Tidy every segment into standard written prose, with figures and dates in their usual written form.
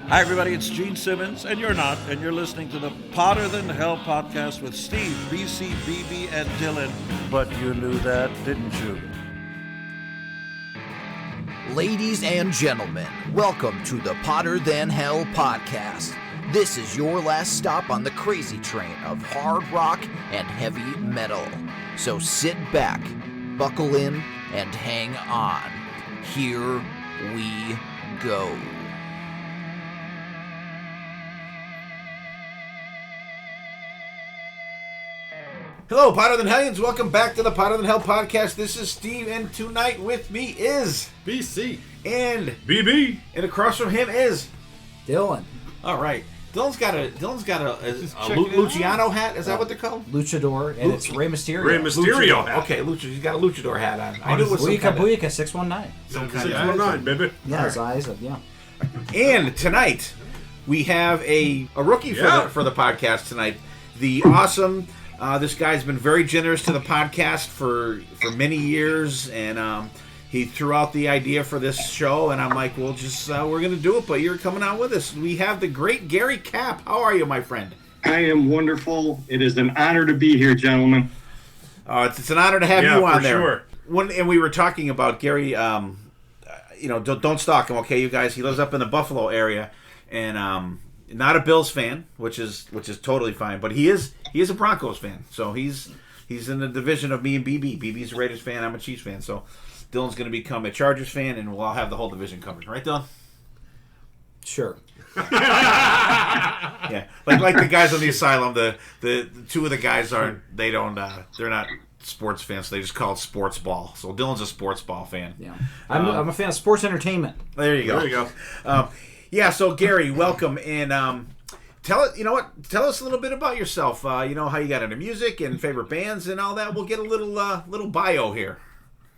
Hi, everybody. It's Gene Simmons, and you're not, and you're listening to the Potter Than Hell podcast with Steve, BC, BB, and Dylan. But you knew that, didn't you? Ladies and gentlemen, welcome to the Potter Than Hell podcast. This is your last stop on the crazy train of hard rock and heavy metal. So sit back, buckle in, and hang on. Here we go. Hello, Potter Than Hellions. Welcome back to the Potter Than Hell podcast. This is Steve, and tonight with me is BC and BB, and across from him is Dylan. All right, Dylan's got a Luciano hat. Is that what they're called? Luchador, and it's Rey Mysterio. Rey Mysterio hat. Okay, He's got a luchador hat on. I knew it was some Booyaka kind of, Booyaka 619. 619, baby. Yeah, his eyes. Yeah. And tonight we have a rookie for the podcast tonight. The awesome. This guy's been very generous to the podcast for many years, and he threw out the idea for this show, and I'm like, well, just we're going to do it, but you're coming out with us. We have the great Gary Capp. How are you, my friend? I am wonderful. It is an honor to be here, gentlemen. It's an honor to have you on there. Sure. And we were talking about Gary, don't stalk him, okay, you guys? He lives up in the Buffalo area, and not a Bills fan, which is totally fine, but he is a Broncos fan. So he's in the division of me and BB. BB's a Raiders fan. I'm a Chiefs fan. So Dylan's going to become a Chargers fan, and we'll all have the whole division covered, right, Dylan? Sure. Yeah, like the guys on the asylum. The two of the guys they're not sports fans. So they just call it sports ball. So Dylan's a sports ball fan. Yeah. I'm a fan of sports entertainment. There you go. Yeah, so Gary, welcome, and tell us a little bit about yourself. How you got into music and favorite bands and all that. We'll get a little bio here.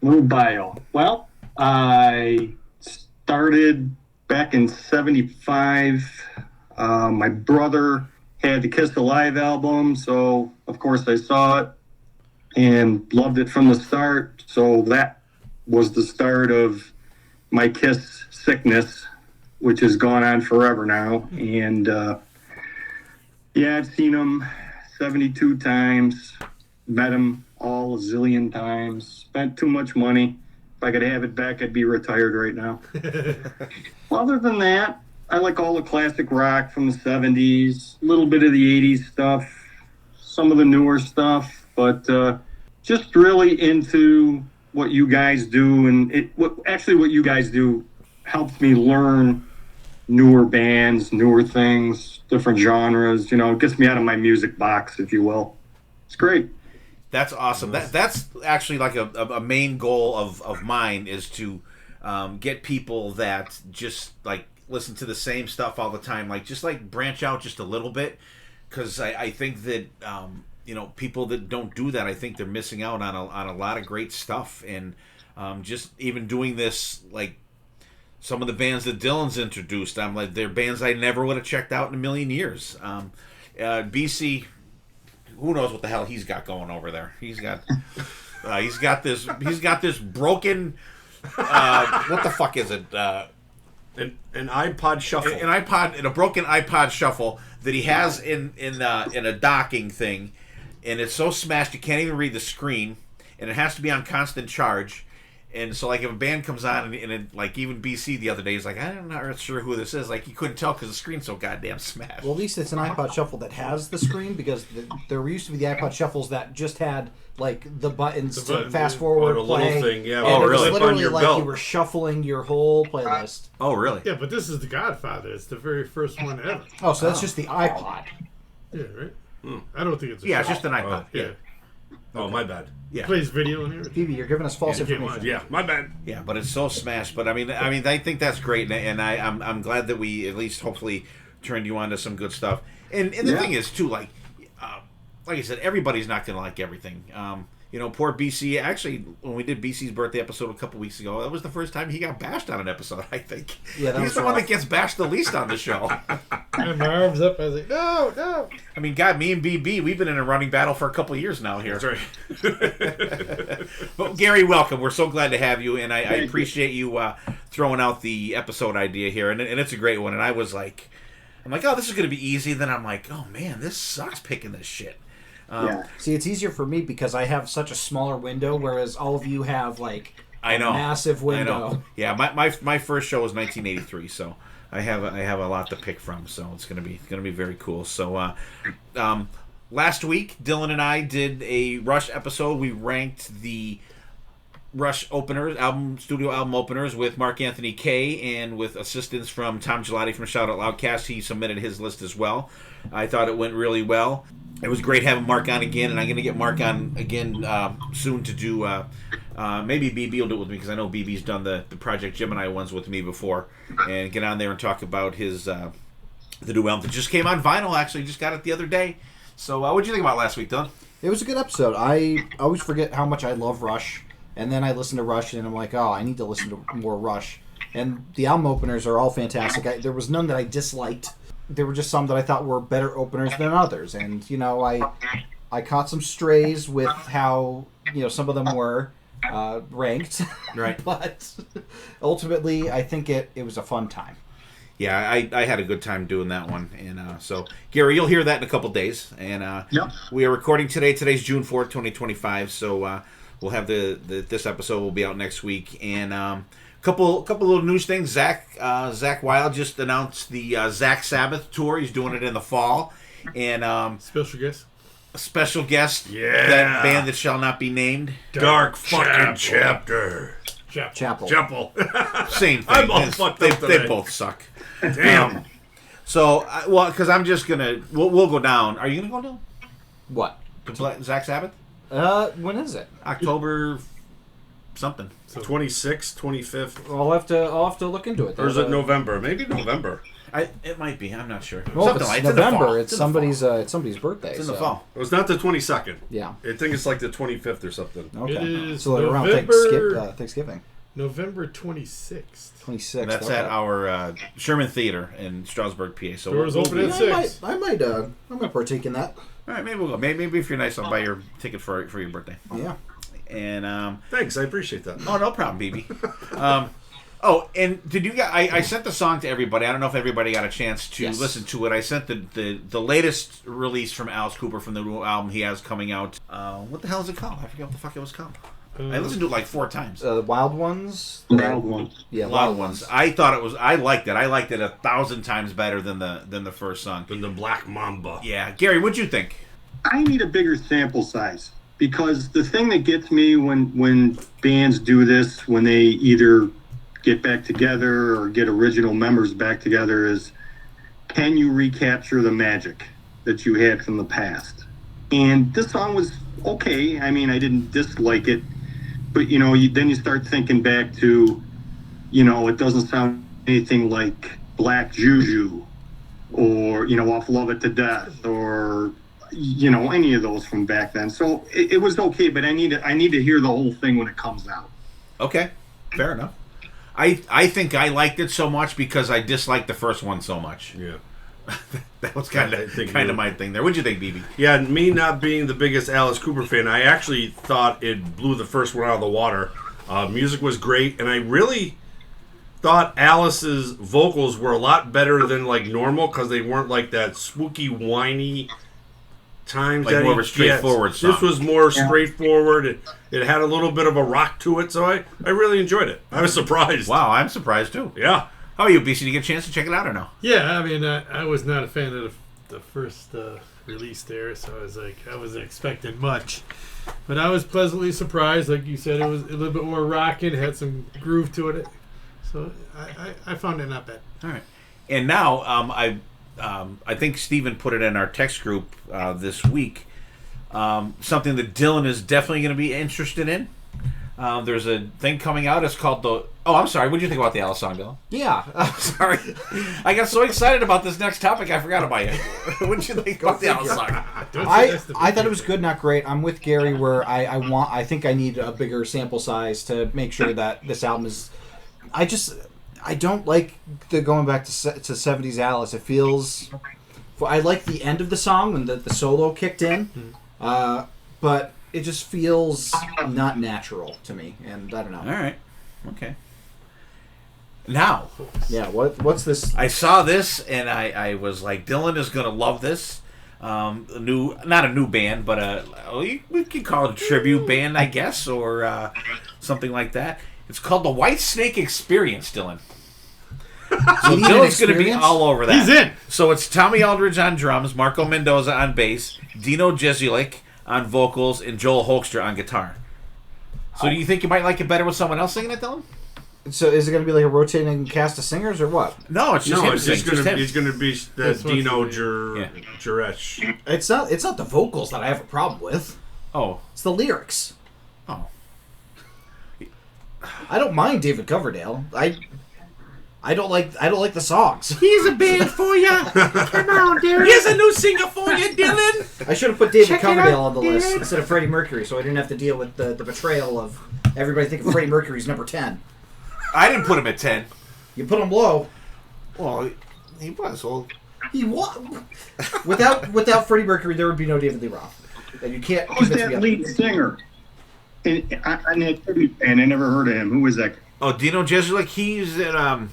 Little bio. Well, I started back in '75. My brother had the Kiss Alive album, so of course I saw it and loved it from the start. So that was the start of my Kiss sickness, which has gone on forever now. And I've seen them 72 times, met them all a zillion times, spent too much money. If I could have it back, I'd be retired right now. Other than that, I like all the classic rock from the 70s, a little bit of the 80s stuff, some of the newer stuff, but just really into what you guys do. And what you guys do helps me learn newer bands, newer things, different genres. It gets me out of my music box, if you will. It's great. That's awesome. That's actually like a main goal of mine is to get people that just like listen to the same stuff all the time, like branch out just a little bit, because I think that people that don't do that, I think they're missing out on a lot of great stuff, and just even doing this, like some of the bands that Dylan's introduced, I'm like, they're bands I never would have checked out in a million years. BC, who knows what the hell he's got going over there? He's got this broken. What the fuck is it? An iPod shuffle. A broken iPod shuffle that he has in a docking thing, and it's so smashed you can't even read the screen, and it has to be on constant charge. And so, like, if a band comes on, and it, like, even BC the other day, he's like, I'm not sure who this is. Like, you couldn't tell because the screen's so goddamn smashed. Well, at least it's an iPod Shuffle that has the screen, because there used to be the iPod Shuffles that just had, like, the buttons to fast forward, a play. little thing, yeah. And it was really? literally On your like belt. you were shuffling your whole playlist. Oh, really? Yeah, but this is the Godfather. It's the very first one ever. Oh, so that's just the iPod. Yeah, right? I don't think it's a Yeah, it's shuffle. just an iPod. Yeah. Oh, my bad. Yeah. Plays video and everything. Phoebe, you're giving us false information. Yeah, my bad. Yeah, but it's so smashed. But I mean, I think that's great, and I'm glad that we at least hopefully turned you on to some good stuff. And the thing is too, like I said, everybody's not gonna like everything. poor BC. Actually, when we did BC's birthday episode a couple weeks ago, that was the first time he got bashed on an episode, I think. Yeah, he's the one that gets bashed the least on the show. I had my arms up. I was like, no. I mean, God, me and BB, we've been in a running battle for a couple of years now here. That's right. But Gary, welcome. We're so glad to have you, and I appreciate you throwing out the episode idea here, and it's a great one. And I'm like, oh, this is going to be easy. Then I'm like, oh man, this sucks picking this shit. See, it's easier for me because I have such a smaller window, whereas all of you have like a massive window. I know. Yeah, my first show was 1983, so I have a lot to pick from. So it's gonna be very cool. So last week, Dylan and I did a Rush episode. We ranked the Rush openers, studio album openers with Mark Anthony Kay and with assistance from Tom Gelati from Shout Out Loudcast. He submitted his list as well. I thought it went really well. It was great having Mark on again, and I'm going to get Mark on again soon to do, maybe BB will do it with me, because I know BB's done the Project Gemini ones with me before, and get on there and talk about his the new album that just came on vinyl, actually. Just got it the other day. So what did you think about last week, Dylan? It was a good episode. I always forget how much I love Rush, and then I listen to Rush, and I'm like, oh, I need to listen to more Rush. And the album openers are all fantastic. There was none that I disliked. There were just some that I thought were better openers than others. And, I caught some strays with how, some of them were ranked. Right. But ultimately, I think it was a fun time. Yeah, I had a good time doing that one. And so, Gary, you'll hear that in a couple days. And Yep. We are recording today. Today's June 4th, 2025. So we'll have this episode will be out next week. And couple little news things. Zach Wilde just announced the Zach Sabbath tour. He's doing it in the fall, and Special guest. a special guest. Yeah. That band that shall not be named. Dark fucking chapter. Chapel. Same thing. I'm all fucked up They today. both suck. Damn. So, because I'm just gonna we'll go down. Are you gonna go down? What? To Zach Sabbath? When is it? October something. 26th, 25th. I'll have to look into it. Or is it November? Maybe November. It might be. I'm not sure. Well, Something if like it's in the fall. November. It's in the fall. somebody's birthday. It's in the so- fall. It was not the 22nd. Yeah. I think it's like the 25th or something. Okay. It is so around November- Thanksgiving. November 26th. 26th. That's okay. at our Sherman Theater in Strasbourg, PA. So Doors open at Yeah, 6. I might partake in that. All right, maybe we'll go. Maybe if you're nice, I'll buy your ticket for your birthday. Yeah. And Thanks, I appreciate that. oh, no problem, BB. And did you guys? I sent the song to everybody. I don't know if everybody got a chance to Yes. listen to it. I sent the latest release from Alice Cooper from the new album he has coming out. What the hell is it called? I forget what the fuck it was called. I listened to it like 4 times. Wild Ones. Wild ones. Yeah, A lot of ones. I thought it was. I liked it. I liked it 1,000 times better than the first song. Than the Black Mamba. Yeah, Gary, what'd you think? I need a bigger sample size, because the thing that gets me when bands do this, when they either get back together or get original members back together, is, can you recapture the magic that you had from the past? And this song was okay. I mean, I didn't dislike it, but then you start thinking back to, it doesn't sound anything like Black Juju, or off Love It to Death, or any of those from back then. So it was okay, but I need to hear the whole thing when it comes out. Okay, fair enough. I think I liked it so much because I disliked the first one so much. Yeah. That was kind I think of you- my thing there. What'd you think, BB? Yeah, me not being the biggest Alice Cooper fan, I actually thought it blew the first one out of the water. Music was great, and I really thought Alice's vocals were a lot better than like normal, because they weren't like that spooky, whiny times. Like that more of a straightforward song. This was more straightforward. It had a little bit of a rock to it, so I really enjoyed it. I was surprised. Wow, I'm surprised too. Yeah. How are you, BC? Did you get a chance to check it out or no? Yeah, I mean, I was not a fan of the first release there, so I wasn't expecting much. But I was pleasantly surprised. Like you said, it was a little bit more rocking, had some groove to it. So I found it not bad. All right. And now I think Steven put it in our text group this week. Something that Dylan is definitely going to be interested in. There's a thing coming out. It's called the... Oh, I'm sorry. What did you think about the Alice song, Dylan? Yeah. Sorry. I got so excited about this next topic, I forgot about it. What did you think about the Alice song? I thought it was good, not great. I'm with Gary where I think I need a bigger sample size to make sure that this album is... I don't like the going back to 70s Alice. It feels... I like the end of the song when the solo kicked in, but it just feels not natural to me, and I don't know. All right. Okay. Now. Yeah, what's this? I saw this, and I was like, Dylan is going to love this. Not a new band, but we could call it a tribute band, I guess, or something like that. It's called the White Snake Experience, Dylan. So Dylan's going to be all over that. He's in. So it's Tommy Aldridge on drums, Marco Mendoza on bass, Dino Jesulik on vocals, and Joel Hoekstra on guitar. So do you think you might like it better with someone else singing it, Dylan? So is it going to be like a rotating cast of singers or what? No, it's just him. He's going to be the Dino Juresh. It's not the vocals that I have a problem with. Oh. It's the lyrics. Oh. I don't mind David Coverdale. I don't like the songs. Here's a band for you. Come on, Derek. Here's a new singer for you, Dylan. I should have put David Coverdale on the list instead of Freddie Mercury, so I didn't have to deal with the betrayal of everybody thinking Freddie Mercury's number 10. I didn't put him at 10. You put him low. Well, he was. Well, he was. Without Freddie Mercury, there would be no David Lee Roth. And you can't. Who's that lead singer? And I never heard of him. Who was that? Oh, Dino Jesulik. He's in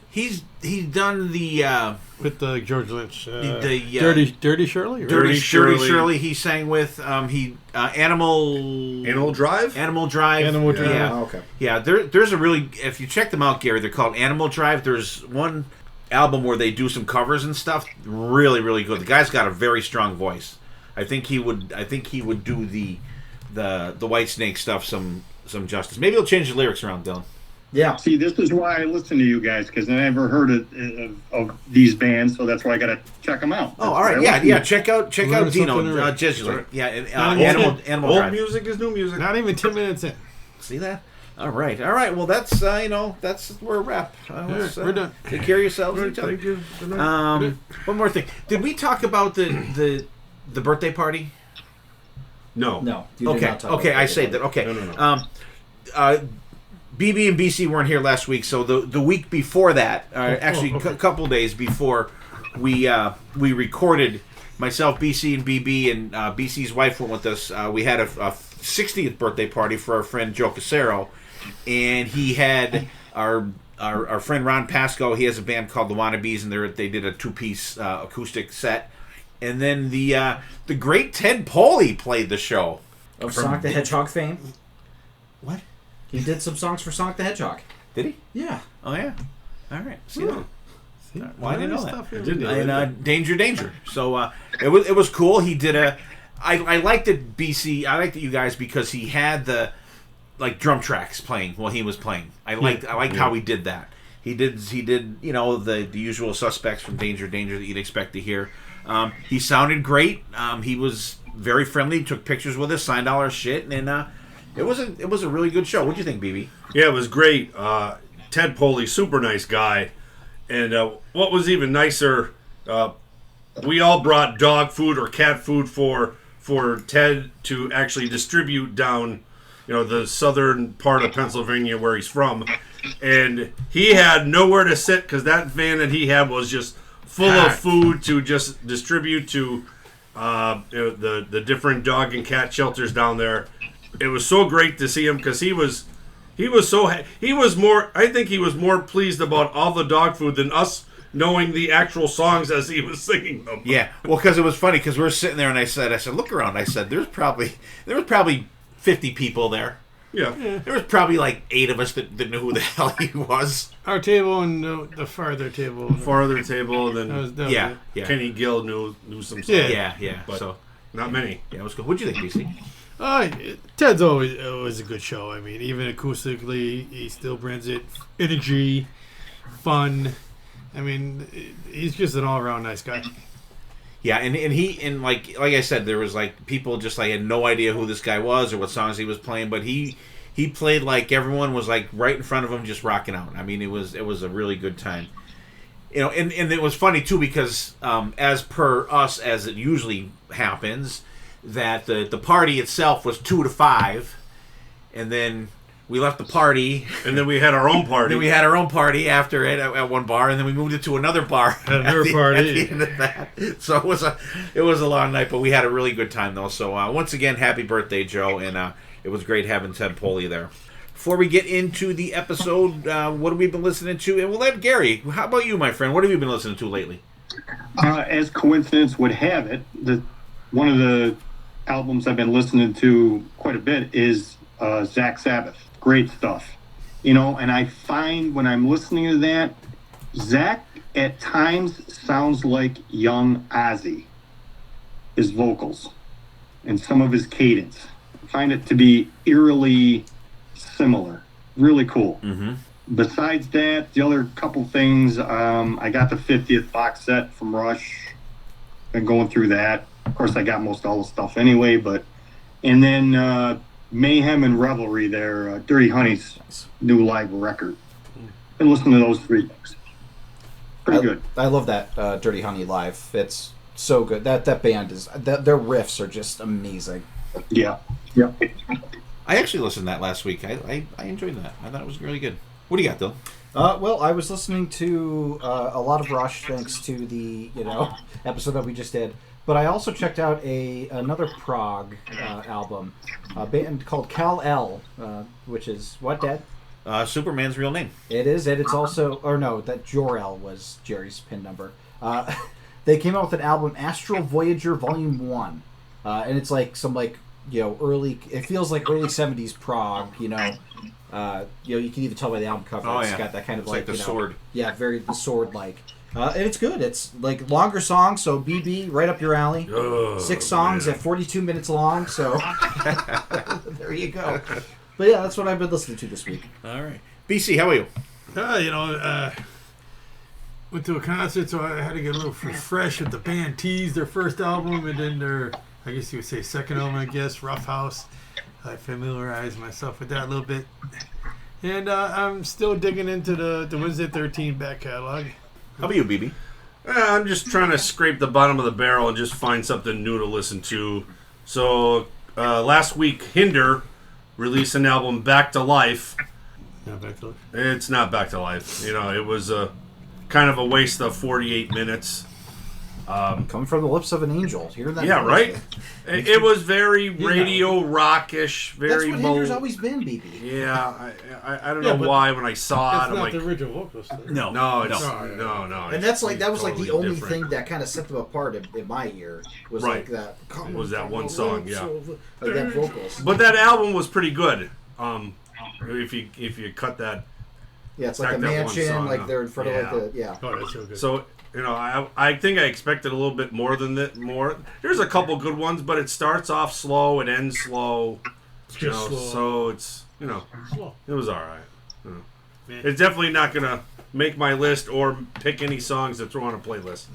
He's done the with the George Lynch Dirty Shirley. Dirty Shirley. He sang with Animal Drive. Yeah. Oh, okay. Yeah. There's a really, if you check them out, Gary, they're called Animal Drive. There's one album where they do some covers and stuff. Really, really good. The guy's got a very strong voice. I think he would do the Whitesnake stuff some justice. Maybe he'll change the lyrics around, Dylan. Yeah. See, this is why I listen to you guys, because I never heard of these bands, so that's why I got to check them out. Oh, all right. Yeah. Check out Dino Jesulik. Yeah. Animal Old Drive. music is new music. Not even 10 minutes in. See that? All right. Well, that's that's where we're at. We're done. Take care of yourselves. Thank you. One more thing. Did we talk about the birthday party? No. You did not talk about I saved it. Okay. No. BB and BC weren't here last week, so the week before that, a couple days before, we recorded. Myself, BC, and BB, and BC's wife went with us. We had a 60th birthday party for our friend Joe Casero, and he had our friend Ron Pasco. He has a band called the Wannabes, and they did a 2-piece acoustic set. And then the great Ted Poley played the show. Of Sonic the Hedgehog fame. What? He did some songs for Sonic the Hedgehog. Did he? Yeah. Oh, yeah. All right. See that? Well, I didn't know that. I didn't know that. And Danger. So it was cool. He did I liked it, BC. I liked it, you guys, because he had the drum tracks playing while he was playing. I liked how he did that. He did the usual suspects from Danger that you'd expect to hear. He sounded great. He was very friendly. Took pictures with us, signed all our shit, and it was a really good show. What do you think, BB? Yeah, it was great. Ted Poley, super nice guy. And what was even nicer, we all brought dog food or cat food for Ted to actually distribute down, the southern part of Pennsylvania where he's from. And he had nowhere to sit because that van that he had was just full of food to just distribute to the different dog and cat shelters down there. It was so great to see him because he was more. I think he was more pleased about all the dog food than us knowing the actual songs as he was singing them. Yeah, well, because it was funny because we were sitting there and I said, look around. I said, there was probably 50 people there. Yeah. There was probably 8 of us that knew who the hell he was. Our table and the farther table. And then Yeah. Kenny Gill knew some songs. Yeah. But so not many. Yeah, it was good. What'd you think, BC? Ted's always a good show. I mean, even acoustically, he still brings it. Energy, fun. I mean, he's just an all-around nice guy. Yeah, and like I said, there was like people just like had no idea who this guy was or what songs he was playing, but he played like everyone was like right in front of him just rocking out. I mean, it was a really good time. You know, and it was funny too because as per us, as it usually happens, that the party itself was 2 to 5, and then we left the party, and then we had our own party. Then we had our own party after it at one bar, and then we moved it to another bar. Another party. At the end of that. So it was a long night, but we had a really good time though. So once again, happy birthday, Joe, and it was great having Ted Poley there. Before we get into the episode, what have we been listening to? And we'll let Gary. How about you, my friend? What have you been listening to lately? As coincidence would have it, one of the albums I've been listening to quite a bit is Zach Sabbath. Great stuff. You know, and I find when I'm listening to that, Zach at times sounds like young Ozzy, his vocals and some of his cadence. I find it to be eerily similar. Really cool. Mm-hmm. Besides that, the other couple things, I got the 50th box set from Rush. Been going through that. Of course, I got most all the stuff anyway, and then Mayhem and Revelry, their Dirty Honey's new live record. Been listening to those 3 things. Pretty good. I love that Dirty Honey live. It's so good. That band is their riffs are just amazing. Yeah. I actually listened to that last week. I enjoyed that. I thought it was really good. What do you got, Bill? Well, I was listening to a lot of Rush thanks to the episode that we just did. But I also checked out another prog album, a band called Kal-El, which is what, Dad? Superman's real name. It is, and it's also, or no, that Jor-El was Jerry's pin number. They came out with an album, Astral Voyager Volume 1, and it's like some early, it feels like early 70s prog, you can even tell by the album cover. Oh, it's yeah. got that kind of it's like the sword. Yeah, very the sword-like. And it's good. It's like longer songs, so BB, right up your alley. 6 songs at 42 minutes long, so there you go. But yeah, that's what I've been listening to this week. All right. BC, how are you? Went to a concert, so I had to get a little fresh with the band Tease, their first album, and then their, I guess you would say, second album, Rough House. I familiarized myself with that a little bit. And I'm still digging into the Wednesday 13 back catalog. How about you, BB? I'm just trying to scrape the bottom of the barrel and just find something new to listen to. So last week, Hinder released an album, Back to Life. Not Back to Life? It's not Back to Life. It was kind of a waste of 48 minutes. Coming from the lips of an angel. Hear that? Yeah, right? It was very radio rockish, very That's what Hinder's always been, BB. Yeah, I don't know why when I saw it, That's I'm not like, the original vocalist. No. no. And that's like that was like the totally only different. thing that kind of set them apart in my ear was Right. like that. Was that one song? Yeah, Like that vocals. but that album was pretty good. If you cut that, Yeah, it's like a Back that one mansion, song like up. they're in front of like the Oh, that's so good. so I think I expected a little bit more than that. More. There's a couple good ones, but it starts off slow, it ends slow. Just slow. So it's Slow. it was all right. Man. It's definitely not gonna make my list or pick any songs to throw on a playlist.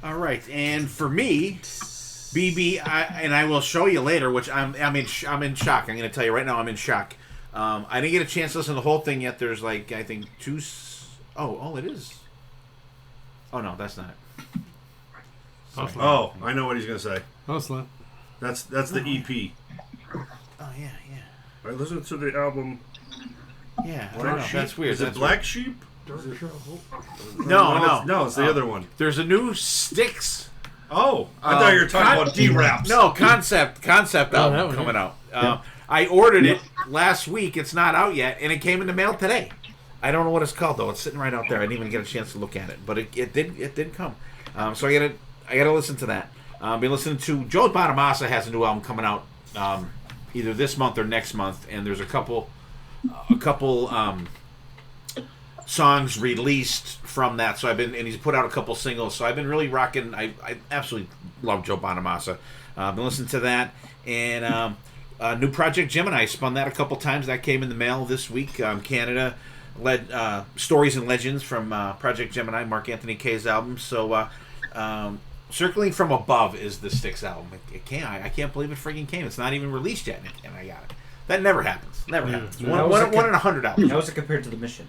All right, and for me, BB, I will show you later, which I'm in shock. I'm going to tell you right now, I'm in shock. I didn't get a chance to listen to the whole thing yet. There's like I think 2. Oh, it is. Oh no, that's not it. Oh, I know what he's gonna say. Oh, Slim. That's the EP. Oh yeah. I listened to the album. Yeah, I Black don't know. Sheep? That's weird. Is it That's Black Sheep? No, it's the other one. There's a new Styx. Oh, I thought you were talking about D-Raps. No, concept album that one, coming out. I ordered it last week. It's not out yet, and it came in the mail today. I don't know what it's called though. It's sitting right out there. I didn't even get a chance to look at it, but it did come. So I gotta listen to that. Been listening to Joe Bonamassa has a new album coming out either this month or next month, and there's a couple songs released from that. So and he's put out a couple singles. So I've been really rocking. I absolutely love Joe Bonamassa. Been listening to that, and new Project Gemini. Spun that a couple times. That came in the mail this week. Canada led Stories and Legends from Project Gemini, Mark Anthony Kaye's album. So Circling from Above is the Styx album. I can't believe it freaking came. It's not even released yet, and I got it. That never happens. Never happens. One in 100 albums. How was it compared to The Mission?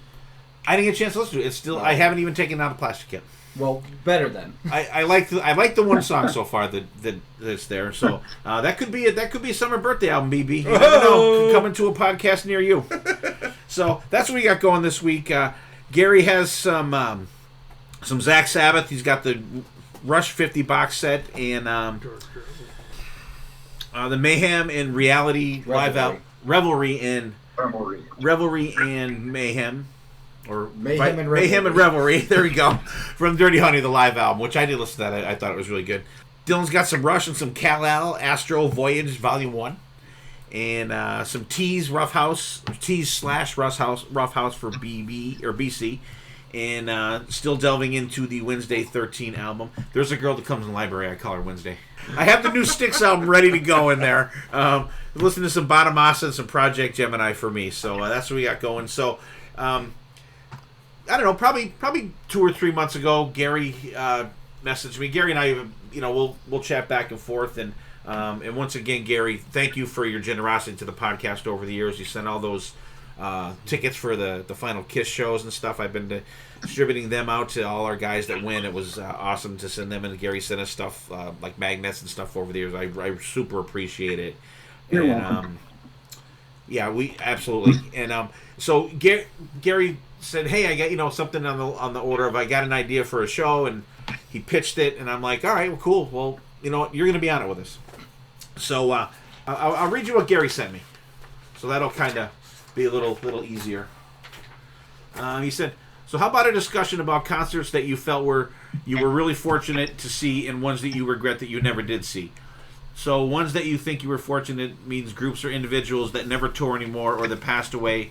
I didn't get a chance to listen to it. It's still. I haven't even taken out the plastic yet. Well, better then. I like the one song so far that's there. So that could be a summer birthday album, BB. You never know. Could come into a podcast near you. So that's what we got going this week. Gary has some Zach Sabbath. He's got the Rush 50 box set and the Mayhem and Reality live out Revelry and Mayhem. Or Mayhem and Revelry. There we go. From Dirty Honey, the live album, which I did listen to that. I thought it was really good. Dylan's got some Rush and some Kal-El, Astro Voyage Volume 1. And some Tease Rough House for BB or BC. And still delving into the Wednesday 13 album. There's a girl that comes in the library. I call her Wednesday. I have the new Styx album ready to go in there. Listen to some Bonamassa and some Project Gemini for me. So that's what we got going. So I don't know. Probably 2 or 3 months ago, Gary messaged me. Gary and I, we'll chat back and forth. And once again, Gary, thank you for your generosity to the podcast over the years. You sent all those tickets for the Final Kiss shows and stuff. I've been distributing them out to all our guys that win. It was awesome to send them, and Gary sent us stuff like magnets and stuff over the years. I super appreciate it. You're welcome. Yeah, we absolutely. And so Gary said, "Hey, I got something on the order of I got an idea for a show," and he pitched it, and I'm like, "All right, well, cool. Well, you know what? You're going to be on it with us." So I'll read you what Gary sent me. So that'll kind of be a little easier. He said, "So how about a discussion about concerts that you felt you were really fortunate to see and ones that you regret that you never did see? So ones that you think you were fortunate means groups or individuals that never tour anymore or that passed away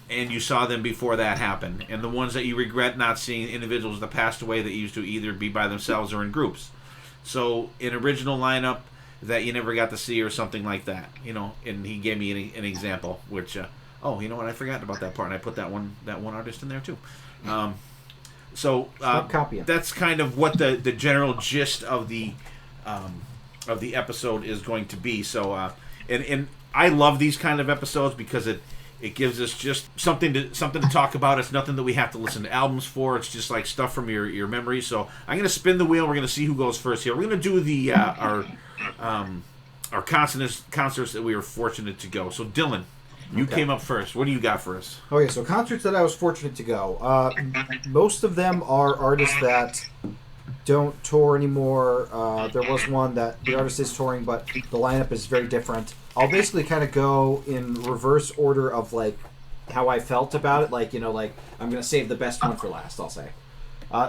and you saw them before that happened. And the ones that you regret not seeing, individuals that passed away that used to either be by themselves or in groups. So an original lineup that you never got to see or something like that, And he gave me an example, which, you know what? I forgot about that part, and I put that one artist in there too. That's kind of what the general gist of the episode is going to be. So, and I love these kind of episodes because it gives us just something to talk about. It's nothing that we have to listen to albums for. It's just like stuff from your memory. So I'm going to spin the wheel. We're going to see who goes first here. We're going to do the our concerts that we were fortunate to go. So Dylan, you came up first. What do you got for us? Okay, so concerts that I was fortunate to go. Most of them are artists that don't tour anymore. There was one that the artist is touring, but the lineup is very different. I'll basically kind of go in reverse order of like how I felt about it. Like I'm gonna save the best one for last, I'll say.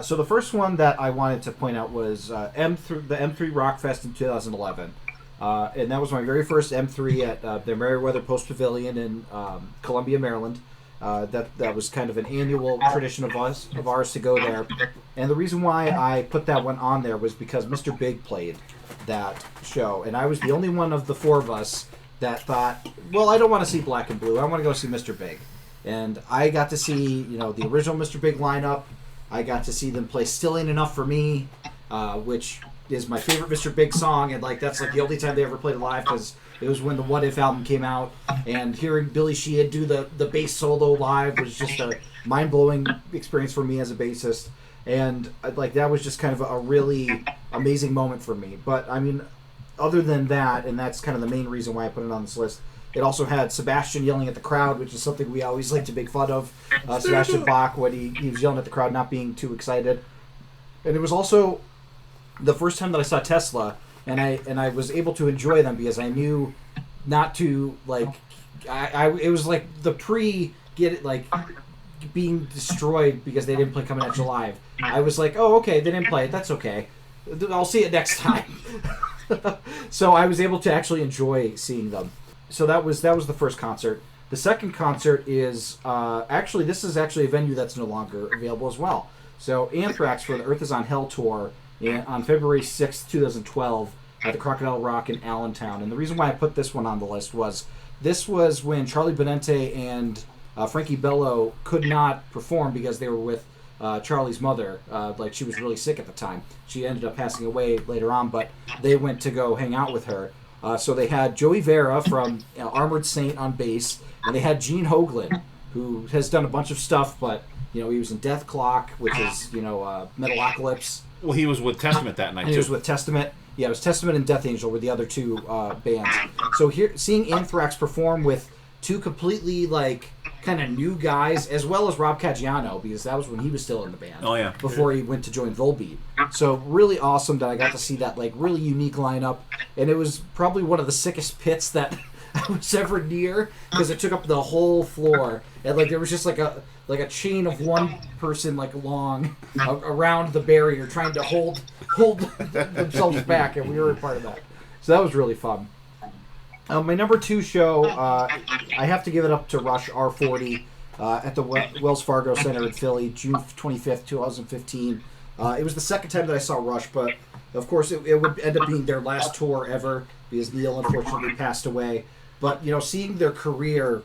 So the first one that I wanted to point out was the M3 Rock Fest in 2011. And that was my very first M3 at the Merriweather Post Pavilion in Columbia, Maryland. That was kind of an annual tradition of ours to go there. And the reason why I put that one on there was because Mr. Big played that show. And I was the only one of the four of us that thought, well, I don't want to see Black and Blue. I want to go see Mr. Big. And I got to see, the original Mr. Big lineup. I got to see them play Still Ain't Enough for Me, which is my favorite Mr. Big song. And that's the only time they ever played it live because it was when the What If album came out. And hearing Billy Sheehan do the bass solo live was just a mind-blowing experience for me as a bassist. And that was just kind of a really amazing moment for me. But I mean, other than that, and that's kind of the main reason why I put it on this list, it also had Sebastian yelling at the crowd, which is something we always like to make fun of. Sebastian Bach, when he was yelling at the crowd, not being too excited. And it was also the first time that I saw Tesla, and I was able to enjoy them because I knew not to it was like the being destroyed because they didn't play Coming At You Live. I was like, oh, okay, they didn't play it. That's okay. I'll see it next time. So I was able to actually enjoy seeing them. So that was the first concert. The second concert is this is actually a venue that's no longer available as well. So Anthrax for the Earth Is On Hell tour on February 6th, 2012 at the Crocodile Rock in Allentown. And the reason why I put this one on the list was this was when Charlie Benante and Frankie Bello could not perform because they were with Charlie's mother. Like, she was really sick at the time. She ended up passing away later on, but they went to go hang out with her. So they had Joey Vera from Armored Saint on bass, and they had Gene Hoglan, who has done a bunch of stuff, but he was in Death Clock, which is Metalocalypse. Well, he was with Testament that night, and he was with Testament. Yeah, it was Testament and Death Angel were the other two bands. So here, seeing Anthrax perform with two completely kind of new guys, as well as Rob Caggiano, because that was when he was still in the band. Oh, yeah. Before he went to join Volbeat. So really awesome that I got to see that really unique lineup, and it was probably one of the sickest pits that I was ever near, because it took up the whole floor, and there was just a chain of one person long around the barrier trying to hold themselves back, and we were a part of that. So that was really fun. My number 2 show, I have to give it up to Rush R40 at the Wells Fargo Center in Philly, June 25th, 2015. It was the second time that I saw Rush, but of course it would end up being their last tour ever, because Neil unfortunately passed away. But seeing their career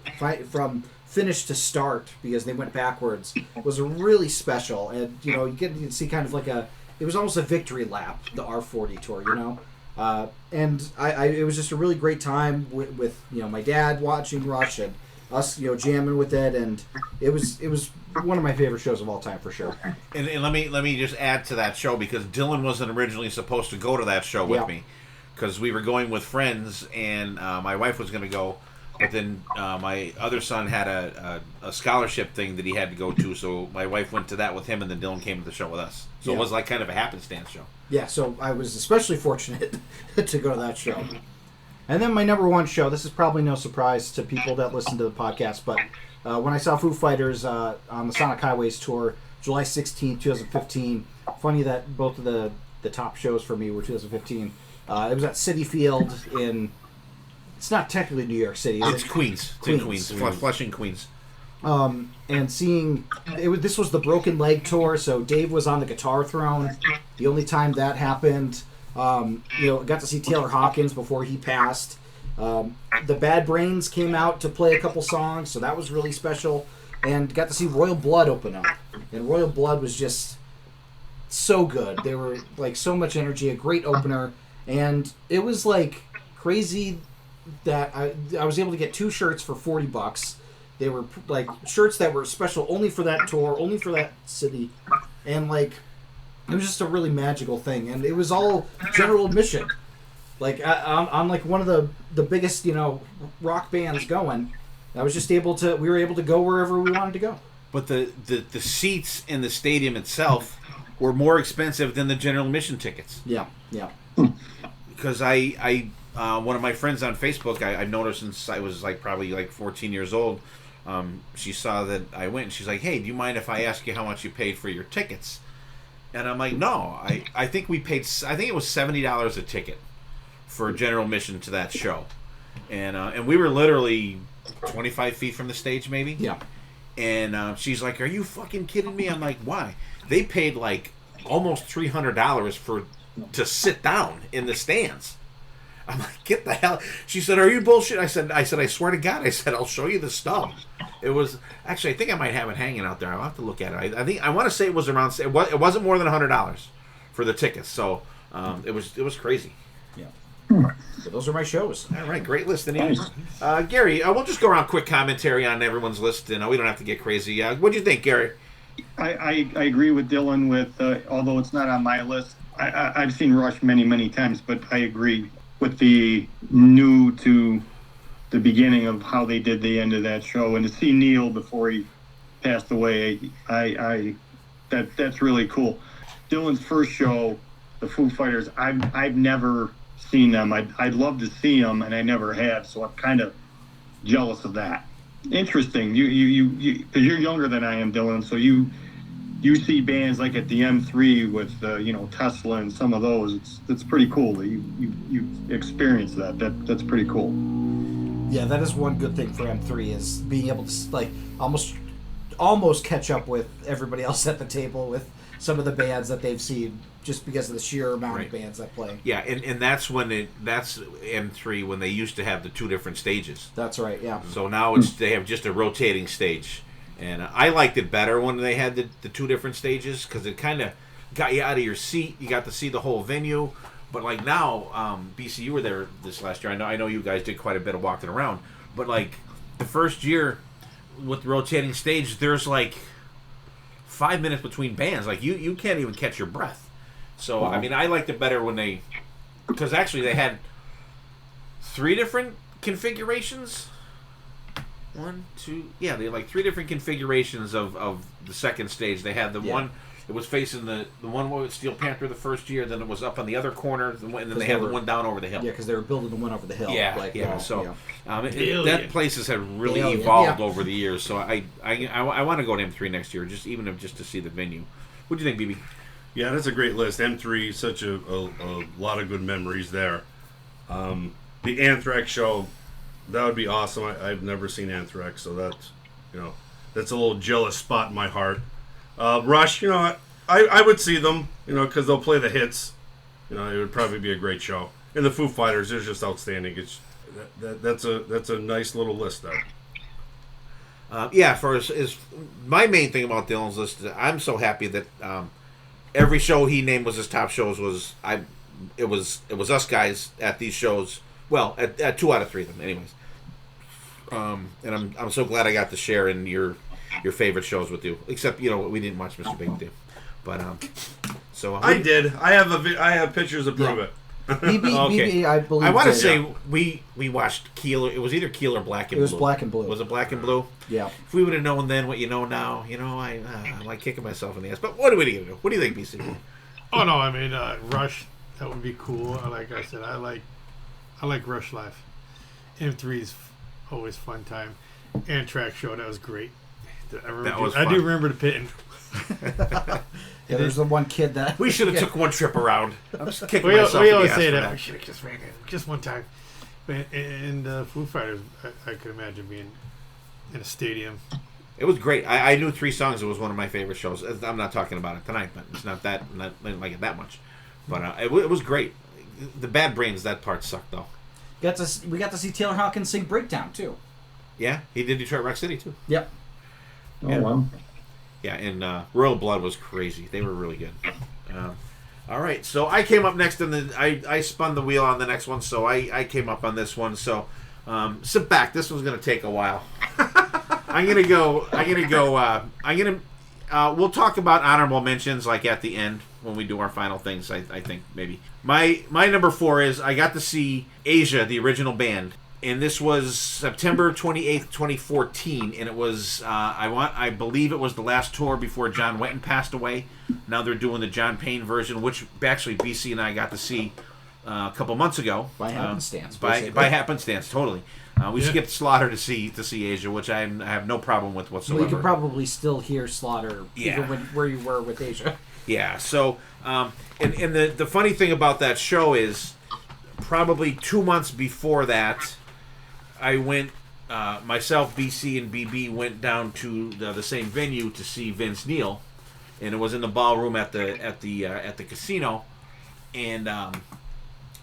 from finish to start, because they went backwards, was really special. And you get to see kind of it was almost a victory lap, the R40 tour, and it was just a really great time with my dad watching Rush and us jamming with it, and it was one of my favorite shows of all time for sure. And let me just add to that show, because Dylan wasn't originally supposed to go to that show with me, because we were going with friends, and my wife was going to go, but then my other son had a scholarship thing that he had to go to, so my wife went to that with him, and then Dylan came to the show with us. So it was kind of a happenstance show. Yeah, so I was especially fortunate to go to that show. And then my number 1 show, this is probably no surprise to people that listen to the podcast, but when I saw Foo Fighters on the Sonic Highways tour, July 16, 2015, funny that both of the top shows for me were 2015. It was at Citi Field in... It's not technically New York City. It's Queens. It's in Queens. Flushing, Queens. And seeing... this was the Broken Leg tour, so Dave was on the Guitar Throne. The only time that happened. Got to see Taylor Hawkins before he passed. The Bad Brains came out to play a couple songs, so that was really special. And got to see Royal Blood open up. And Royal Blood was just so good. They were so much energy, a great opener. And it was crazy that I was able to get 2 shirts for $40. They were shirts that were special only for that tour, only for that city, and it was just a really magical thing. And it was all general admission, on one of the biggest rock bands going. I was just we were able to go wherever we wanted to go. But the seats in the stadium itself were more expensive than the general admission tickets. Yeah. Because I one of my friends on Facebook, I've noticed since I was probably 14 years old, she saw that I went, and she's like, "Hey, do you mind if I ask you how much you paid for your tickets?" And I'm like, "No, I think we paid, I think it was $70 a ticket for general admission to that show," and we were literally 25 feet from the stage, maybe. Yeah. And she's like, "Are you fucking kidding me?" I'm like, "Why?" They paid almost $300 to sit down in the stands. I'm like, "Get the hell!" She said, "Are you bullshit?" I said, "I swear to God," I said, "I'll show you the stub." It was actually, I think I might have it hanging out there. I'll have to look at it. I want to say it was around. It wasn't more than $100 for the tickets. So it was crazy. Yeah. So those are my shows. All right, great list. Gary, we'll just go around quick commentary on everyone's list, and we don't have to get crazy. What do you think, Gary? I agree with Dylan although it's not on my list. I've seen Rush many times, but I agree with the new to the beginning of how they did the end of that show, and to see Neil before he passed away, that's really cool. Dylan's first show, the Foo Fighters, I've never seen them. I'd love to see them, and I never have, so I'm kind of jealous of that. Interesting. You because you're younger than I am, Dylan, so you see bands at the M3 with Tesla and some of those. It's pretty cool that you experienced that. That's pretty cool. Yeah, that is one good thing for M3 is being able to almost catch up with everybody else at the table with some of the bands that they've seen, just because of the sheer amount of bands that play. Yeah, and that's that's M3 when they used to have the 2 different stages. That's right. Yeah. So now they have just a rotating stage. And I liked it better when they had the two different stages because it kind of got you out of your seat. You got to see the whole venue. But like now, BC, you were there this last year. I know you guys did quite a bit of walking around. But like the first year with the rotating stage, there's like 5 minutes between bands. Like you can't even catch your breath. So I mean, I liked it better when they, because actually they had 3 different configurations. They had like 3 different configurations of the second stage. They had the one. It was facing the one with Steel Panther the first year. Then it was up on the other corner, and then they had the one down over the hill. Yeah, because they were building the one over the hill. That places have really evolved over the years. So I want to go to M3 next year, just to see the venue. What do you think, BB? Yeah, that's a great list. M3, such a lot of good memories there. The Anthrax show, that would be awesome. I've never seen Anthrax, so that's a little jealous spot in my heart. Rush, I would see them, because they'll play the hits. It would probably be a great show. And the Foo Fighters, they're just outstanding. That's a nice little list there. Is my main thing about Dylan's list is I'm so happy that every show he named was his top shows. It was us guys at these shows. Well, at 2 out of 3 of them, anyways. And I'm so glad I got to share in your favorite shows with you. Except we didn't watch Mr. Big with you, but I did. I have pictures to prove it. BB, I believe. I want to say we watched Keel. It was either Keel or Black and Blue. It was Black and Blue. Was it Black and Blue? Yeah. If we would have known then what you know now, I'm like kicking myself in the ass. But what are we gonna do? What do you think, BC? Oh no, I mean Rush. That would be cool. Like I said, I like Rush live. M3's always fun time. Anthrax show, that was great. I do remember the pit. There's the one kid that we should have took one trip around. I'm just kicking we myself. We in always the say ass that we should have just ran it just one time. And Foo Fighters, I could imagine being in a stadium. It was great. I knew 3 songs. It was one of my favorite shows. I'm not talking about it tonight, but it's not like it that much. But it was great. The Bad Brains, that part sucked though. We got to see Taylor Hawkins sing Breakdown too. Yeah, he did Detroit Rock City too. Yep. Yeah. Oh wow. Yeah, and Royal Blood was crazy. They were really good. All right, so I came up next, and I spun the wheel on the next one, so I came up on this one. So sit back. This one's gonna take a while. We'll talk about honorable mentions like at the end when we do our final things. I think maybe my number 4 is I got to see Asia, the original band. And this was September 28th, 2014, and it was I believe it was the last tour before John Wetton passed away. Now they're doing the John Payne version, which actually BC and I got to see a couple months ago. By happenstance. By happenstance, totally. We skipped Slaughter to see Asia, which I have no problem with whatsoever. Well, you could probably still hear Slaughter even where you were with Asia. Yeah. So, and the funny thing about that show is probably 2 months before that, I went, myself, BC, and BB went down to the same venue to see Vince Neil, and it was in the ballroom at the casino, and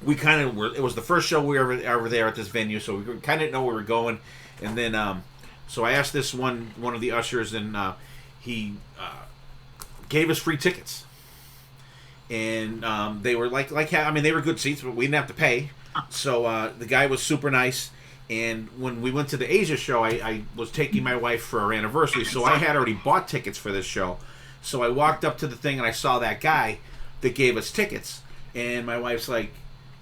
we kind of were. It was the first show we were ever there at this venue, so we kind of know where we were going, and then so I asked this one of the ushers, and he gave us free tickets, and they were they were good seats, but we didn't have to pay, so the guy was super nice. And when we went to the Asia show, I was taking my wife for our anniversary, so I had already bought tickets for this show. So I walked up to the thing, and I saw that guy that gave us tickets. And my wife's like,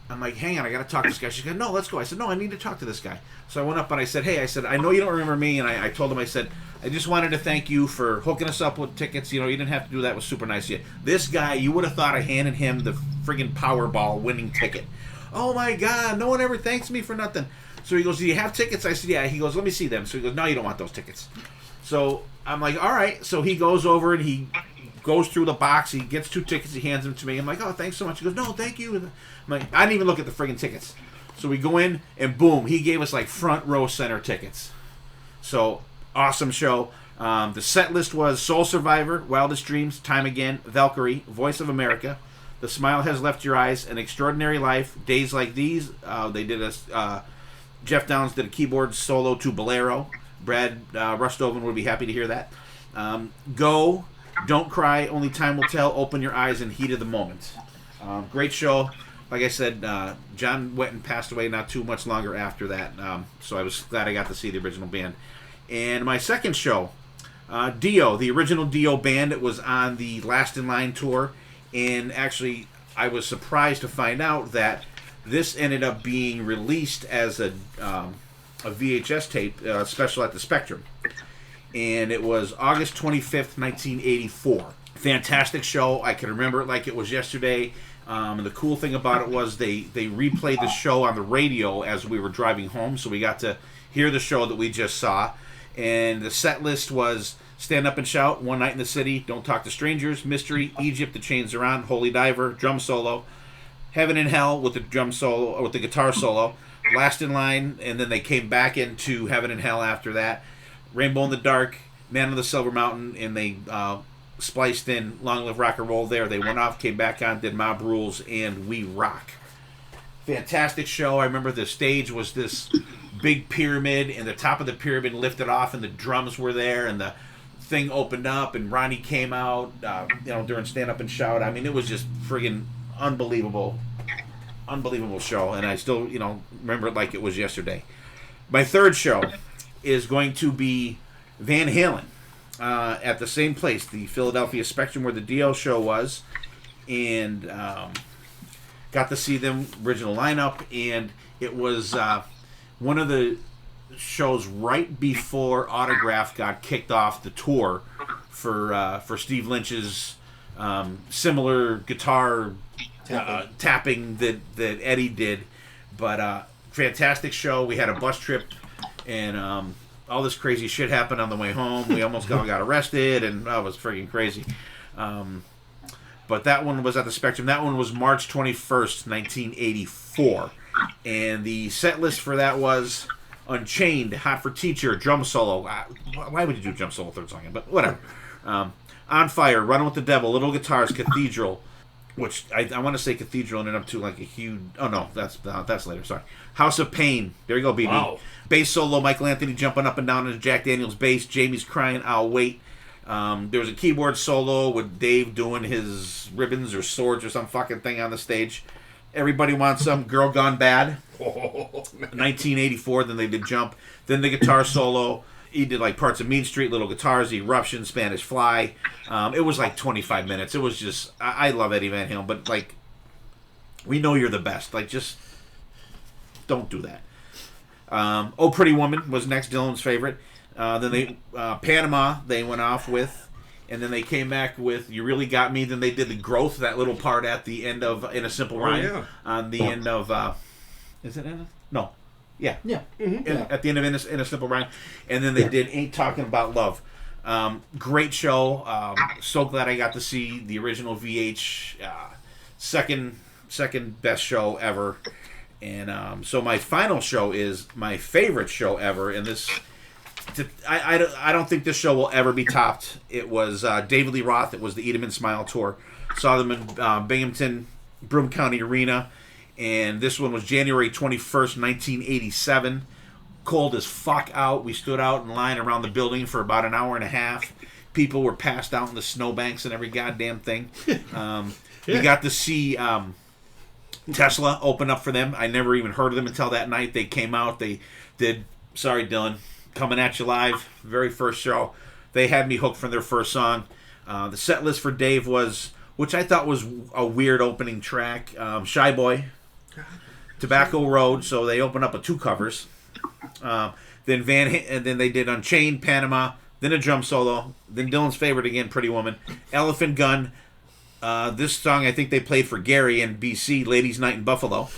I'm like, hang on, I got to talk to this guy. She goes, no, let's go. I said, no, I need to talk to this guy. So I went up, and I said, hey, I know you don't remember me. And I told him, I said, I just wanted to thank you for hooking us up with tickets. You didn't have to do that. It was super nice of you. This guy, you would have thought I handed him the friggin' Powerball winning ticket. Oh, my God, no one ever thanks me for nothing. So he goes, do you have tickets? I said, yeah. He goes, let me see them. So he goes, no, you don't want those tickets. So I'm like, all right. So he goes over and he goes through the box. He gets 2 tickets. He hands them to me. I'm like, oh, thanks so much. He goes, no, thank you. I'm like, I didn't even look at the friggin' tickets. So we go in and boom, he gave us like front row center tickets. So awesome show. The set list was Soul Survivor, Wildest Dreams, Time Again, Valkyrie, Voice of America, The Smile Has Left Your Eyes, An Extraordinary Life, Days Like These. They did a... Jeff Downs did a keyboard solo to Bolero. Brad Rustoven would be happy to hear that. Go, Don't Cry, Only Time Will Tell, Open Your Eyes, and Heat of the Moment. Great show. Like I said, John Wetton passed away not too much longer after that, so I was glad I got to see the original band. And my second show, Dio, the original Dio band. It was on the Last in Line tour, and actually I was surprised to find out that this ended up being released as a VHS tape, special at the Spectrum. And it was August 25th, 1984. Fantastic show. I can remember it like it was yesterday. And the cool thing about it was they replayed the show on the radio as we were driving home, so we got to hear the show that we just saw. And the set list was Stand Up and Shout, One Night in the City, Don't Talk to Strangers, Mystery, Egypt, The Chains Are On, Holy Diver, Drum Solo, Heaven and Hell with the drum solo, with the guitar solo, Last in Line, and then they came back into Heaven and Hell after that, Rainbow in the Dark, Man on the Silver Mountain, and they spliced in Long Live Rock and Roll there. They went off, came back on, did Mob Rules, and We Rock. Fantastic show. I remember the stage was this big pyramid, and the top of the pyramid lifted off, and the drums were there, and the thing opened up, and Ronnie came out, during Stand Up and Shout. I mean, it was just friggin' unbelievable show, and I still, remember it like it was yesterday. My third show is going to be Van Halen at the same place, the Philadelphia Spectrum, where the Dio show was, and got to see them original lineup, and it was one of the shows right before Autograph got kicked off the tour for Steve Lynch's similar guitar tapping that Eddie did, but fantastic show. We had a bus trip, and all this crazy shit happened on the way home. We almost got arrested, and it was freaking crazy. But that one was at the Spectrum. That one was March 21st, 1984. And the set list for that was Unchained, Hot for Teacher, drum solo. Why would you do drum solo third song? But whatever. On Fire, Running with the Devil, Little Guitars, Cathedral, which I want to say Cathedral ended up to like a huge... Oh, no, that's later. Sorry. House of Pain. There you go, BB. Wow. Bass solo, Michael Anthony jumping up and down into Jack Daniels bass. Jamie's crying, I'll Wait. There was a keyboard solo with Dave doing his ribbons or swords or some fucking thing on the stage. Everybody Wants Some, Girl Gone Bad. 1984, then they did Jump. Then the guitar solo. He did like parts of Mean Street, Little Guitars, Eruption, Spanish Fly. It was like 25 minutes. It was just... I love Eddie Van Halen, but like, we know you're the best. Like, just don't do that. Oh Pretty Woman was next, Dylan's favorite. Then they Panama they went off with, and then they came back with You Really Got Me. Then they did The Growth, that little part at the end of In a Simple Rhyme. Yeah. On the end of is it Anna? No. Yeah. Yeah. Mm-hmm. At the end of In a Simple Rhyme. And then they did Ain't Talking About Love. Great show. So glad I got to see the original VH. Second best show ever. And so my final show is my favorite show ever, and this, I don't think this show will ever be topped. It was David Lee Roth. It was the Eat 'em and Smile tour. Saw them in Binghamton, Broome County Arena, and this one was January 21st, 1987. Cold as fuck out. We stood out in line around the building for about an hour and a half. People were passed out in the snowbanks and every goddamn thing. We got to see... Tesla opened up for them. I never even heard of them until that night. They came out. They did Sorry Dylan, Coming At You Live, very first show. They had me hooked from their first song. The set list for Dave was, which I thought was a weird opening track, Shy Boy, Tobacco Road. So they opened up with two covers. And then they did Unchained, Panama, then a drum solo, then Dylan's favorite again, Pretty Woman, Elephant Gun. This song I think they played for Gary in BC, Ladies Night in Buffalo.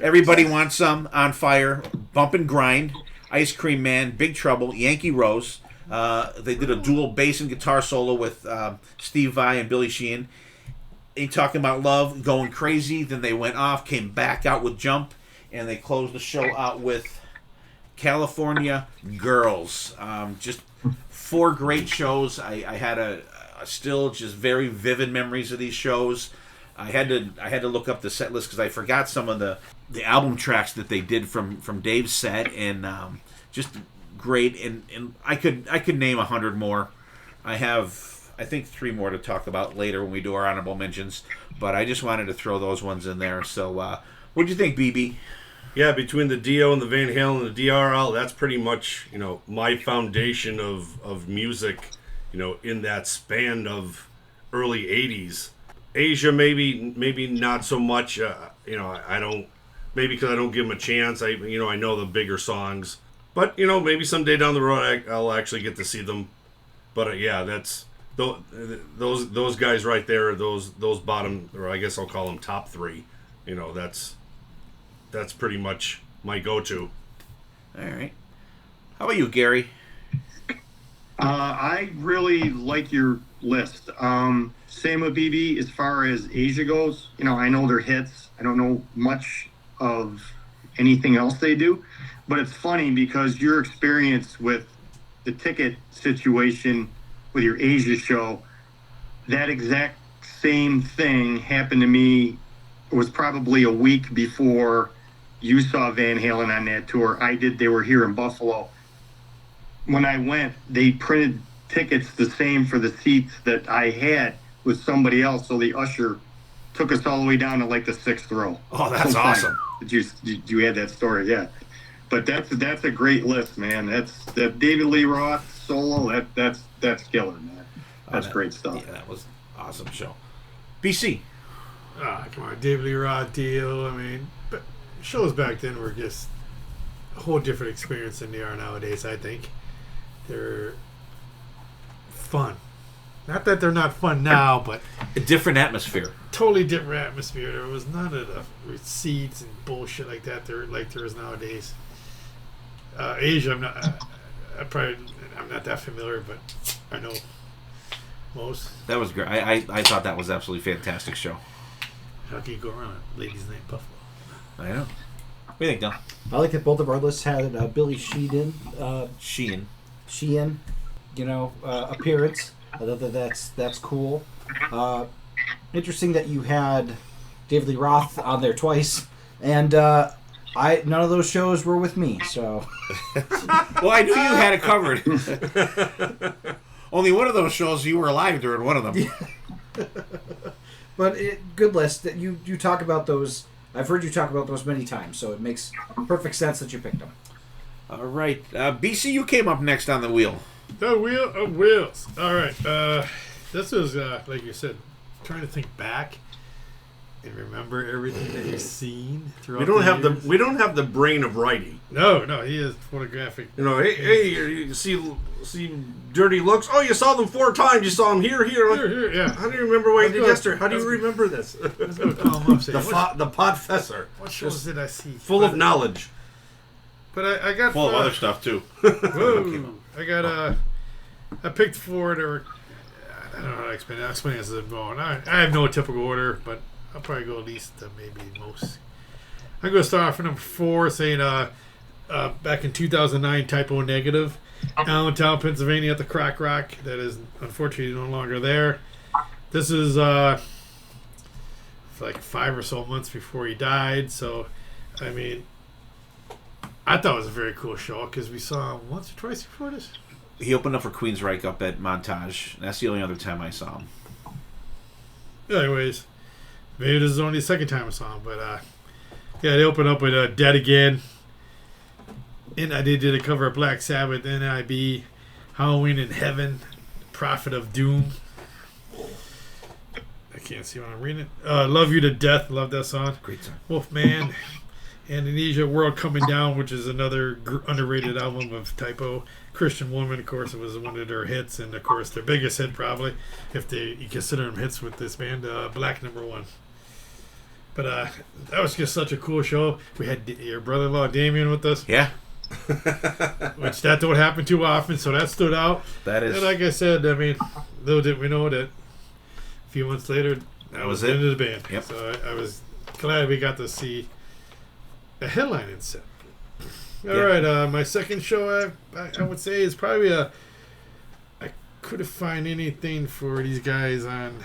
Everybody Wants Some, On Fire, Bump and Grind, Ice Cream Man, Big Trouble, Yankee Rose. They did a dual bass and guitar solo with Steve Vai and Billy Sheehan. Ain't Talking About Love, Going Crazy. Then they went off, came back out with Jump, and they closed the show out with California Girls. Just four great shows. I had still just very vivid memories of these shows. I had to look up the set list because I forgot some of the album tracks that they did from Dave's set, and just great, and I could name 100 more. I have, I think, 3 more to talk about later when we do our honorable mentions, but I just wanted to throw those ones in there. So, what'd you think, BB? Yeah, between the Dio and the Van Halen and the DRL, that's pretty much, my foundation of music, in that span of early 80s. Asia, maybe not so much. I don't, maybe because I don't give them a chance. I know the bigger songs. But, maybe someday down the road I'll actually get to see them. But, yeah, that's those guys right there, those bottom, or I guess I'll call them top 3. That's pretty much my go-to. All right. How about you, Gary? I really like your list. Same with BB as far as Asia goes. I know their hits. I don't know much of anything else they do. But it's funny because your experience with the ticket situation with your Asia show, that exact same thing happened to me. It was probably a week before you saw Van Halen on that tour. They were here in Buffalo. When I went, they printed tickets the same for the seats that I had with somebody else. So the usher took us all the way down to like the 6th row. Oh, that's awesome. You had that story, yeah. But that's a great list, man. That's that David Lee Roth solo. That's killer, man. That's great stuff. Yeah, that was an awesome show. BC. Come on, David Lee Roth deal. I mean, but shows back then were just a whole different experience than they are nowadays. I think they're fun. Not that they're not fun now, but A different atmosphere. totally different atmosphere. There was none of the receipts and bullshit like that there is nowadays. Asia, I'm not that familiar, but I know most. That was great. I thought that was absolutely fantastic show. How can you go wrong? Ladies Night Buffalo. I know. What do you think, Don? I like that both of our lists had Billy Sheehan. Sheehan. Appearance. I thought that's cool. Interesting that you had David Lee Roth on there twice, and none of those shows were with me. So, Well, I knew you had it covered. Only one of those shows you were alive during one of them. but good list. That you talk about those. I've heard you talk about those many times, so it makes perfect sense that you picked them. All right, BC, you came up next on the wheel. The Wheel of Wheels. All right. This was, like you said, trying to think back and remember everything that you've seen throughout We don't have have the brain of Wrighty. No, he is photographic. Hey, you see dirty looks. Oh, you saw them 4 times. You saw them here. Here, yeah. How do you remember what you did yesterday? How do you remember this? Let's go call him up. Say, the Podfessor. what shows did I see? Full of knowledge. But I got Full of other stuff, too. Whoa. I picked 4 that were, I don't know how to explain it. I'll explain it as I'm going. I have no typical order, but I'll probably go at least maybe most. I'm going to start off with number 4, saying back in 2009, Typo Negative, Allentown, Pennsylvania at the Crack Rock. That is unfortunately no longer there. This is like 5 or so months before he died. So, I mean, I thought it was a very cool show because we saw him once or twice before this. He opened up for Queensryche up at Montage. That's the only other time I saw him. Anyways, maybe this is only the second time I saw him, but yeah, they opened up with Dead Again. And they did a cover of Black Sabbath, NIB, Halloween in Heaven, Prophet of Doom. I can't see when I'm reading it. Love You to Death, love that song. Great song. Wolfman, Indonesia, World Coming Down, which is another underrated album of Typo. Christian Woman, of course, it was one of their hits, and of course their biggest hit probably, if you consider them hits with this band, Black Number 1. But that was just such a cool show. We had your brother-in-law Damien with us. Yeah. Which that don't happen too often, so that stood out. That is. And like I said, I mean, little did we know that a few months later, That was the it. end of the band. Yep. So I was glad we got to see a headlining set. All right, my second show I would say is probably I couldn't find anything for these guys on,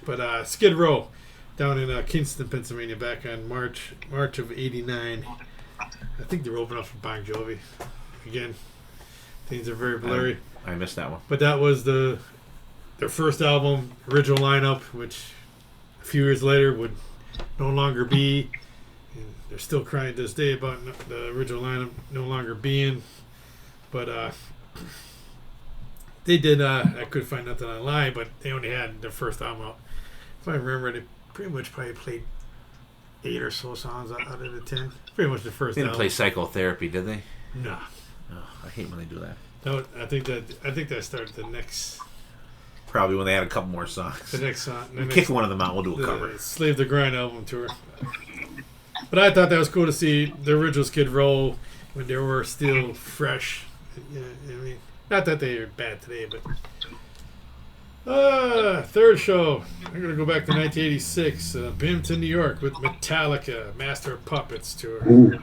but Skid Row down in Kingston, Pennsylvania, back on March of '89. I think they were opening up for Bon Jovi. Again, Things are very blurry. I missed that one. But that was their first album, original lineup, which a few years later would no longer be. And they're still crying to this day about the original lineup no longer being. But they did. I couldn't find nothing online, but they only had their first album out. If I remember, they pretty much probably played 8 or so songs out of the 10. Pretty much the first. They didn't album. play Psychotherapy, did they? No. Oh, I hate when they do that. No, I think that started the next Probably when they had a couple more songs. the next song. The Kick next, one of them out. We'll do a cover. the Slave the Grind album tour. But I thought that was cool to see the original Skid Row when they were still fresh. Yeah, I mean, not that they are bad today, but third show. I'm gonna go back to 1986, Binghamton, New York, with Metallica, Master of Puppets tour. Ooh,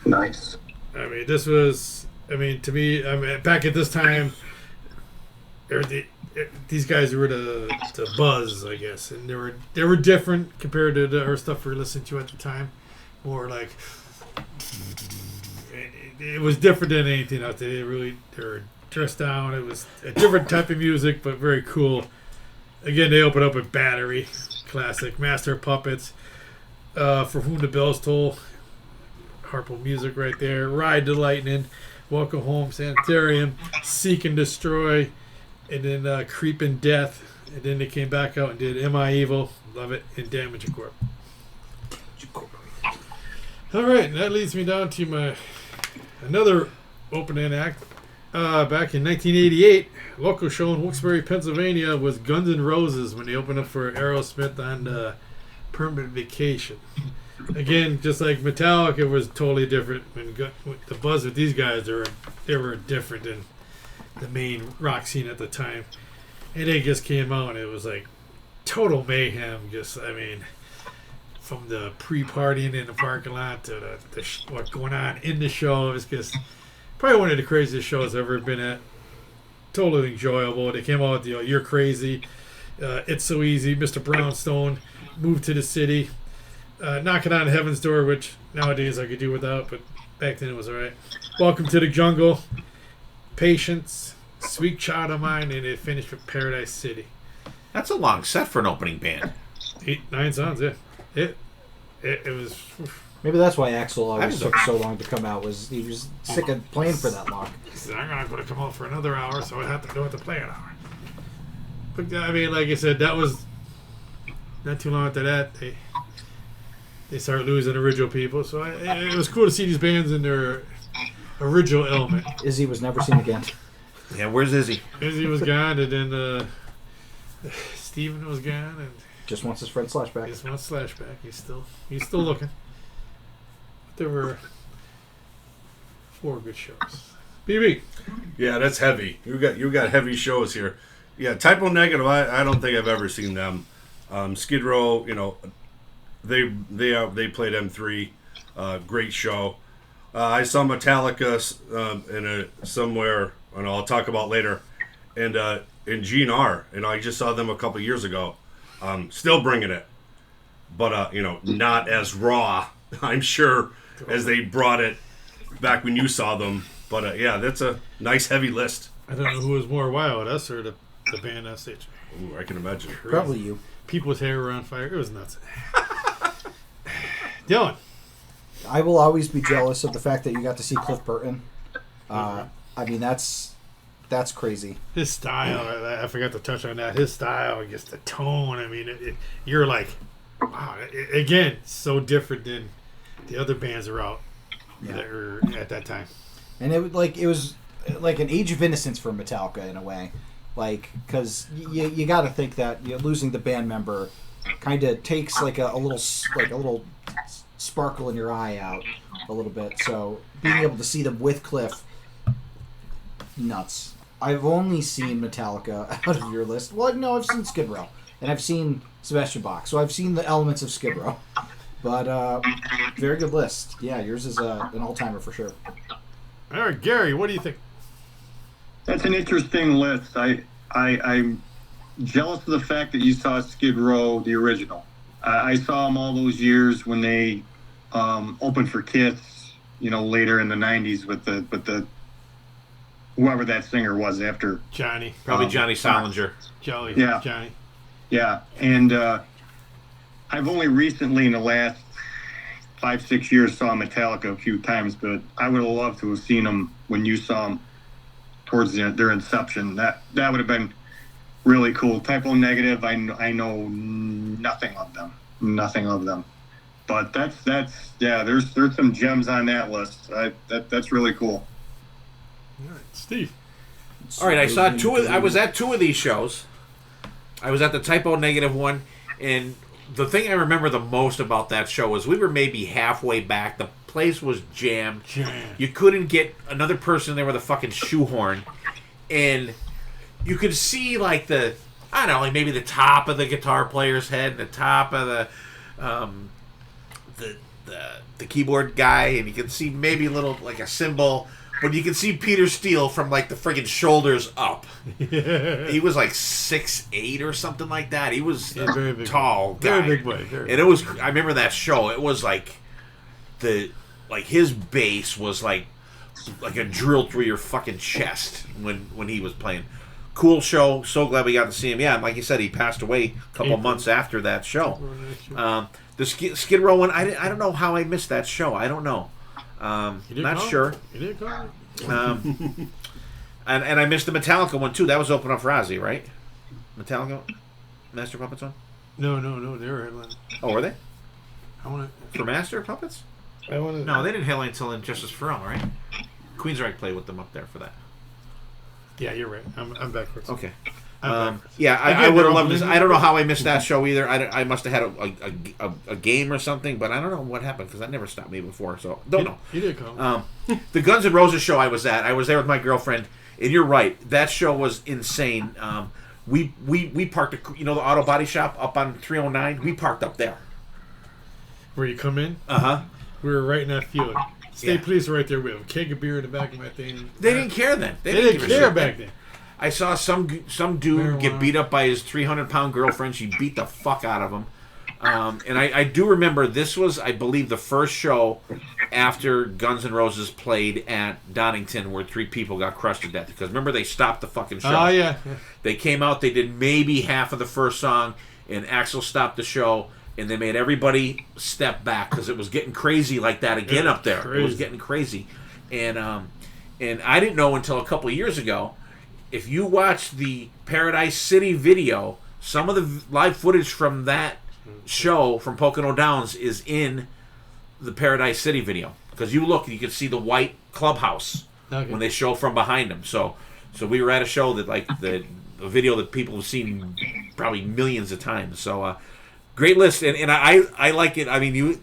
nice. I mean, this was. I mean, to me, back at this time, these guys were the buzz, I guess, and they were different compared to our stuff we were listening to at the time. More like it was different than anything else. They were dressed down. It was a different type of music, but very cool. Again, they opened up with Battery, classic, Master of Puppets, For Whom the Bells Toll, Harpo music right there, Ride the Lightning, Welcome Home, Sanitarium, Seek and Destroy, and then Creeping Death, and then they came back out and did Am I Evil, Love It, and Damage a Corp. All right, and that leads me down to another opening act. Back in 1988, local show in Wilkes-Barre, Pennsylvania, was Guns N' Roses when they opened up for Aerosmith on Permanent Vacation. Again, just like Metallica, it was totally different. When the buzz with these guys, they were different than the main rock scene at the time. And they just came out, and it was like total mayhem. Just, I mean, from the pre-partying in the parking lot to what's going on in the show, it was just probably one of the craziest shows I've ever been at. Totally enjoyable. They came out with You're Crazy, It's So Easy, Mr. Brownstone, Moved to the City, Knocking on Heaven's Door, which nowadays I could do without, but back then it was alright. Welcome to the Jungle, Patience, Sweet Child of Mine, and it finished with Paradise City. That's a long set for an opening band. 9 songs, yeah. It was. Maybe that's why Axl always took so long to come out. Was he was sick of playing for that long? He said, I'm not going to come out for another hour, so I have to do it to play an hour. But I mean, like I said, that was not too long after that. They started losing original people, so it was cool to see these bands in their original element. Izzy was never seen again. Yeah, where's Izzy? Izzy was gone, and then Steven was gone, and Just wants his friend Slashback. just wants Slashback. He's still looking. There were 4 good shows. BB. Yeah, that's heavy. You got heavy shows here. Yeah, Typo Negative. I don't think I've ever seen them. Skid Row. They played M3. Great show. I saw Metallica somewhere, and I'll talk about later. And in GNR, I just saw them a couple years ago. Still bringing it, but not as raw, I'm sure, as they brought it back when you saw them. But yeah, that's a nice heavy list. I don't know who was more wild, us or the band on stage. Ooh, I can imagine. Probably you. People's hair were on fire. It was nuts. Dylan. I will always be jealous of the fact that you got to see Cliff Burton. I mean, that's crazy. His style, I forgot to touch on that. His style, just the tone. I mean, you're like, wow. Again, so different than the other bands that were out that were at that time. And it was like an age of innocence for Metallica in a way, like because you got to think that losing the band member kind of takes like a little sparkle in your eye out a little bit. So being able to see them with Cliff, nuts. I've only seen Metallica out of your list. Well, no, I've seen Skid Row and I've seen Sebastian Bach, so I've seen the elements of Skid Row. But very good list. Yeah, yours is an all-timer for sure. All right, Gary, what do you think? That's an interesting list. I'm jealous of the fact that you saw Skid Row, the original. I saw them all those years when they opened for Kiss. Later in the '90s with the whoever that singer was after. Johnny. Probably Johnny Solinger. Joey. Yeah. Johnny. Yeah, and I've only recently, in the last 5-6 years, saw Metallica a few times, but I would have loved to have seen them when you saw them towards their inception. That would have been really cool. Typo Negative, I know nothing of them, but that's there's some gems on that list. That's really cool. All right, Steve. All right, I was at two of these shows. I was at the Typo Negative one, and the thing I remember the most about that show was we were maybe halfway back. The place was jammed. You couldn't get another person there with a fucking shoehorn, and you could see like maybe the top of the guitar player's head, the top of the keyboard guy, and you could see maybe a little like a cymbal. But you can see Peter Steele from like the friggin' shoulders up. He was like 6'8" or something like that. He was a very big tall guy. Very big boy. And it was. I remember that show. It was like his bass was like a drill through your fucking chest when he was playing. Cool show. So glad we got to see him. Yeah, and like you said, he passed away a couple months after that show. The Skid Row one. I don't know how I missed that show. I don't know. Not sure. You did call and I missed the Metallica one too. That was open up for Ozzy, right? Metallica, Master Puppets one. No. They were headlining. Oh, were they? I For Master Puppets? want No, they didn't headline until Injustice for All, right? Queensryche played with them up there for that. Yeah, you're right. I'm backwards. Okay. I'm Yeah, I did would have go loved up this. and- I don't know how I missed that show either. I must have had a game or something, but I don't know what happened because that never stopped me before. So don't know. You did call. The Guns N' Roses show I was at. I was there with my girlfriend, and you're right. That show was insane. We parked, the auto body shop up on 309. We parked up there. Where you come in, we were right in that field. State police were right there. We have a keg of beer in the back of my thing. They didn't care then. They didn't give a care shit back then. I saw some dude get Marijuana. beat up by his 300-pound girlfriend. She beat the fuck out of him. And I do remember this was, I believe, the first show after Guns N' Roses played at Donington where 3 people got crushed to death. Because remember, they stopped the fucking show. Oh, yeah. They came out, they did maybe half of the first song, and Axl stopped the show, and they made everybody step back because it was getting crazy like that again up there. Crazy. It was getting crazy. And I didn't know until a couple of years ago, if you watch the Paradise City video, some of the live footage from that show from Pocono Downs is in the Paradise City video. Because you look, you can see the white clubhouse when they show from behind them. So we were at a show that like a video that people have seen probably millions of times. So great list, and I like it. I mean, you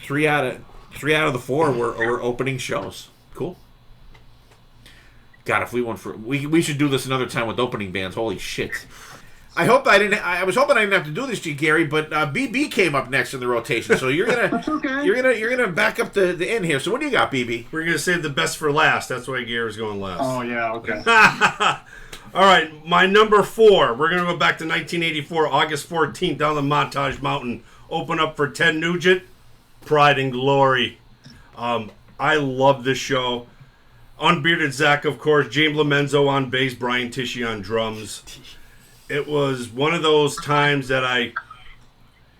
3 out of the 4 were opening shows. Cool. God, if we should do this another time with opening bands. Holy shit! I was hoping I didn't have to do this to you, Gary, but BB came up next in the rotation, so you're gonna That's okay. you're gonna back up the end here. So what do you got, BB? We're going to save the best for last. That's why Gary's going last. Oh yeah, okay. All right, my number 4. We're going to go back to 1984, August 14th, down the Montage Mountain. Open up for Ted Nugent, Pride and Glory. I love this show. Unbearded Zach, of course. James Lomenzo on bass, Brian Tishy on drums. It was one of those times that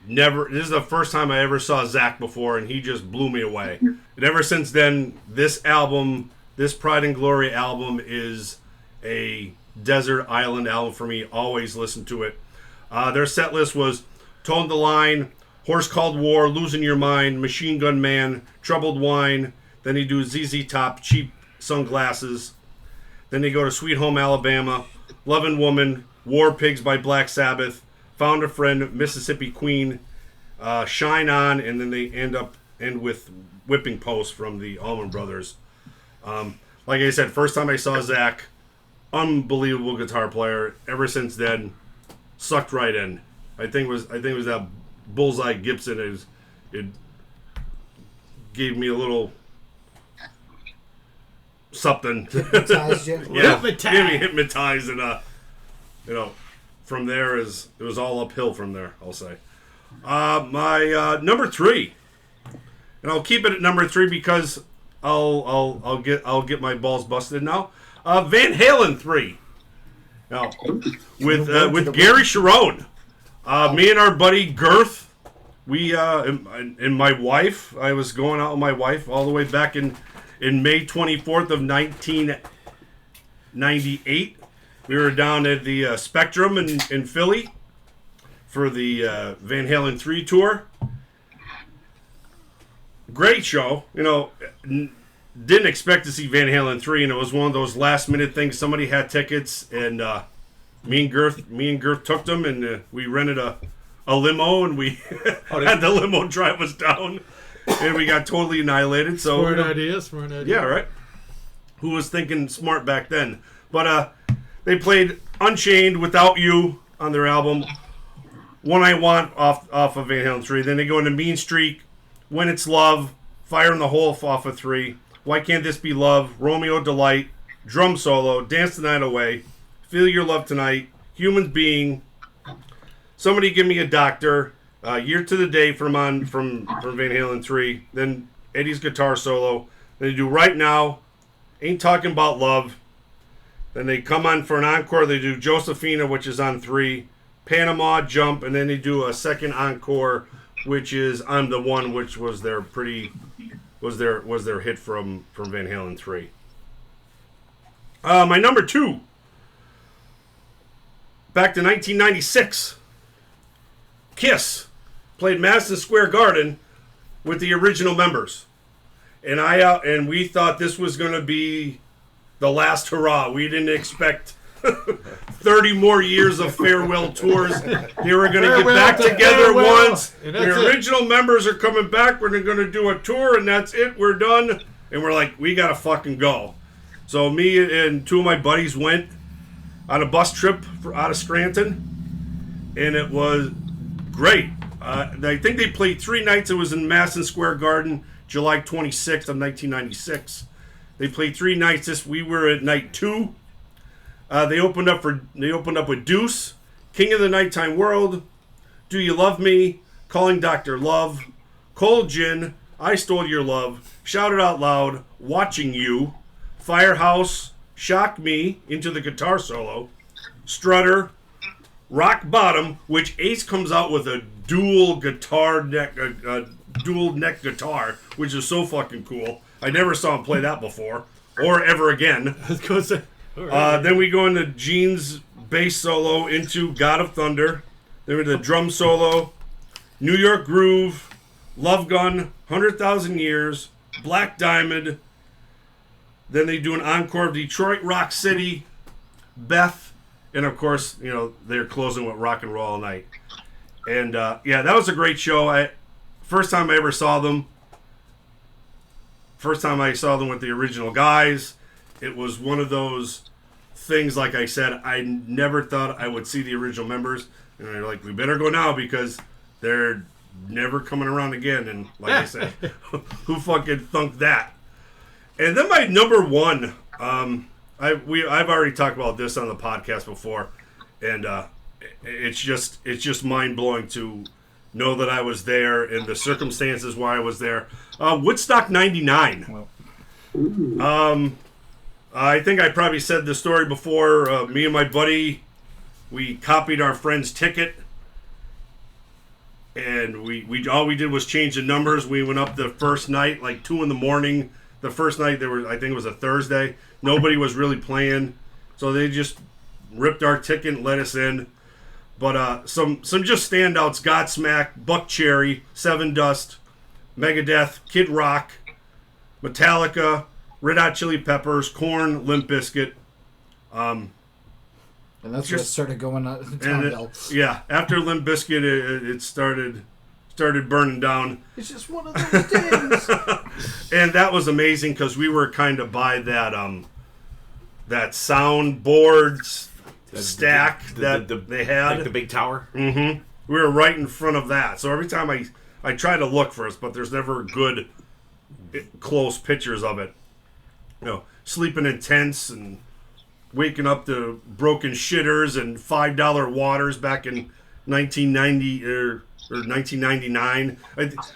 this is the first time I ever saw Zach before, and he just blew me away. And ever since then, this Pride and Glory album is a desert island album for me. Always listen to it. Their set list was Tone the Line, Horse Called War, Losing Your Mind, Machine Gun Man, Troubled Wine. Then they do ZZ Top, Cheap Sunglasses. Then they go to Sweet Home Alabama, Lovin' Woman, War Pigs by Black Sabbath, Found a Friend, Mississippi Queen, Shine On, and then they end with Whipping Post from the Allman Brothers. Like I said, first time I saw Zach, unbelievable guitar player. Ever since then, sucked right in. I think it was that Bullseye Gibson. It gave me a little something. Hypnotized you? Yeah, Hypnotized. gave me hypnotized, and from there it was all uphill from there. I'll say. My number 3, and I'll keep it at number 3 because I'll get my balls busted now. Van Halen 3. Now, with Gary Sharon. Me and our buddy Girth, we and my wife. I was going out with my wife all the way back in May 24th of 1998. We were down at the Spectrum in Philly for the Van Halen 3 tour. Great show. Didn't expect to see Van Halen 3, and it was one of those last minute things. Somebody had tickets, and me and Girth took them, and we rented a limo, and we had the limo drive us down, and we got totally annihilated. So Smart idea. yeah, right. Who was thinking smart back then? But they played Unchained, Without You on their album, One I Want off of Van Halen 3. Then they go into Mean Streak, When It's Love, Fire in the Hole off of 3, Why Can't This Be Love, Romeo Delight, Drum Solo, Dance the Night Away, Feel Your Love Tonight, Human Being, Somebody Give Me a Doctor, Year to the Day from Van Halen 3, then Eddie's guitar solo. Then they do Right Now, Ain't Talking About Love. Then they come on for an encore. They do Josephina, which is on 3, Panama, Jump, and then they do a second encore, which is I'm the One, which was their hit from Van Halen 3. My number 2. Back to 1996. Kiss played Madison Square Garden with the original members, and we thought this was going to be the last hurrah. We didn't expect 30 more years of farewell tours. They were going to get back together once. The original members are coming back. We're going to do a tour, and that's it. We're done. And we're like, we got to fucking go. So me and 2 of my buddies went on a bus trip out of Scranton, and it was great. I think they played 3 nights. It was in Madison Square Garden, July 26th of 1996. They played 3 nights. We were at night 2. They opened up with Deuce, King of the Nighttime World, Do You Love Me, Calling Dr. Love, Cold Gin, I Stole Your Love, Shout It Out Loud, Watching You, Firehouse, Shock Me, into the guitar solo, Strutter, Rock Bottom, which Ace comes out with a dual neck guitar, which is so fucking cool. I never saw him play that before, or ever again. Then we go into Gene's bass solo, into God of Thunder. Then we the drum solo, New York Groove, Love Gun, 100,000 Years, Black Diamond. Then they do an encore of Detroit Rock City, Beth, and of course, they're closing with Rock and Roll All Night. And that was a great show. First time I ever saw them. First time I saw them with the original guys. It was one of those things, like I said, I never thought I would see the original members. And they're like, we better go now because they're never coming around again. And like I said, who fucking thunk that? And then my number 1, I've already talked about this on the podcast before, and it's just mind blowing to know that I was there and the circumstances why I was there. Woodstock '99. I think I probably said the story before. Me and my buddy, we copied our friend's ticket, and we all we did was change the numbers. We went up the first night, like 2 a.m. The first night I think it was a Thursday. Nobody was really playing, so they just ripped our ticket and let us in. But some just standouts: Godsmack, Buck Cherry, Seven Dust, Megadeth, Kid Rock, Metallica, Red Hot Chili Peppers, Korn, Limp Bizkit. And that's what started going on downhill. After Limp Bizkit, it started burning down. It's just one of those days. And that was amazing because we were kind of by that soundboard stack that they had. Like the big tower? Mm-hmm. We were right in front of that. So every time I try to look for us, but there's never good close pictures of it. Sleeping in tents and waking up to broken shitters and $5 waters back in 1990 or 1999.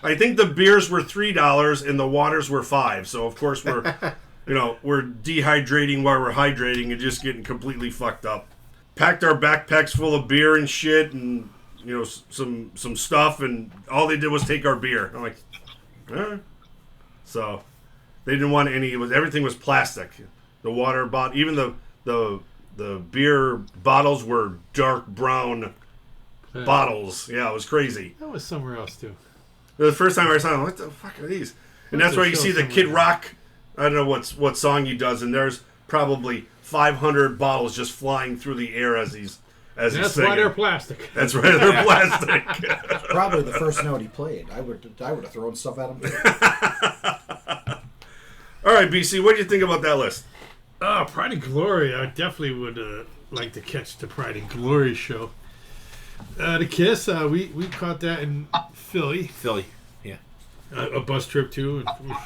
I think the beers were $3 and the waters were $5. So of course we're we're dehydrating while we're hydrating and just getting completely fucked up. Packed our backpacks full of beer and shit and, some stuff, and all they did was take our beer. I'm like, So they didn't want any. Everything was plastic. The water bottle, even the beer bottles were dark brown bottles. Yeah, it was crazy. That was somewhere else too. The first time I saw them, what the fuck are these? And that's why you see the Kid Rock. I don't know what song he does, and there's probably 500 bottles just flying through the air as he's singing. That's why they're plastic. That's why they're plastic. Probably the first note he played. I would have thrown stuff at him. All right, BC, what do you think about that list? Pride and Glory. I definitely would like to catch the Pride and Glory show. The Kiss. We caught that in Philly. Yeah. A bus trip too. And,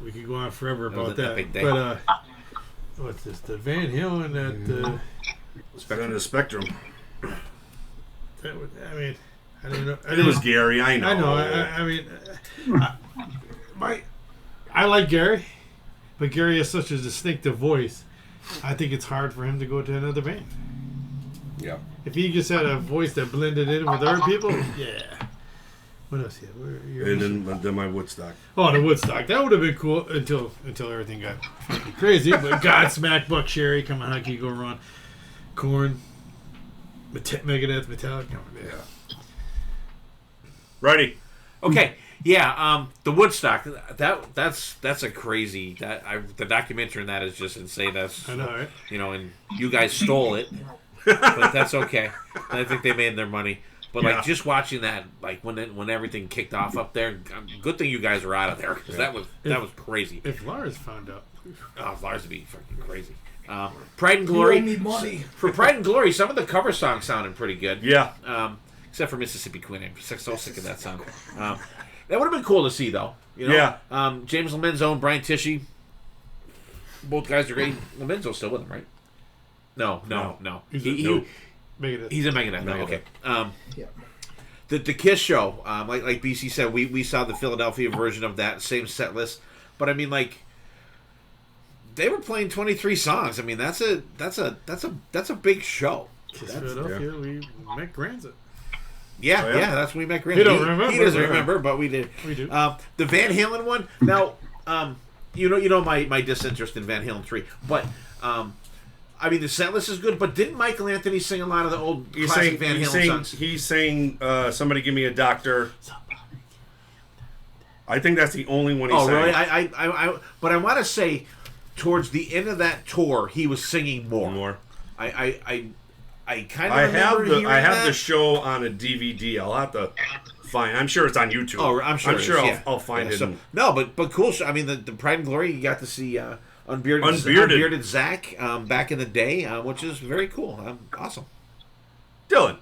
we could go on forever about that. Epic day. But what's this? The Van Halen at On the Spectrum. I don't know. It was Gary. I know. I know. I like Gary, but Gary has such a distinctive voice. I think it's hard for him to go to another band. Yeah. If he just had a voice that blended in with other people, yeah. What else? And then my Woodstock. Oh, the Woodstock. That would have been cool until everything got fucking crazy. But Godsmack, Buck Cherry, come on, how can you go wrong? Korn, Megadeth, Metallica. Yeah. Righty. Okay. Yeah, the Woodstock. That's a crazy. The documentary on that is just insane. I know, right? And you guys stole it, but that's okay. I think they made their money. But just watching that, when everything kicked off up there, good thing you guys were out of there because that was crazy. If Lars found out, Lars would be fucking crazy. Pride and Glory. You owe me money. For Pride and Glory, some of the cover songs sounded pretty good. Yeah. Except for Mississippi Queen. I'm so sick of that song. That would have been cool to see, though. Yeah. James Lemenzo and Brian Tishy. Both guys are great. Lemenzo's still with him, right? No. He's in Megadeth. No, okay. Yeah. The Kiss show, like BC said, we saw the Philadelphia version of that same set list, but I mean, they were playing 23 songs. I mean, that's a big show. Kiss Philadelphia, we met Granza. Yeah, Oh, yeah? that's when we met Granza. He don't remember. He doesn't remember, but we did. We do. The Van Halen one. Now, you know my disinterest in Van Halen 3, but I mean the set list is good. But didn't Michael Anthony sing a lot of the old classic Van Halen songs? He's saying "Somebody Give Me a Doctor." I think that's the only one he sang. Oh, really? But I want to say, towards the end of that tour, he was singing more. I kind of remember hearing I have that. the show on a DVD. I'll have to find. I'm sure it's on YouTube. Oh, I'm sure. I'll find it. So, no, but cool. I mean, the Pride and Glory. You got to see unbearded Zach back in the day, which is very cool. Awesome. Dylan.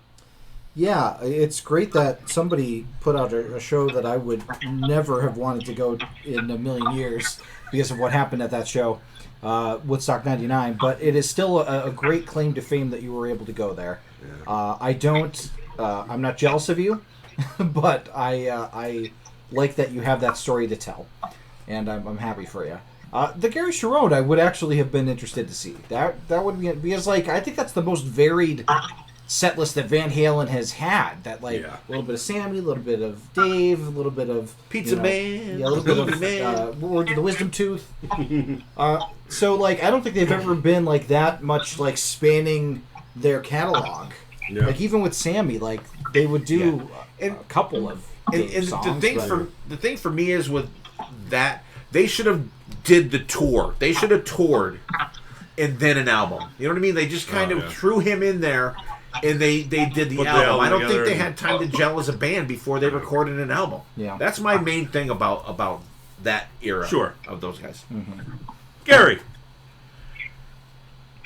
Yeah, it's great that somebody put out a show that I would never have wanted to go in a million years because of what happened at that show. Woodstock 99, but it is still a great claim to fame that you were able to go there. Yeah. I'm not jealous of you, but I like that you have that story to tell, and I'm happy for you. The Gary Cherone, I would actually have been interested to see. That would be, because I think that's the most varied set list that Van Halen has had. That a little bit of Sammy, a little bit of Dave, a little bit of Pizza Man, a little bit of the Wisdom Tooth. So I don't think they've ever been that much spanning their catalog. Yeah. Even with Sammy, they would do a couple of songs. The thing for me is with that, they should have did the tour. They should have toured and then an album. You know what I mean? They just kind of threw him in there. And they did the album. I don't think they had time to gel as a band before they recorded an album. Yeah, that's my main thing about that era. Of those guys. Mm-hmm. Gary,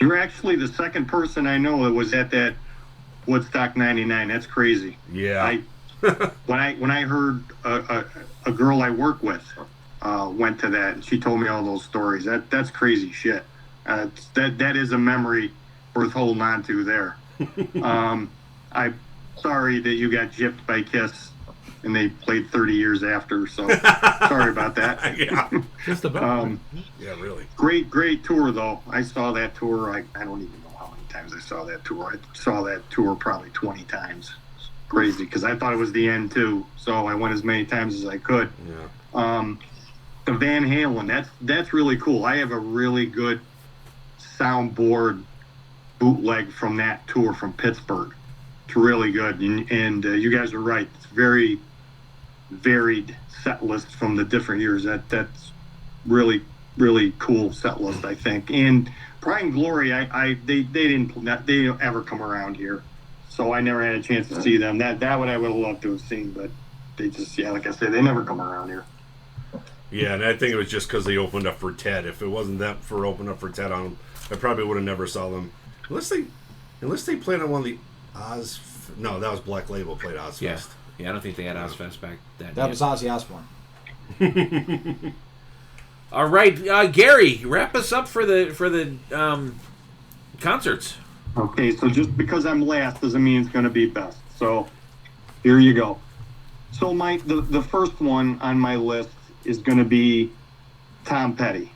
you're actually the second person I know that was at that Woodstock '99. That's crazy. Yeah. When I heard a girl I work with went to that, and she told me all those stories. That's crazy shit. That is a memory worth holding on to there. I'm sorry that you got gypped by Kiss. and they played 30 years after. So sorry about that. Yeah. Just about. Yeah, really. Great tour though. I saw that tour. I don't even know how many times I saw that tour. I saw that tour probably 20 times. It's crazy because I thought it was the end too. So I went as many times as I could. Yeah. The Van Halen, that's really cool. I have a really good soundboard bootleg from that tour from Pittsburgh. It's really good, and you guys are right. It's very varied set list from the different years. That's really cool set list, I think. And Pride and Glory, they didn't ever come around here, so I never had a chance to see them. That one I would have loved to have seen, but they just, like I said, they never come around here. Yeah, and I think it was just because they opened up for Ted. If it wasn't that for opening up for Ted on them, I probably would have never saw them. Unless they played on one of the Oz. No, that was Black Label played Ozfest. Yeah, I don't think they had Ozfest back then. That was Ozzy Osbourne. All right, Gary, wrap us up for the concerts. Okay, so just because I'm last doesn't mean it's going to be best. So here you go. So the first one on my list is going to be Tom Petty.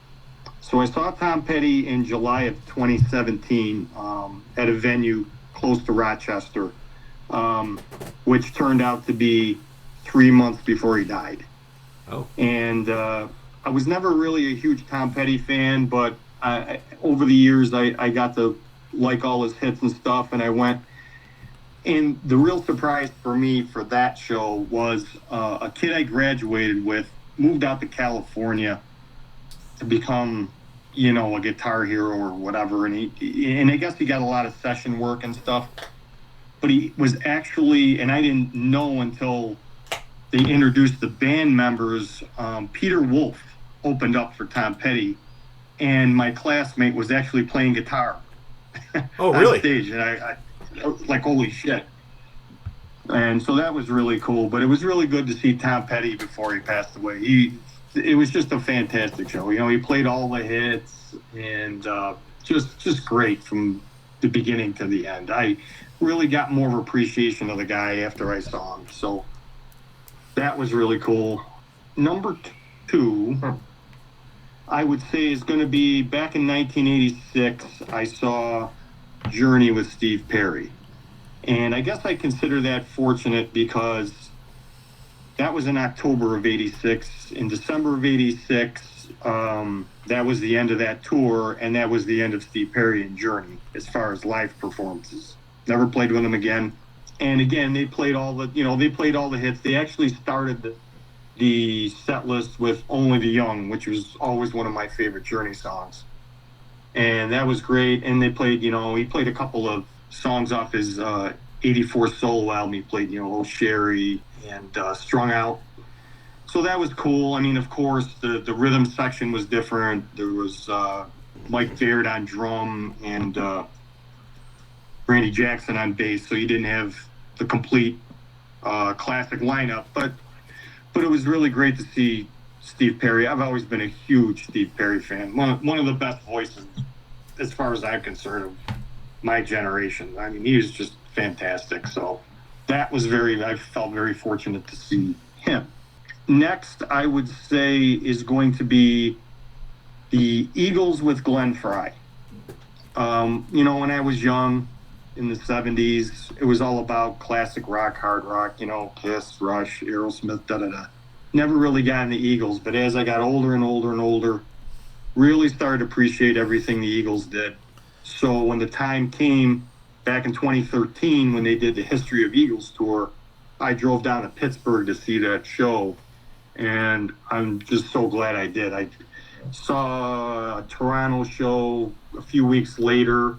So I saw Tom Petty in July of 2017 at a venue close to Rochester, which turned out to be 3 months before he died. Oh. And I was never really a huge Tom Petty fan, but over the years I got to like all his hits and stuff, and I went. And the real surprise for me for that show was a kid I graduated with moved out to California to become, a guitar hero or whatever. And I guess he got a lot of session work and stuff. But he was actually, and I didn't know until they introduced the band members, Peter Wolf opened up for Tom Petty. And my classmate was actually playing guitar. Oh, really? On stage. And I like, holy shit. And so that was really cool. But it was really good to see Tom Petty before he passed away. It was just a fantastic show. He played all the hits and just great from the beginning to the end. I really got more of appreciation of the guy after I saw him. So that was really cool. Number 2, I would say, is going to be back in 1986. I saw Journey with Steve Perry. And I guess I consider that fortunate because that was in October of 86. In December of 86, that was the end of that tour, and that was the end of Steve Perry and Journey as far as live performances. Never played with them again. And again, they played all the hits. They actually started the set list with Only the Young, which was always one of my favorite Journey songs. And that was great. And they played, he played a couple of songs off his 84 solo album. He played, Oh Sherry and Strung Out. So that was cool. I mean, of course, the rhythm section was different. There was Mike Baird on drum and Randy Jackson on bass, so you didn't have the complete classic lineup. But it was really great to see Steve Perry. I've always been a huge Steve Perry fan. One of the best voices, as far as I'm concerned, of my generation. I mean, he was just fantastic. So that was I felt very fortunate to see him. Next, I would say, is going to be the Eagles with Glenn Frey. When I was young in the 70s, it was all about classic rock, hard rock, Kiss, Rush, Aerosmith, da-da-da. Never really got into Eagles, but as I got older and older and older, really started to appreciate everything the Eagles did. So when the time came back in 2013, when they did the History of Eagles tour, I drove down to Pittsburgh to see that show. And I'm just so glad I did. I saw a Toronto show a few weeks later.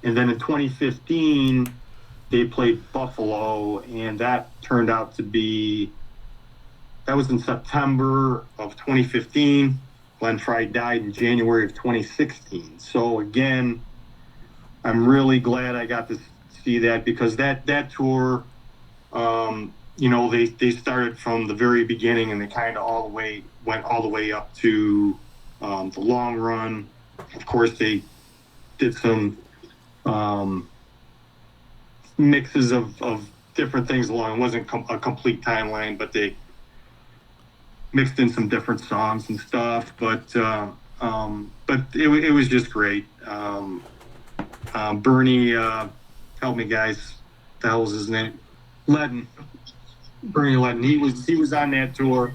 And then in 2015, they played Buffalo. And that turned out to be, that was in September of 2015. Glenn Frey died in January of 2016. So again, I'm really glad I got to see that because that tour, they started from the very beginning and they kind of went all the way up to the long run. Of course, they did some mixes of different things along. It wasn't a complete timeline, but they mixed in some different songs and stuff. But it was just great. Bernie, help me, guys. The hell was his name? Ledden. Bernie Ledden. He was on that tour.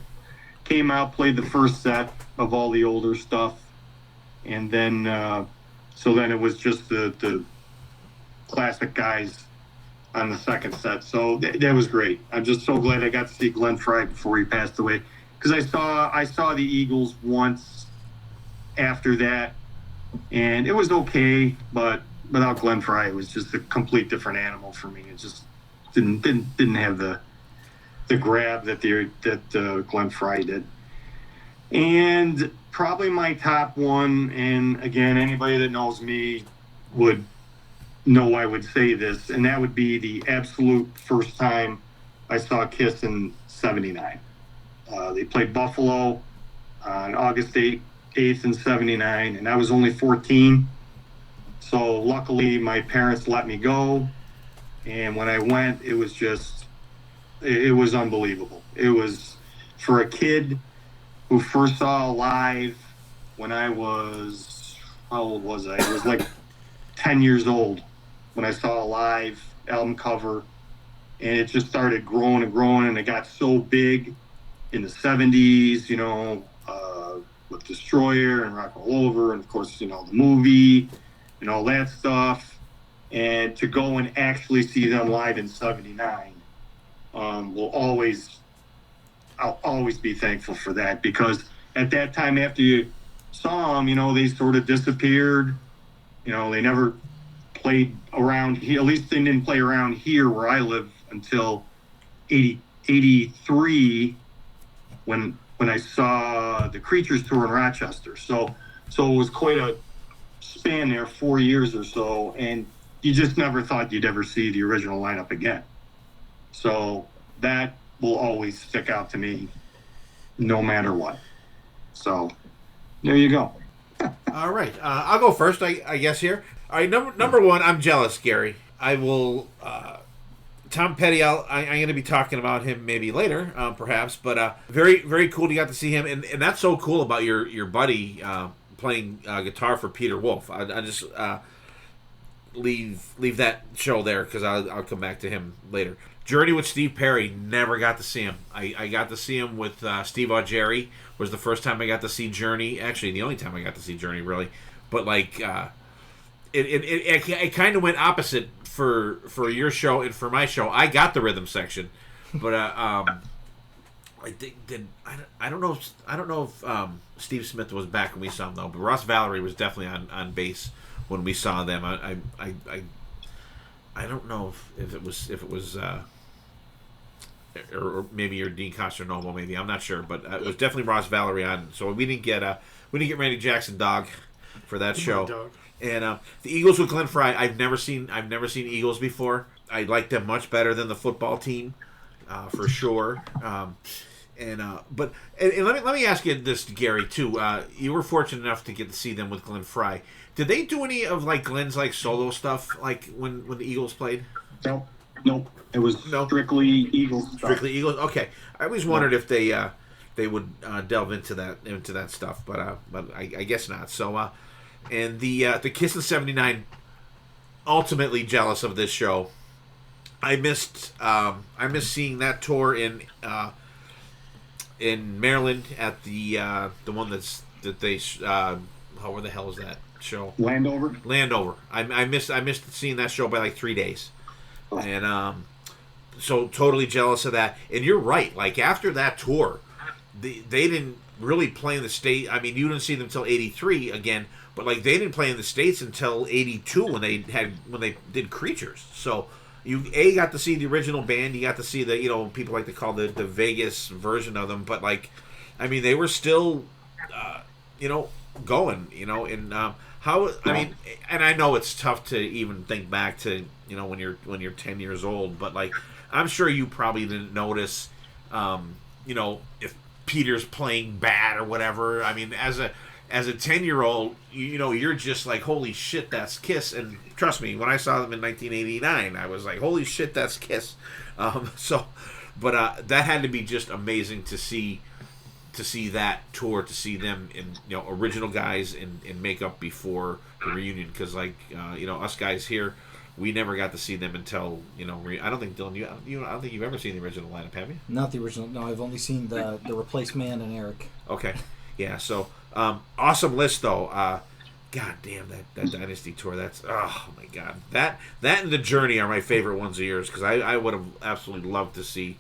Came out, played the first set of all the older stuff, and then so then it was just the classic guys on the second set. So that was great. I'm just so glad I got to see Glenn Frey before he passed away, because I saw the Eagles once after that, and it was okay, but without Glenn Frey, it was just a complete different animal for me. It just didn't have the grab that Glenn Frey did. And probably my top one, and again, anybody that knows me would know I would say this, and that would be the absolute first time I saw Kiss in '79. They played Buffalo on August 8th in '79, and I was only 14. So luckily my parents let me go, and when I went, it was unbelievable. It was, for a kid who first saw live when I was, how old was I? I was like 10 years old when I saw a live album cover, and it just started growing and growing, and it got so big in the 70s, with Destroyer and Rock All Over, and of course, the movie and all that stuff. And to go and actually see them live in '79, I'll always be thankful for that, because at that time, after you saw them, they sort of disappeared. They never played around here. At least they didn't play around here where I live until 83, when I saw the Creatures tour in Rochester. So it was quite a span there, 4 years or so, and you just never thought you'd ever see the original lineup again. So that will always stick out to me no matter what. So there you go. All right. I'll go first, I guess, here. All right, number one, I'm jealous, Gary. I will... Tom Petty, I'm going to be talking about him maybe later, perhaps, but very, very cool you got to see him, and that's so cool about your buddy playing guitar for Peter Wolf. I just leave that show there, because I'll come back to him later. Journey with Steve Perry, never got to see him. I got to see him with Steve Augeri. Was the first time I got to see Journey. Actually, the only time I got to see Journey, really. But it kind of went opposite for your show and for my show. I got the rhythm section, but I don't know if Steve Smith was back when we saw him, though. But Ross Valerie was definitely on bass when we saw them. I don't know if it was or maybe your Dean Castronovo, maybe, I'm not sure, but it was definitely Ross Valerie on. So we didn't get Randy Jackson Dog for that show. Dog. And the Eagles with Glenn Frey, I've never seen Eagles before. I like them much better than the football team, for sure. But let me ask you this, Gary, too. You were fortunate enough to get to see them with Glenn Frey. Did they do any of Glenn's solo stuff when the Eagles played? Nope. It was strictly Eagles stuff. Strictly Eagles. Okay. I always wondered if they would delve into that stuff, but I guess not. So. And the Kiss in '79, ultimately jealous of this show. I missed seeing that tour in Maryland at the one where the hell is that show? Landover. I missed seeing that show by 3 days, and so totally jealous of that. And you're right. After that tour, they didn't really play in the state. I mean, you didn't see them until '83 again. But they didn't play in the States until '82 when they did Creatures. So you got to see the original band. You got to see the people like to call the Vegas version of them. But they were still going. And how I mean, and I know it's tough to even think back to when you're 10 years old. But I'm sure you probably didn't notice if Peter's playing bad or whatever. I mean, as as a 10-year-old, you know, you're just like, holy shit, that's Kiss. And trust me, when I saw them in 1989, I was like, holy shit, that's Kiss. But that had to be just amazing to see that tour, to see them in, you know, original guys in makeup before the reunion, because like you know, us guys here, we never got to see them until, you know, I don't think, Dylan, I don't think you've ever seen the original lineup, have you? Not the original. No, I've only seen the replacement and Eric. Okay, yeah. So awesome list though. God damn, that Dynasty tour. That's, oh my god. That and the Journey are my favorite ones of yours, because I would have absolutely loved to see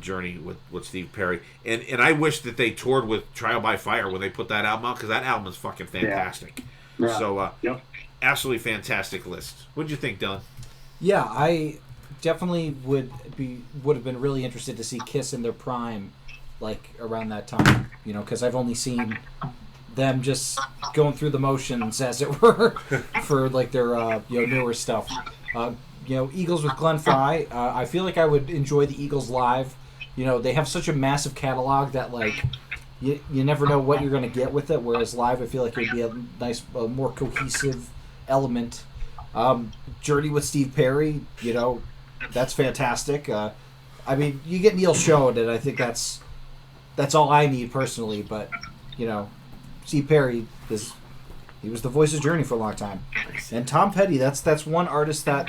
Journey with Steve Perry, and I wish that they toured with Trial by Fire when they put that album out, because that album is fucking fantastic. Yeah. So Yep. absolutely fantastic list. What'd you think, Dylan? Yeah, I definitely would have been really interested to see Kiss in their prime, like around that time. You know, because I've only seen them just going through the motions, as it were, for like their you know, newer stuff. You know, Eagles with Glenn Frey. I feel like I would enjoy the Eagles live. You know, they have such a massive catalog that like you never know what you're going to get with it. Whereas live, I feel like it would be a nice, more cohesive element. Journey with Steve Perry. You know, that's fantastic. I mean, you get Neil Schon, and I think that's all I need personally. But you know, Steve Perry he was the voice of Journey for a long time. And Tom Petty, that's one artist that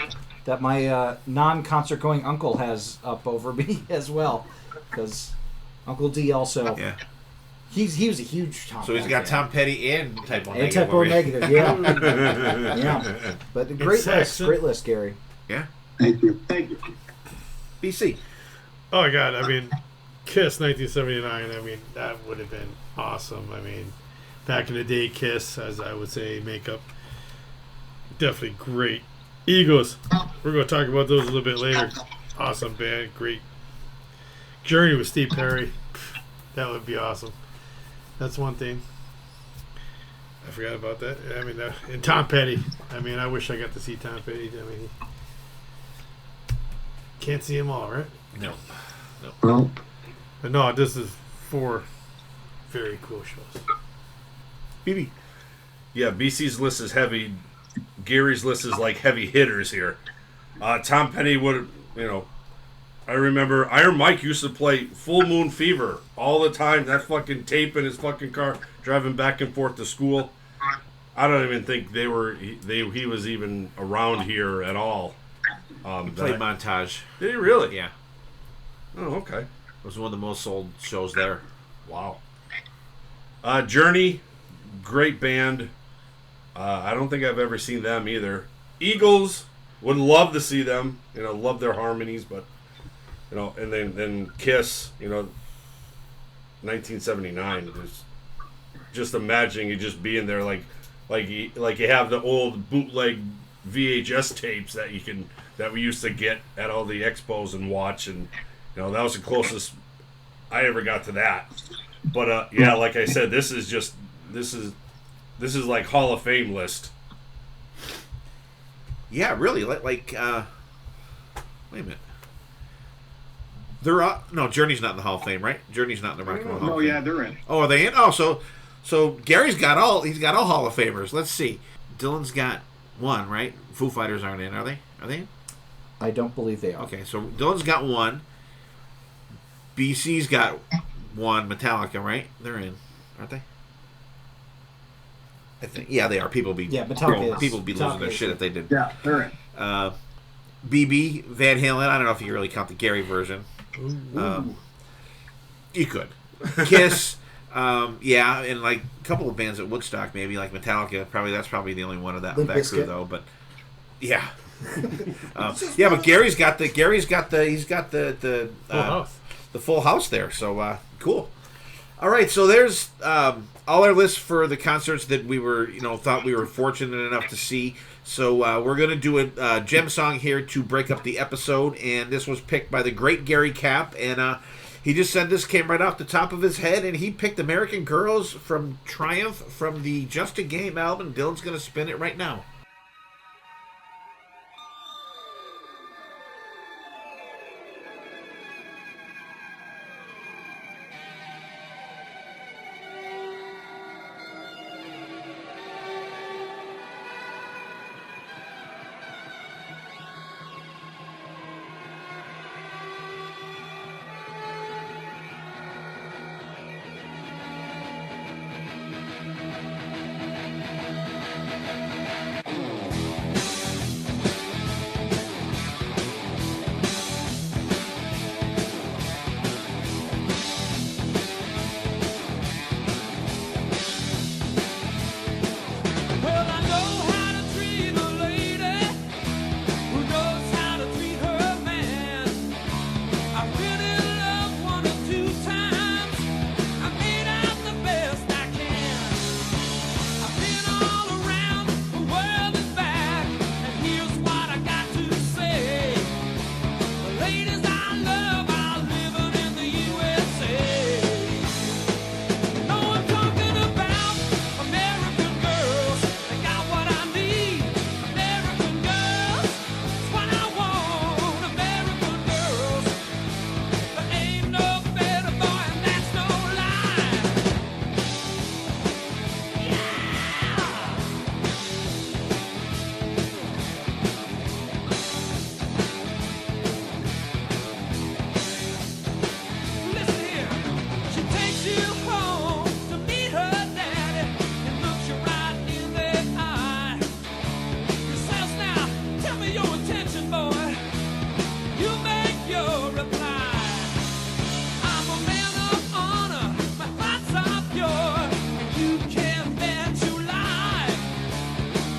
my non-concert going uncle has up over me as well, because Uncle D also. Yeah. He was a huge Tom. So he's got Tom Petty and Type O and Negative. Type O Negative, yeah. Yeah. But a great list, Gary. Yeah. Thank you. BC. Oh god, I mean, Kiss 1979. I mean, that would have been awesome. I mean, back in the day, Kiss, as I would say, makeup, definitely great. Eagles, we're going to talk about those a little bit later. Awesome band, great. Journey with Steve Perry, that would be awesome. That's one thing. I forgot about that. I mean, and Tom Petty. I mean, I wish I got to see Tom Petty. I mean, can't see them all, right? No. Well, But no, this is 4 very cool shows. BB. Yeah, BC's list is heavy. Gary's list is like heavy hitters here. Tom Petty would, you know, I remember Iron Mike used to play Full Moon Fever all the time. That fucking tape in his fucking car, driving back and forth to school. I don't even think he was even around here at all. Played Montage. Did he really? Yeah. Oh, okay. It was one of the most sold shows there. Wow. Journey, great band. I don't think I've ever seen them either. Eagles, would love to see them. You know, love their harmonies, but you know, and then Kiss. You know, 1979. Just imagining you just being there, like you have the old bootleg VHS tapes that we used to get at all the expos and watch, and you know, that was the closest I ever got to that. But yeah, like I said, this is like Hall of Fame list. Yeah, really. Like wait a minute. They're no, Journey's not in the Hall of Fame, right? Journey's not in the Rock and Roll Hall no, of Fame. yeah, they're in. Oh, are they in? Oh, so Gary's got all Hall of Famers. Let's see. Dylan's got one, right? Foo Fighters aren't in, are they? Are they in? I don't believe they are. Okay, so Dylan's got one. BC's got one. Metallica, right? They're in, aren't they? I think. Yeah, they are. People be Metallica is. people be losing Metallica their is. shit if they did. Yeah, they're in. BB Van Halen. I don't know if you can really count the Gary version. You could. Kiss. Yeah, and like a couple of bands at Woodstock, maybe like Metallica. That's probably the only one of that Limp crew Bizkit. though. But yeah, yeah. But Gary's got the Full House. the full house there. So cool. All right, so there's all our lists for the concerts that we were, thought we were fortunate enough to see. So we're gonna do a gem song here to break up the episode, and this was picked by the great Gary Cap, and he just said this came right off the top of his head, and he picked American Girls from Triumph from the Just a Game album. Dylan's gonna spin it right now. your reply. I'm a man of honor, my thoughts are pure. You can't bear to lie.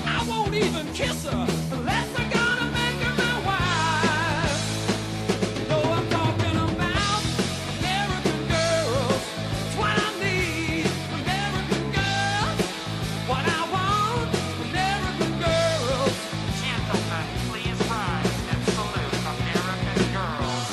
I won't even kiss her unless I'm gonna make her my wife. No, I'm talking about American girls. It's what I need, American girls. What I want, American girls. Gentlemen, please rise and salute American girls.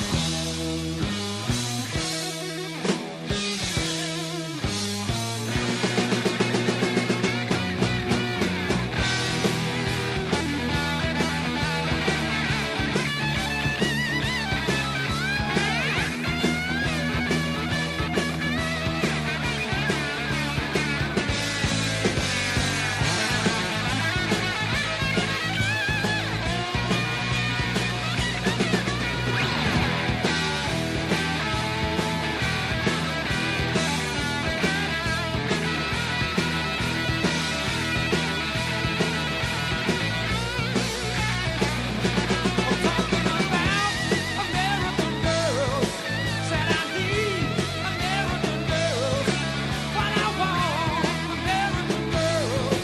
I'm talking about American girls. Said I need American girls. What I want, American girls.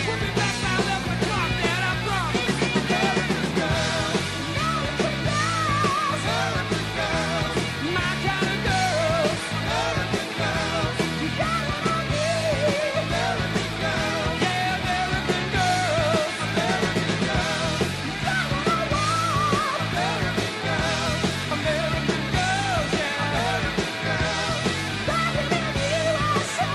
Put me back by 11 o'clock, Dad, I promise. American girls, American girls, American girls. My kind of girls, American girls. You got what I need, American girls. Yeah, American girls, American girls. You got what I want, American girls. American girls, yeah, American girls. Back in the USA.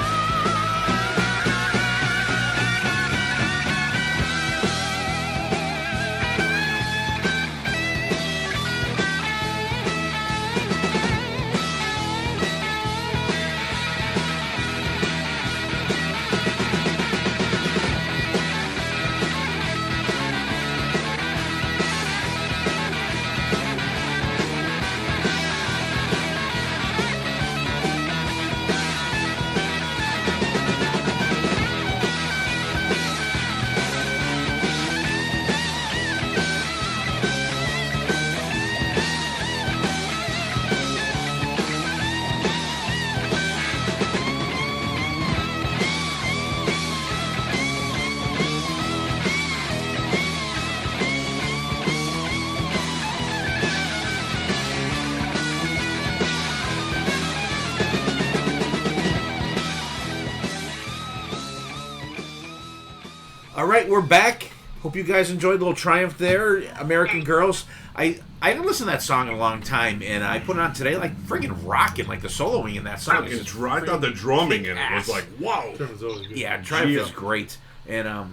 All right, we're back. Hope you guys enjoyed a little Triumph there, American Girls. I didn't listen to that song in a long time, and I put it on today, like friggin' rocking, like the soloing in that song. is just I thought the drumming in it was kick-ass. like, whoa. Triumph's always good. Yeah, Triumph is Yeah. great. And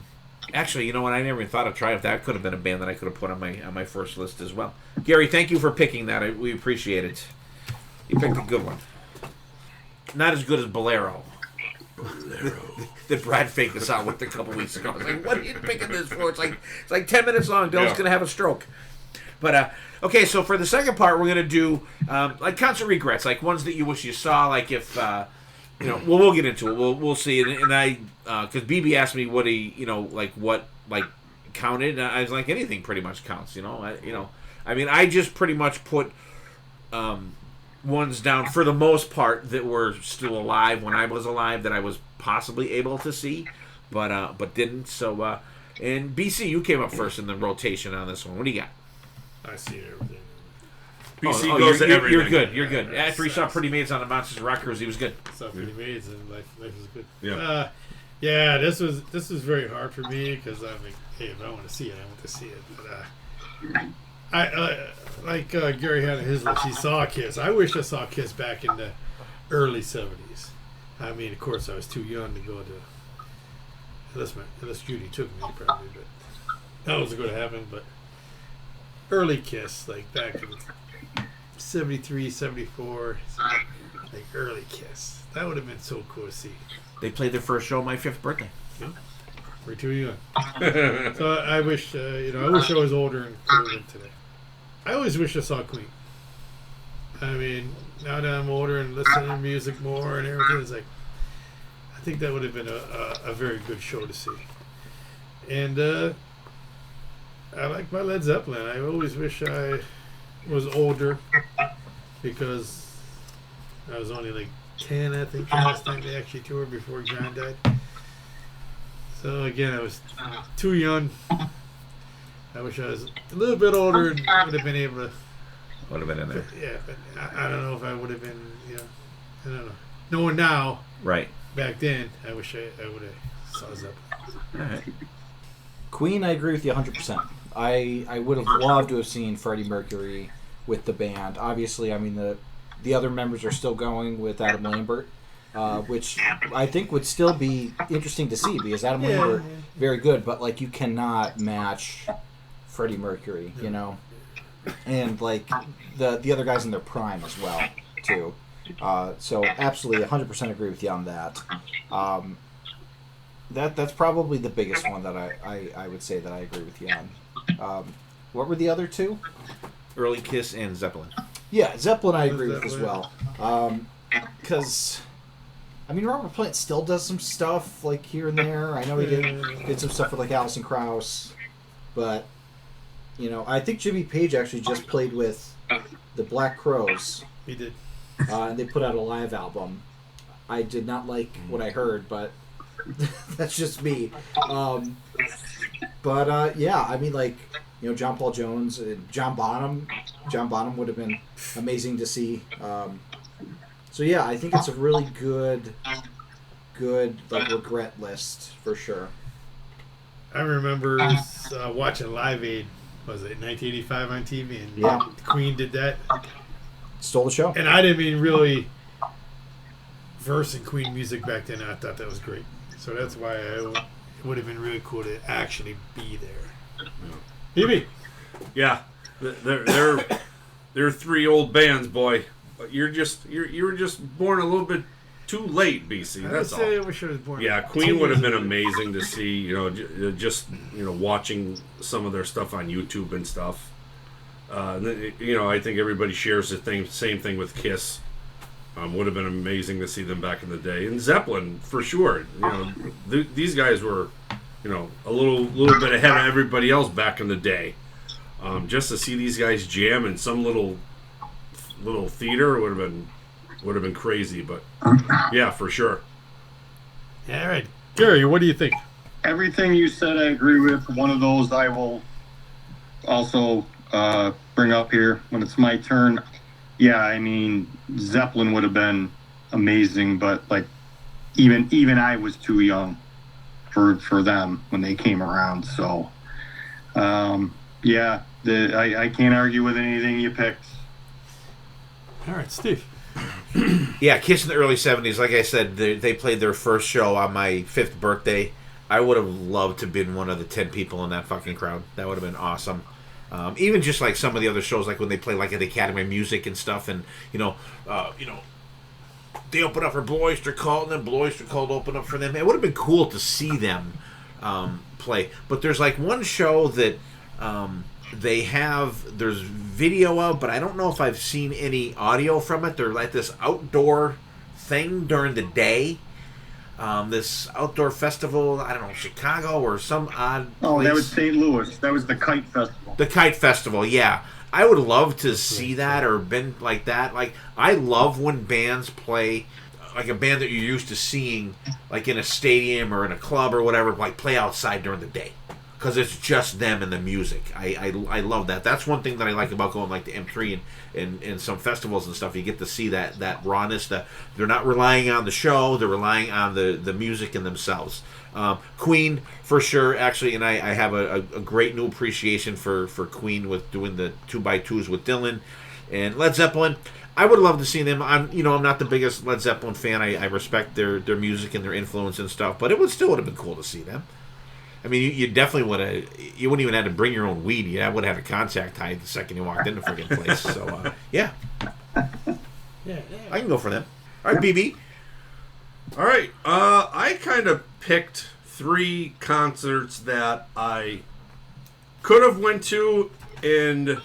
actually, you know what? I never even thought of Triumph. That could have been a band that I could have put on my first list as well. Gary, thank you for picking that. We appreciate it. You picked a good one. Not as good as Bolero. That Brad faked us out with a couple weeks ago. I was like, what are you picking this for? It's like 10 minutes long. Dylan's Yeah. gonna have a stroke. But okay, so for the second part, we're gonna do like concert regrets, like ones that you wish you saw. Like if you know, well, we'll get into it. We'll see. And I because BB asked me what he what counted. And I was like, anything pretty much counts. I mean, I just pretty much put ones down for the most part that were still alive when I was alive that I was possibly able to see, but didn't. So and BC, you came up first in the rotation on this one. What do you got? I see everything. BC Oh, goes to you're everything. good. You're good. After he saw Pretty Maids on the Monsters Rock Cruise, he was good. Saw Pretty Maids and life was good. Yeah. Yeah, this was very hard for me because I'm like, hey, if I want to see it, I want to see it. But I like Gary had on his list. He saw Kiss. I wish I saw Kiss back in the early '70s. I mean, of course, I was too young to go to. Unless Judy took me, probably, but that was going to happen. But early Kiss, like back in '73, '74, like early Kiss. That would have been so cool to see. They played their first show on my 5th birthday. We're too young. So I wish, I wish I was older and could have today. I always wish I saw Queen. I mean, now that I'm older and listening to music more and everything, it's like, I think that would have been a very good show to see. And I like my Led Zeppelin. I always wish I was older because I was only like 10, I think, the last time they actually toured before John died. So again, I was too young. I wish I was a little bit older and would have been able to. Would have been in there. Yeah, but I don't know if I would have been, I don't know. Knowing now, Right. back then, I wish I would have saw Zeppelin. All right. Queen, I agree with you 100%. I would have loved to have seen Freddie Mercury with the band. Obviously, I mean, the other members are still going with Adam Lambert, which I think would still be interesting to see because Adam Lambert, very good, but, like, you cannot match Freddie Mercury, you know? And, like, the other guys in their prime as well, too. So, absolutely, 100% agree with you on that. That's probably the biggest one that I would say that I agree with you on. What were the other two? Early Kiss and Zeppelin. Yeah, Zeppelin I agree with as well. Because, I mean, Robert Plant still does some stuff, like, here and there. I know he did some stuff with, like, Alison Krauss. But, you know, I think Jimmy Page actually just played with the Black Crowes. He did. And they put out a live album. I did not like what I heard, but that's just me. Yeah, I mean, like, you know, John Paul Jones, John Bonham. John Bonham would have been amazing to see. So yeah, I think it's a really good like regret list for sure. I remember watching Live Aid. Was it 1985 on TV? And Yeah. Queen did that. Stole the show. And I didn't even really verse in Queen music back then. I thought that was great. So that's why it would have been really cool to actually be there. BB. Yeah, they're three old bands, boy. But you were just born a little bit too late, BC. That's all. I wish I was born. Yeah, Queen would have been amazing to see. You know, just watching some of their stuff on YouTube and stuff. You know, I think everybody shares the same thing with Kiss. Would have been amazing to see them back in the day, and Zeppelin for sure. You know, these guys were, you know, a little bit ahead of everybody else back in the day. Just to see these guys jam in some little theater would have been crazy, but yeah, for sure. All right, Gary, what do you think? Everything you said, I agree with. One of those I will also bring up here when it's my turn. Yeah, I mean, Zeppelin would have been amazing, but like even I was too young for them when they came around. So yeah, I can't argue with anything you picked. All right, Steve. Yeah, Kiss in the early 70s. Like I said, they played their first show on my 5th birthday. I would have loved to have been one of the 10 people in that fucking crowd. That would have been awesome. Even just like some of the other shows, like when they play like at the Academy of Music and stuff, and they open up for Blue Oyster Cult, and then Blue Oyster Cult open up for them. It would have been cool to see them play. But there's like one show that there's video of, but I don't know if I've seen any audio from it. They're like this outdoor thing during the day. This outdoor festival, I don't know, Chicago or some odd place. Oh, that was St. Louis. That was the Kite Festival. The Kite Festival, yeah. I would love to see that or been like that. Like, I love when bands play, like a band that you're used to seeing, like in a stadium or in a club or whatever, like play outside during the day. Because it's just them and the music. I love that. That's one thing that I like about going like to M3 and some festivals and stuff. You get to see that rawness. That they're not relying on the show. They're relying on the music and themselves. Queen, for sure, actually, and I have a great new appreciation for Queen with doing the 2x2s with Dylan. And Led Zeppelin, I would love to see them. I'm not the biggest Led Zeppelin fan. I respect their music and their influence and stuff, but it would have been cool to see them. I mean, you definitely would have. You wouldn't even have to bring your own weed. You would have had a contact hide the second you walked in the friggin' place. So, yeah. Yeah. I can go for them. All right, BB. All right, I kind of picked 3 concerts that I could have went to and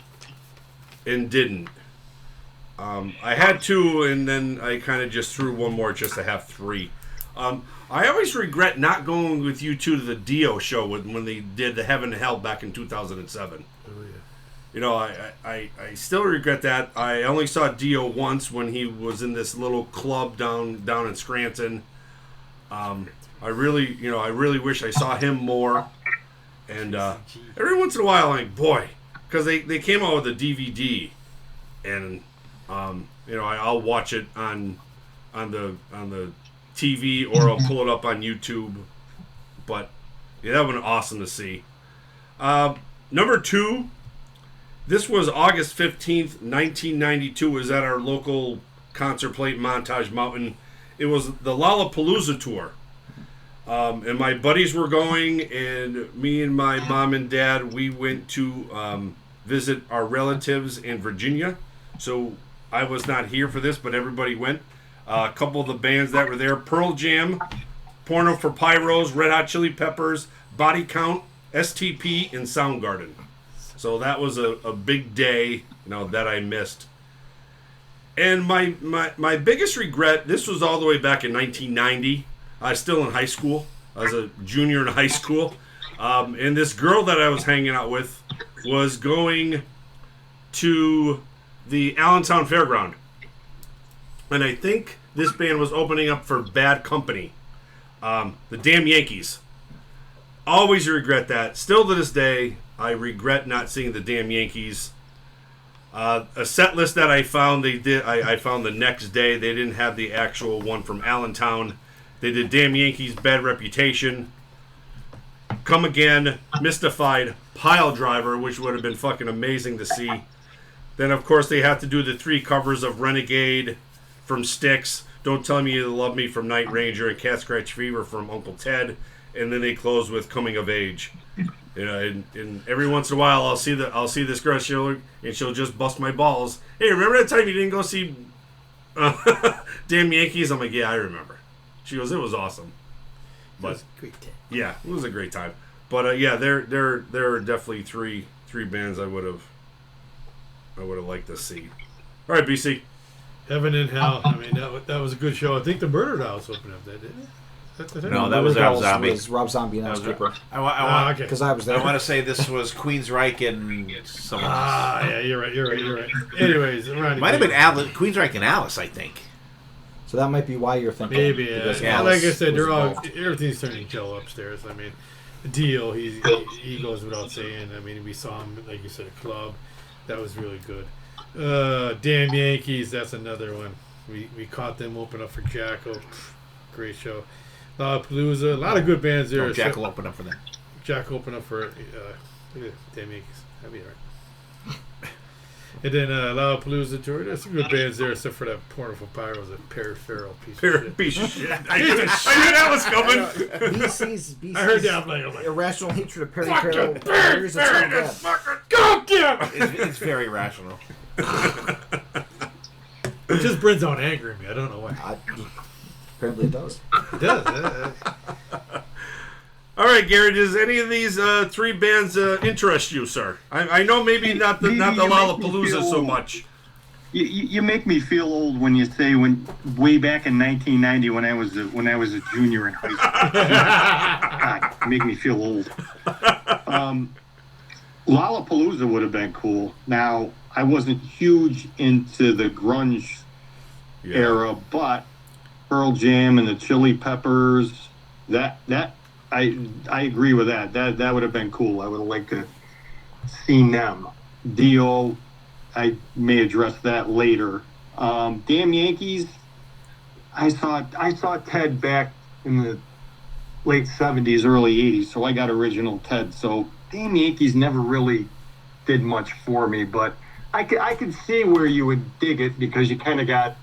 didn't. I had 2, and then I kind of just threw one more just to have 3. I always regret not going with you 2 to the Dio show when they did the Heaven and Hell back in 2007. Oh, yeah. I still regret that. I only saw Dio once when he was in this little club down in Scranton. I really wish I saw him more. And every once in a while, I'm like, boy, because they came out with a DVD, and I'll watch it on the TV, or I'll pull it up on YouTube. But yeah, that would be awesome to see. Number 2, this was August 15th, 1992. It was at our local concert plate, Montage Mountain. It was the Lollapalooza tour. And my buddies were going, and me and my mom and dad, we went to visit our relatives in Virginia. So I was not here for this, but everybody went. A couple of the bands that were there: Pearl Jam, Porno for Pyros, Red Hot Chili Peppers, Body Count, STP, and Soundgarden. So that was a big day, that I missed. And my biggest regret, this was all the way back in 1990. I was still in high school. I was a junior in high school. And this girl that I was hanging out with was going to the Allentown Fairground. And I think this band was opening up for Bad Company. The Damn Yankees. Always regret that. Still to this day, I regret not seeing the Damn Yankees. A set list that I found, I found the next day. They didn't have the actual one from Allentown. They did Damn Yankees, Bad Reputation, Come Again, Mystified, Pile Driver, which would have been fucking amazing to see. Then, of course, they have to do the 3 covers of Renegade from Styx, Don't Tell Me You Love Me from Night Ranger, and Cat Scratch Fever from Uncle Ted. And then they close with Coming of Age. And every once in a while, I'll see this girl, and she'll just bust my balls. Hey, remember that time you didn't go see Damn Yankees? I'm like, yeah, I remember. She goes, it was awesome. But, It was a great day. Yeah, it was a great time. But yeah, there are definitely three bands I would have liked to see. All right, BC. Heaven and Hell. I mean, that was a good show. I think the Murder Dolls opened up that, didn't it? No, that was Rob Zombie. Was Rob Zombie and Alice Cooper. Okay. Because I was there. I want to say this was Queensryche and someone else. Yeah, you're right. Anyways, Might have been Queensryche and Alice, I think. So that might be why you're thinking. Maybe, because yeah. Alice Like I said, was they're all involved. everything's turning Joe upstairs. I mean, Dio, he goes without saying. I mean, we saw him, like you said, a club. That was really good. Damn Yankees, that's another one. We caught them open up for Jacko. Great show. Lollapalooza, a lot of good bands there. Jack will open up for them. Jack opened up for Damn Yankees. That'd be all right. And then Lollapalooza tour. There's some good bands there, except for that Porno for Pyros, a peripheral piece of shit. Piece of shit. I knew that was coming. BC's I heard that. I'm like, irrational hatred of Perry fuck Farrell. you, Perry, It's not Perry, bad. this fucker. God damn it! It's very rational. It just brings out anger in me. I don't know why. Apparently it does. It does. All right, Gary. Does any of these 3 bands interest you, sir? I know maybe not the You make me Lollapalooza feel so old. much. You make me feel old when you say way back in 1990 when I was a junior in high school. God, you make me feel old. Lollapalooza would have been cool. Now I wasn't huge into the grunge era, but Pearl Jam and the Chili Peppers, that I agree with that. That would have been cool. I would have liked to seen them. Dio, I may address that later. Damn Yankees, I saw Ted back in the late 70s, early 80s, so I got original Ted. So Damn Yankees never really did much for me, but I could see where you would dig it because you kind of got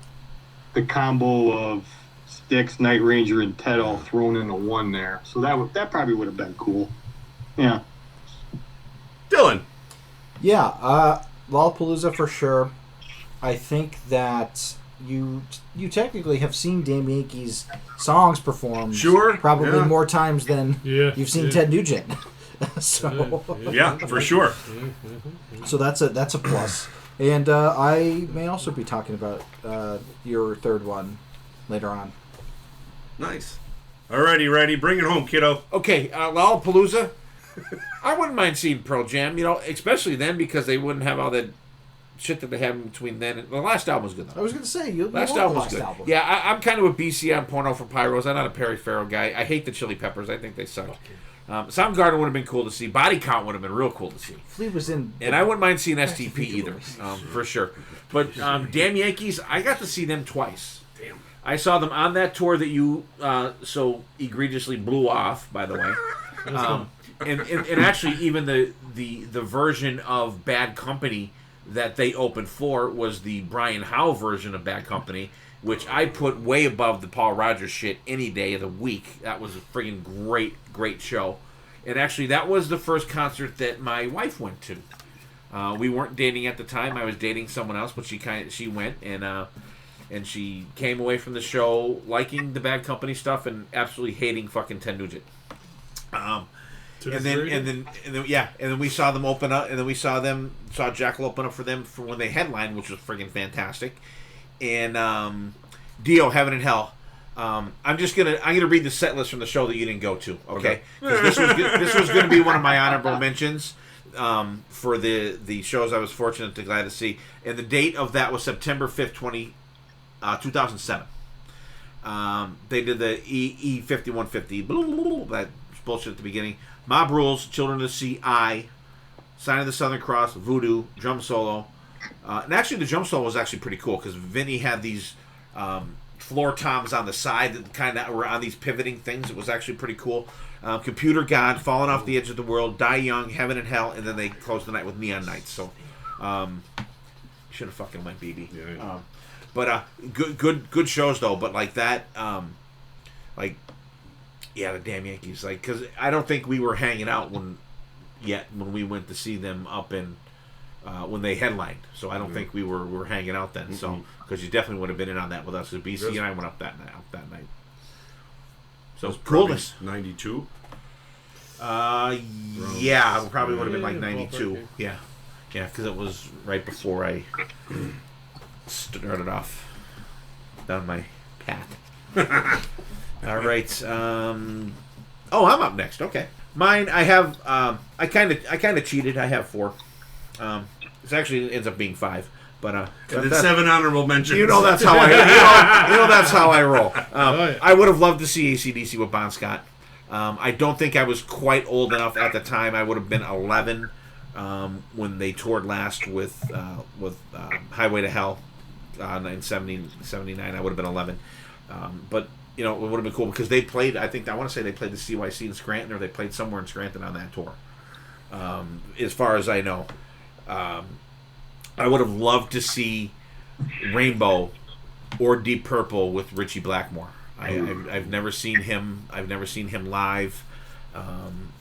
the combo of Styx, Night Ranger, and Ted all thrown into one there. So that probably would have been cool. Yeah. Dylan. Yeah, Lollapalooza for sure. I think that you technically have seen Damn Yankees songs performed. Sure, Probably yeah. more times than Yeah, you've seen yeah. Ted Nugent. So Yeah, for sure. so that's a plus. And I may also be talking about your third one later on. Nice. Alrighty, ready. Bring it home, kiddo. Okay, Lollapalooza. I wouldn't mind seeing Pearl Jam, especially then because they wouldn't have all that shit that they have in between then. And the last album was good though. I was going to say, you Last love album the was last good. album. Yeah, I'm kind of with BC on Porno for Pyros. I'm not a Perry Farrell guy. I hate the Chili Peppers. I think they suck. Soundgarden would have been cool to see. Body Count would have been real cool to see. Flea was in... And I wouldn't mind seeing STP either, for sure. But Damn Yankees, I got to see them twice. Damn. I saw them on that tour that you so egregiously blew off, by the way. And actually, even the version of Bad Company that they opened for was the Brian Howe version of Bad Company, which I put way above the Paul Rogers shit any day of the week. That was a friggin' great show. And actually, that was the first concert that my wife went to. We weren't dating at the time. I was dating someone else, but she went and she came away from the show liking the Bad Company stuff and absolutely hating fucking Ted Nugent. And then we saw them open up, and then we saw Jackal open up for them for when they headlined, which was friggin' fantastic. And Dio, Heaven and Hell. I'm gonna read the set list from the show that you didn't go to, okay? 'Cause this was gonna be one of my honorable mentions for the shows I was glad to see. And the date of that was September 5th, 2007. They did the E5150, that bullshit at the beginning. Mob Rules, Children of the Sea, Sign of the Southern Cross, Voodoo, drum solo. And actually, the drum solo was actually pretty cool because Vinny had these floor toms on the side that kind of were on these pivoting things. It was actually pretty cool. Computer God, Falling Off the Edge of the World, Die Young, Heaven and Hell, and then they closed the night with Neon Nights. So, should have fucking went BB. Yeah. But good shows though. But like that, the Damn Yankees, because I don't think we were hanging out when we went to see them up in when they headlined. So I don't think we were hanging out then. So because you definitely would have been in on that with us. Because BC and I went up that night. So coolness. 92. Yeah, it probably would have been like 92. Yeah, because it was right before I started off down my path. All right. I'm up next. Okay. Mine. I have. I kind of cheated. I have 4. It actually ends up being 5. But And then 7 honorable mentions. That's how I. That's how I roll. Yeah. I would have loved to see AC/DC with Bon Scott. I don't think I was quite old enough at the time. I would have been 11 when they toured last with Highway to Hell in 79. I would have been 11. But it would have been cool because they played. I want to say they played the CYC in Scranton, or they played somewhere in Scranton on that tour. As far as I know, I would have loved to see Rainbow or Deep Purple with Richie Blackmore. I've never seen him. I've never seen him live.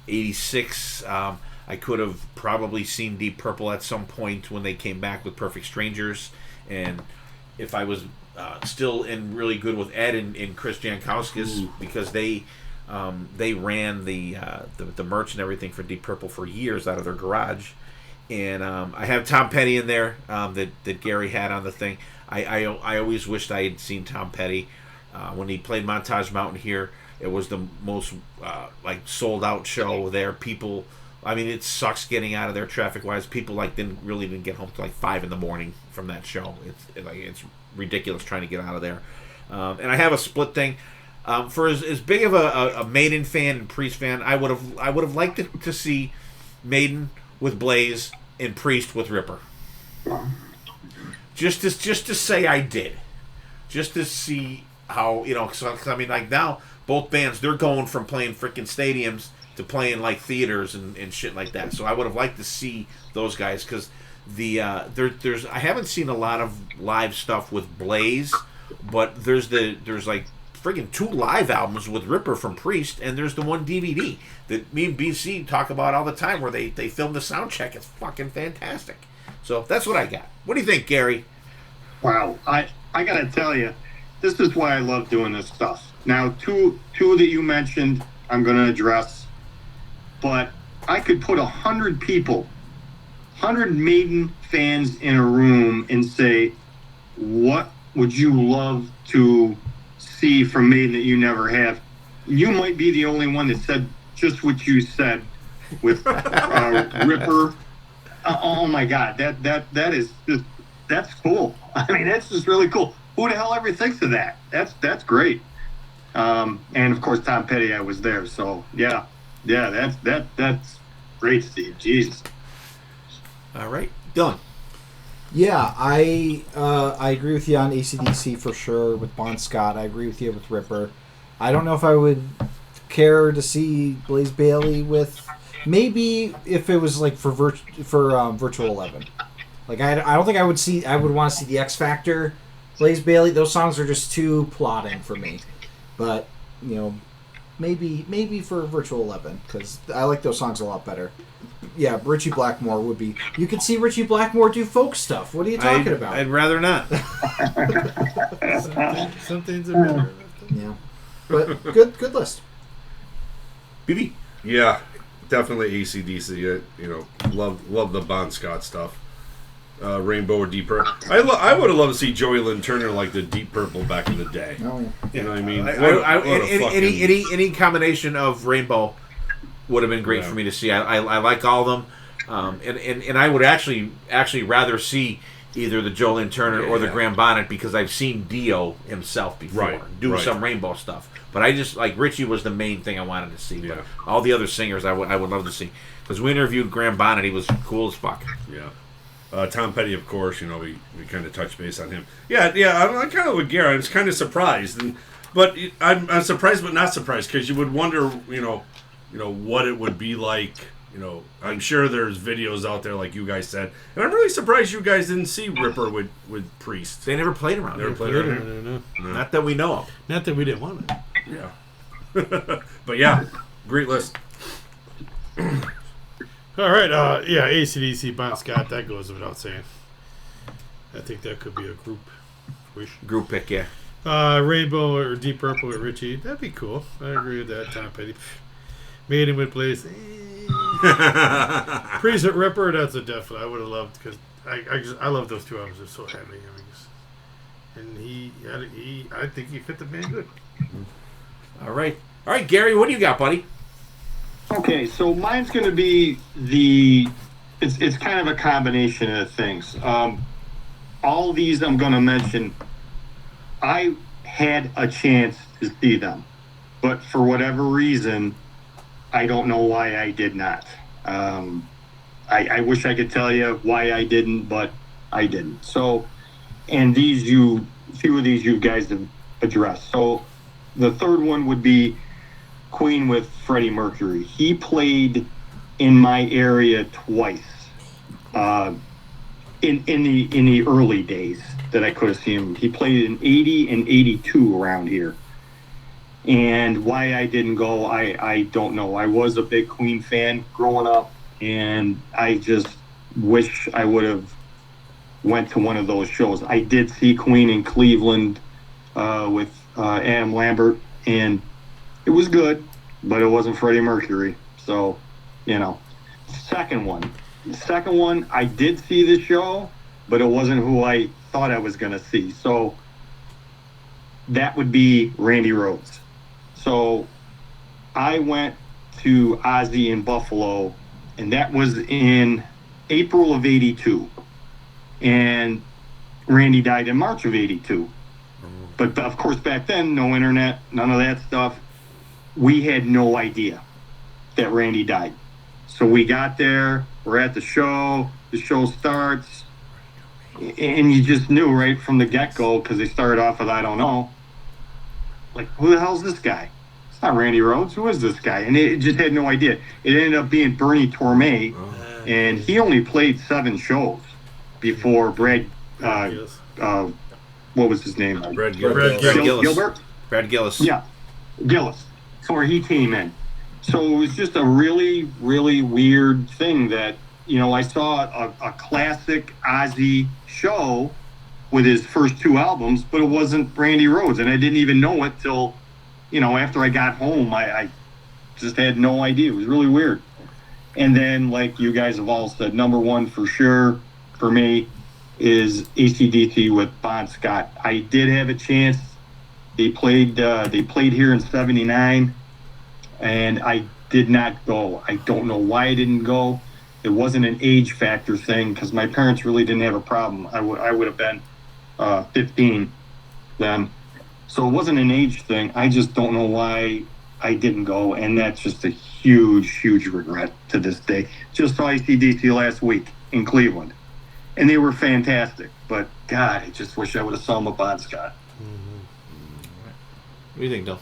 86. I could have probably seen Deep Purple at some point when they came back with Perfect Strangers, and if I was still in really good with Ed and Chris Jankowskis, because they ran the merch and everything for Deep Purple for years out of their garage. And I have Tom Petty in there that Gary had on the thing. I always wished I had seen Tom Petty when he played Montage Mountain here. It was the most sold out show there. People, I mean, it sucks getting out of there traffic wise. People didn't get home till 5 a.m. from that show. It's ridiculous trying to get out of there. And I have a split thing. For as big of a Maiden fan and Priest fan, I would have liked to see Maiden with Blaze and Priest with Ripper. Just to say I did. Just to see how, cause I mean, now both bands, they're going from playing freaking stadiums to playing theaters and shit like that. So I would have liked to see those guys, because there's I haven't seen a lot of live stuff with Blaze, but there's friggin' 2 live albums with Ripper from Priest, and there's the one DVD that me and BC talk about all the time where they filmed the sound check. It's fucking fantastic. So that's what I got. What do you think, Gary? Wow, I gotta tell you, this is why I love doing this stuff. Now, two that you mentioned, I'm gonna address, but I could put 100 people, 100 Maiden fans in a room and say, what would you love to see from Maiden that you never have? You might be the only one that said just what you said, with Ripper. Oh my God, that is just, that's cool. I mean, that's just really cool. Who the hell ever thinks of that? That's great. And of course, Tom Petty, I was there, so yeah, that's great, Steve. Jesus. All right, Dylan. Yeah, I agree with you on AC/DC for sure with Bon Scott. I agree with you with Ripper. I don't know if I would care to see Blaze Bayley with, maybe if it was like for Virtual 11. Like I don't think I would want to see the X Factor Blaze Bayley. Those songs are just too plotting for me. But maybe for Virtual 11 because I like those songs a lot better. Yeah, Richie Blackmore would be. You could see Richie Blackmore do folk stuff. What are you talking about? I'd rather not. Some things are better. Yeah, but good list. BB. Yeah, definitely AC/DC. Love the Bon Scott stuff. Rainbow or Deep Purple. I would have loved to see Joey Lynn Turner like the Deep Purple back in the day. Oh, yeah. You know what I mean? Any combination of Rainbow would have been great for me to see. I like all of them, and I would actually rather see either the Joe Lynn Turner or the Graham Bonnet because I've seen Dio himself before do some Rainbow stuff. But I just like Richie was the main thing I wanted to see. But all the other singers I would love to see because we interviewed Graham Bonnet. He was cool as fuck. Yeah. Tom Petty, of course, we kind of touched base on him. Yeah, I'm kind of with Gary. I was kind of surprised, but I'm surprised, but not surprised, because you would wonder, what it would be like. I'm sure there's videos out there, like you guys said, and I'm really surprised you guys didn't see Ripper with Priest. They never played around. Never played around. No. Not that we know of. Not that we didn't want it. Yeah, but yeah, great list. All right, AC/DC, Bon Scott, that goes without saying. I think that could be a group pick, yeah. Rainbow or Deep Purple with Richie, that'd be cool. I agree with that. Tom Petty. Maiden with Blaze. Priest with Ripper, that's a definite. I would have loved, because I love those two albums. They're so heavy. And I think he fit the band good. All right, Gary, what do you got, buddy? Okay, so mine's going to be it's kind of a combination of things. All these I'm going to mention, I had a chance to see them, but for whatever reason, I don't know why I did not. I wish I could tell you why I didn't, but I didn't. So, and few of these you guys have addressed. So, the third one would be Queen with Freddie Mercury. He played in my area twice in the early days that I could have seen him. He played in 80 and 82 around here. And why I didn't go, I don't know. I was a big Queen fan growing up, and I just wish I would have went to one of those shows. I did see Queen in Cleveland with Adam Lambert, and it was good, but it wasn't Freddie Mercury. So, Second one, I did see the show, but it wasn't who I thought I was going to see. So that would be Randy Rhoads. So I went to Ozzy in Buffalo, and that was in April of 82. And Randy died in March of 82. But of course, back then, no internet, none of that stuff. We had no idea that Randy died. So we got there, we're at the show starts, and you just knew right from the get-go, because they started off with, I don't know, like, who the hell's this guy? It's not Randy Rhoads. Who is this guy? And it just had no idea. It ended up being Bernie Torme, and he only played 7 shows before Brad, what was his name? Brad Gillis. Gilbert? Brad Gillis. Yeah, Gillis. So where he came in. So it was just a really, really weird thing that, I saw a classic Ozzy show with his first 2 albums, but it wasn't Randy Rhoads, and I didn't even know it till, after I got home. I just had no idea. It was really weird. And then, like you guys have all said, number one for sure for me is AC/DC with Bon Scott. I did have a chance. They played here in '79, and I did not go. I don't know why I didn't go. It wasn't an age factor thing because my parents really didn't have a problem. I would have been 15 then. So it wasn't an age thing. I just don't know why I didn't go, and that's just a huge, huge regret to this day. Just saw AC/DC last week in Cleveland, and they were fantastic. But, God, I just wish I would have saw them at Bon Scott. What do you think, Dylan?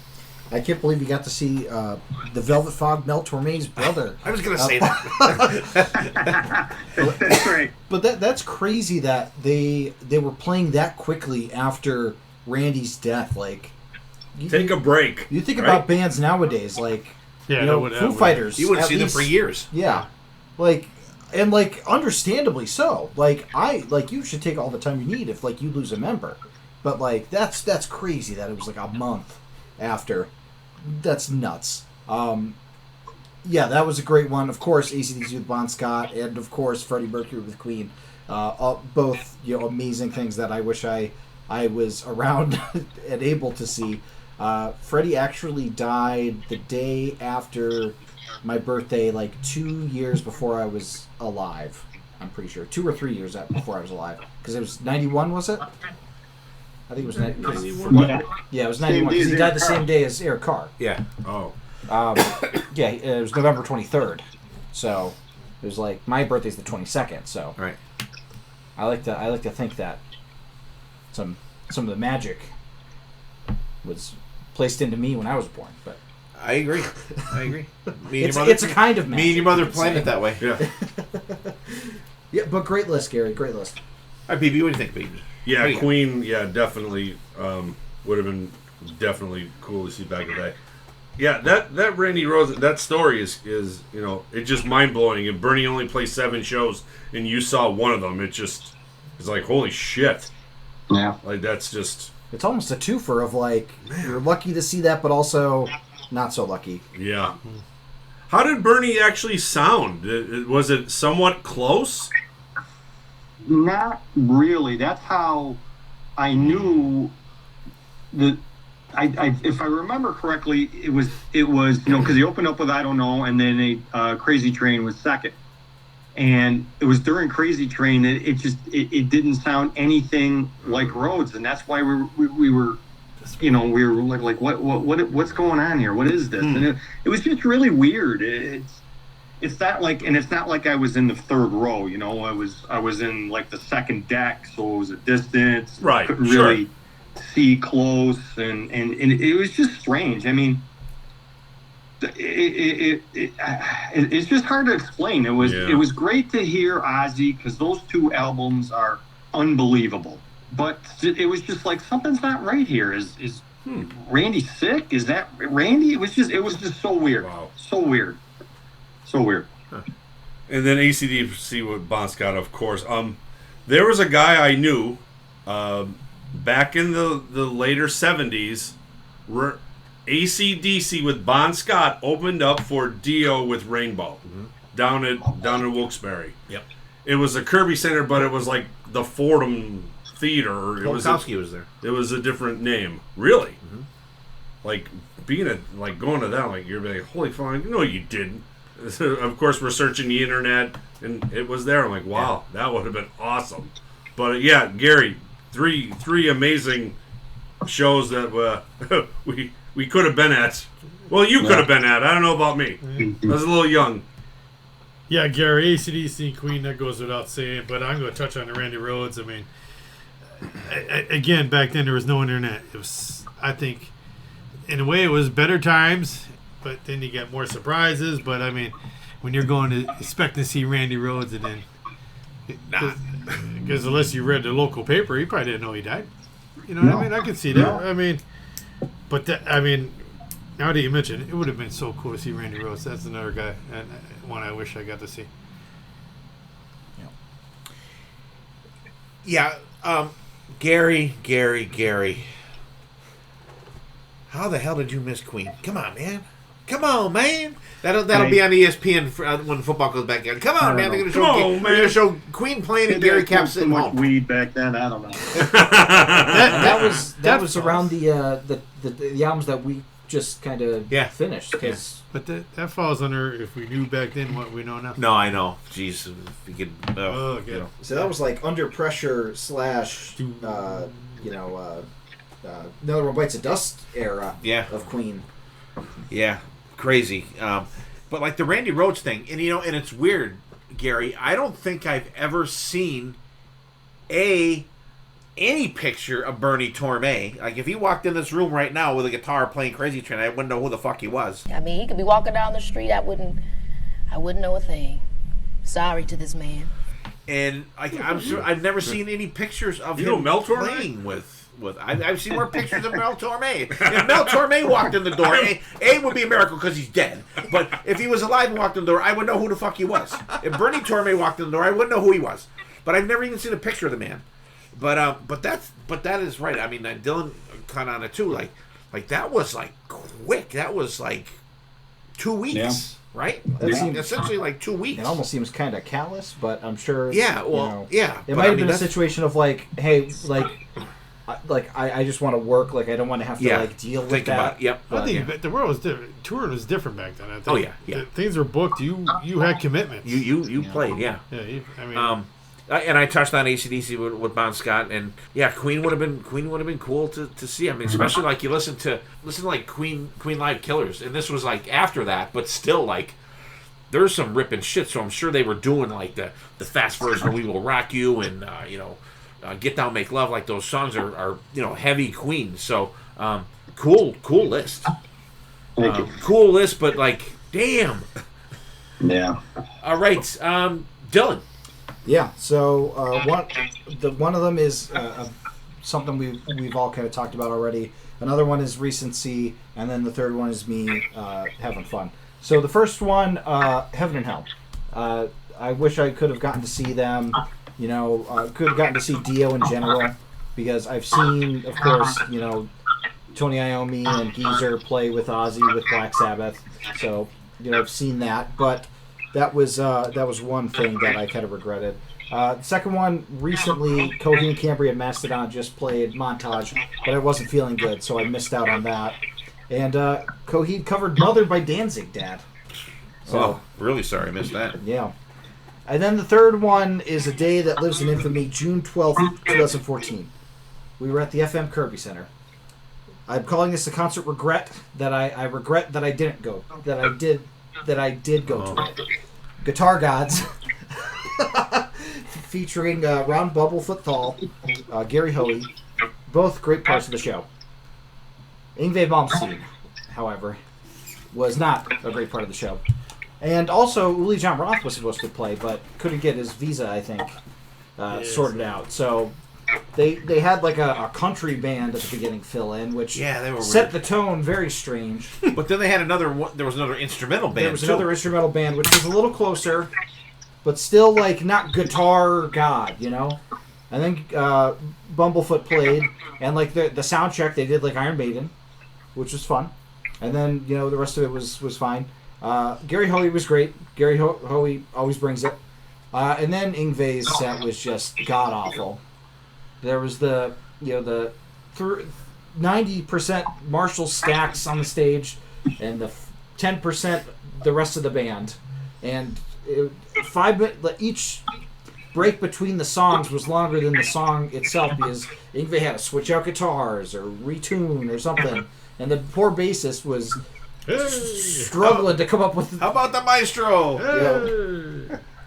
I can't believe you got to see the Velvet Fog Mel Torme's brother. I was going to say that. That's great. But that's crazy that they were playing that quickly after Randy's death. Like, Take a break. you think right? about bands nowadays, like Yeah, you know, Foo Fighters. You wouldn't at see them least- for years. Yeah, like and like understandably so. Like you should take all the time you need if like you lose a member. But like that's crazy that it was like a month after. That's nuts. Yeah, that was a great one. Of course, AC/DC with Bon Scott, and of course Freddie Mercury with Queen. Both amazing things that I wish I was around and able to see. Freddie actually died the day after my birthday, like 2 years before I was alive. I'm pretty sure 2 or 3 years before I was alive, because it was 91, was it? I think it was 91. Yeah. Yeah, it was 91 because he died the same day as Eric Carr. Yeah. Oh. Yeah, it was November 23rd. So it was like my birthday's the 22nd. So Right. I like to think that some of the magic was placed into me when I was born. But I agree. Me and it's a kind of magic. Me and your mother you could planned say. it that way. Yeah. Yeah, but great list, Gary. Great list. All right, BB, what do you think, BB? Yeah, What do you Queen, definitely would have been definitely cool to see back in the day. Yeah, that Randy Rhoads, that story is it's just mind blowing. And Bernie only played 7 shows, and you saw one of them. It's like holy shit. Yeah. Like that's just It's almost a twofer of like you're lucky to see that, but also not so lucky. yeah. How did Bernie actually sound? Was it somewhat close? Not really. That's how I knew that. If I remember correctly, it was because he opened up with I Don't Know, and then Crazy Train was second, and it was during Crazy Train that it didn't sound anything like Rhodes, and that's why we were like what's going on here? What is this? And it was just really weird. It's not like I was in the third row, I was in like the second deck, so it was a distance. Right, Couldn't sure. really see close, and it was just strange. I mean, it's just hard to explain. It was great to hear Ozzy because those 2 albums are unbelievable. But it was just like something's not right here. Is Randy sick? Is that Randy? It was just so weird. Wow. So weird. So weird. And then AC/DC with Bon Scott, of course. There was a guy I knew back in the later 70s. AC/DC with Bon Scott opened up for Dio with Rainbow down in Wilkes-Barre. Yep. It was a Kirby Center, but it was like the Fordham Theater. Polkowski was there. It was a different name. Really? Mm-hmm. Like going to that, like you're like, holy fuck! No, you didn't. So, of course, we're searching the internet, and it was there. I'm like, wow, that would have been awesome. But yeah, Gary, three amazing shows that we could have been at. Well, you could have been at. I don't know about me. I was a little young. Yeah, Gary, AC/DC and Queen, that goes without saying. But I'm going to touch on the Randy Rhoads. I mean, again, back then there was no internet. It was, I think, in a way, it was better times. But then you get more surprises. But I mean, when you're going to expecting to see Randy Rhoads, and then because unless you read the local paper, you probably didn't know he died. You know what I mean? I can see that. I mean, but now that you mention it, it would have been so cool to see Randy Rhoads. That's another guy, and one I wish I got to see. Yeah, Gary. How the hell did you miss Queen? Come on, man. That'll be on ESPN when football goes back in. Come on, man. They're gonna show Queen playing and Gary Cap sitting much home. weed back then. I don't know. That was around the albums that we just kind of Yeah. finished. Because But that falls under, if we knew back then what we know now. No, I know. Jeez, if you could. Oh, you know. so that was like Under Pressure / Another One Bites the Dust era Yeah. of Queen. Yeah, crazy. But like the Randy Rhoads thing, and and it's weird, Gary. I don't think I've ever seen any picture of Bernie Torme. Like if he walked in this room right now with a guitar playing Crazy Train, I wouldn't know who the fuck he was. I mean, he could be walking down the street. I wouldn't know a thing. Sorry to this man. And I'm sure I've never seen any pictures of You know him Mel Torme? playing with. I've seen more pictures of Mel Torme. If Mel Torme walked in the door, A would be a miracle because he's dead. But if he was alive and walked in the door, I would know who the fuck he was. If Bernie Torme walked in the door, I wouldn't know who he was. But I've never even seen a picture of the man. But that is right. I mean, Dylan caught on it too. Like that was like quick. That was like 2 weeks, Yeah. right? That seems- Essentially like 2 weeks. It almost seems kind of callous, but I'm sure. Yeah, well, you know, yeah. It but might I have mean, been a that's- situation of like, hey, I just want to work. Like I don't want to have to Yeah. like deal with Think that. about yep. I think yeah. the world was different. Touring was different back then. I think. Oh, yeah, yeah. Things were booked. You had commitments. You played, yeah. Yeah, I mean, And I touched on AC/DC with Bon Scott, and yeah, Queen would have been cool to see. I mean, especially like you listen to like Queen Live Killers, and this was like after that, but still like there's some ripping shit. So I'm sure they were doing like the fast version of "We Will Rock You" and "Get Down, Make Love." Like those songs are heavy Queen. So cool list. Thank you. Cool list, but like damn. Yeah. All right, Dylan. Yeah. So one of them is something we've all kind of talked about already. Another one is recency, and then the third one is me having fun. So the first one, Heaven and Hell. I wish I could have gotten to see them. Could have gotten to see Dio in general, because I've seen, of course, Tony Iommi and Geezer play with Ozzy with Black Sabbath. So I've seen that, but that was one thing that I kind of regretted. The second one, recently, Coheed and Cambria and Mastodon just played Montage, but I wasn't feeling good, so I missed out on that. And Coheed covered Mother by Danzig, Dad. Oh, really sorry, I missed that. Yeah. And then the third one is A Day That Lives in Infamy, June 12th, 2014. We were at the FM Kirby Center. I'm calling this a concert regret that I regret that I didn't go. That I did go to it. Guitar Gods, featuring Ron Bubblefoot Thal, Gary Hoey, both great parts of the show. Yngwie Malmsteen, however, was not a great part of the show. And also, Uli John Roth was supposed to play, but couldn't get his visa, I think, sorted out. So they had like a country band at the beginning fill in, which They were set weird. the tone very strange. But then they had another one. There was another instrumental band. There was too. another instrumental band, which was a little closer, but still like not guitar god, And then Bumblefoot played, and like the sound check they did like Iron Maiden, which was fun. And then the rest of it was fine. Gary Hoey was great. Gary Hoey always brings it. And then Yngwie's set was just god awful. There was the 90% Marshall stacks on the stage, and the 10% the rest of the band, and 5 minutes each break between the songs was longer than the song itself, because Yngwie had to switch out guitars or retune or something, and the poor bassist was struggling to come up with. How about the maestro?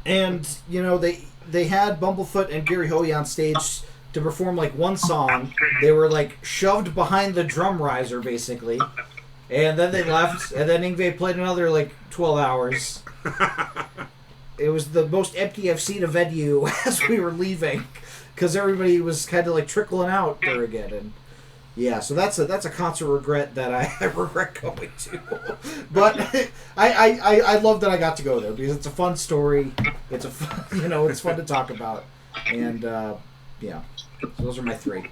And they had Bumblefoot and Gary Hoey on stage to perform like one song. They were like shoved behind the drum riser basically, and then they left. And then Yngwie played another like 12 hours. It was the most empty I've seen a venue as we were leaving, because everybody was kind of like trickling out there again. And yeah, so that's a concert regret that I regret going to. But I love that I got to go there, because it's a fun story. It's it's fun to talk about. And yeah, so those are my three.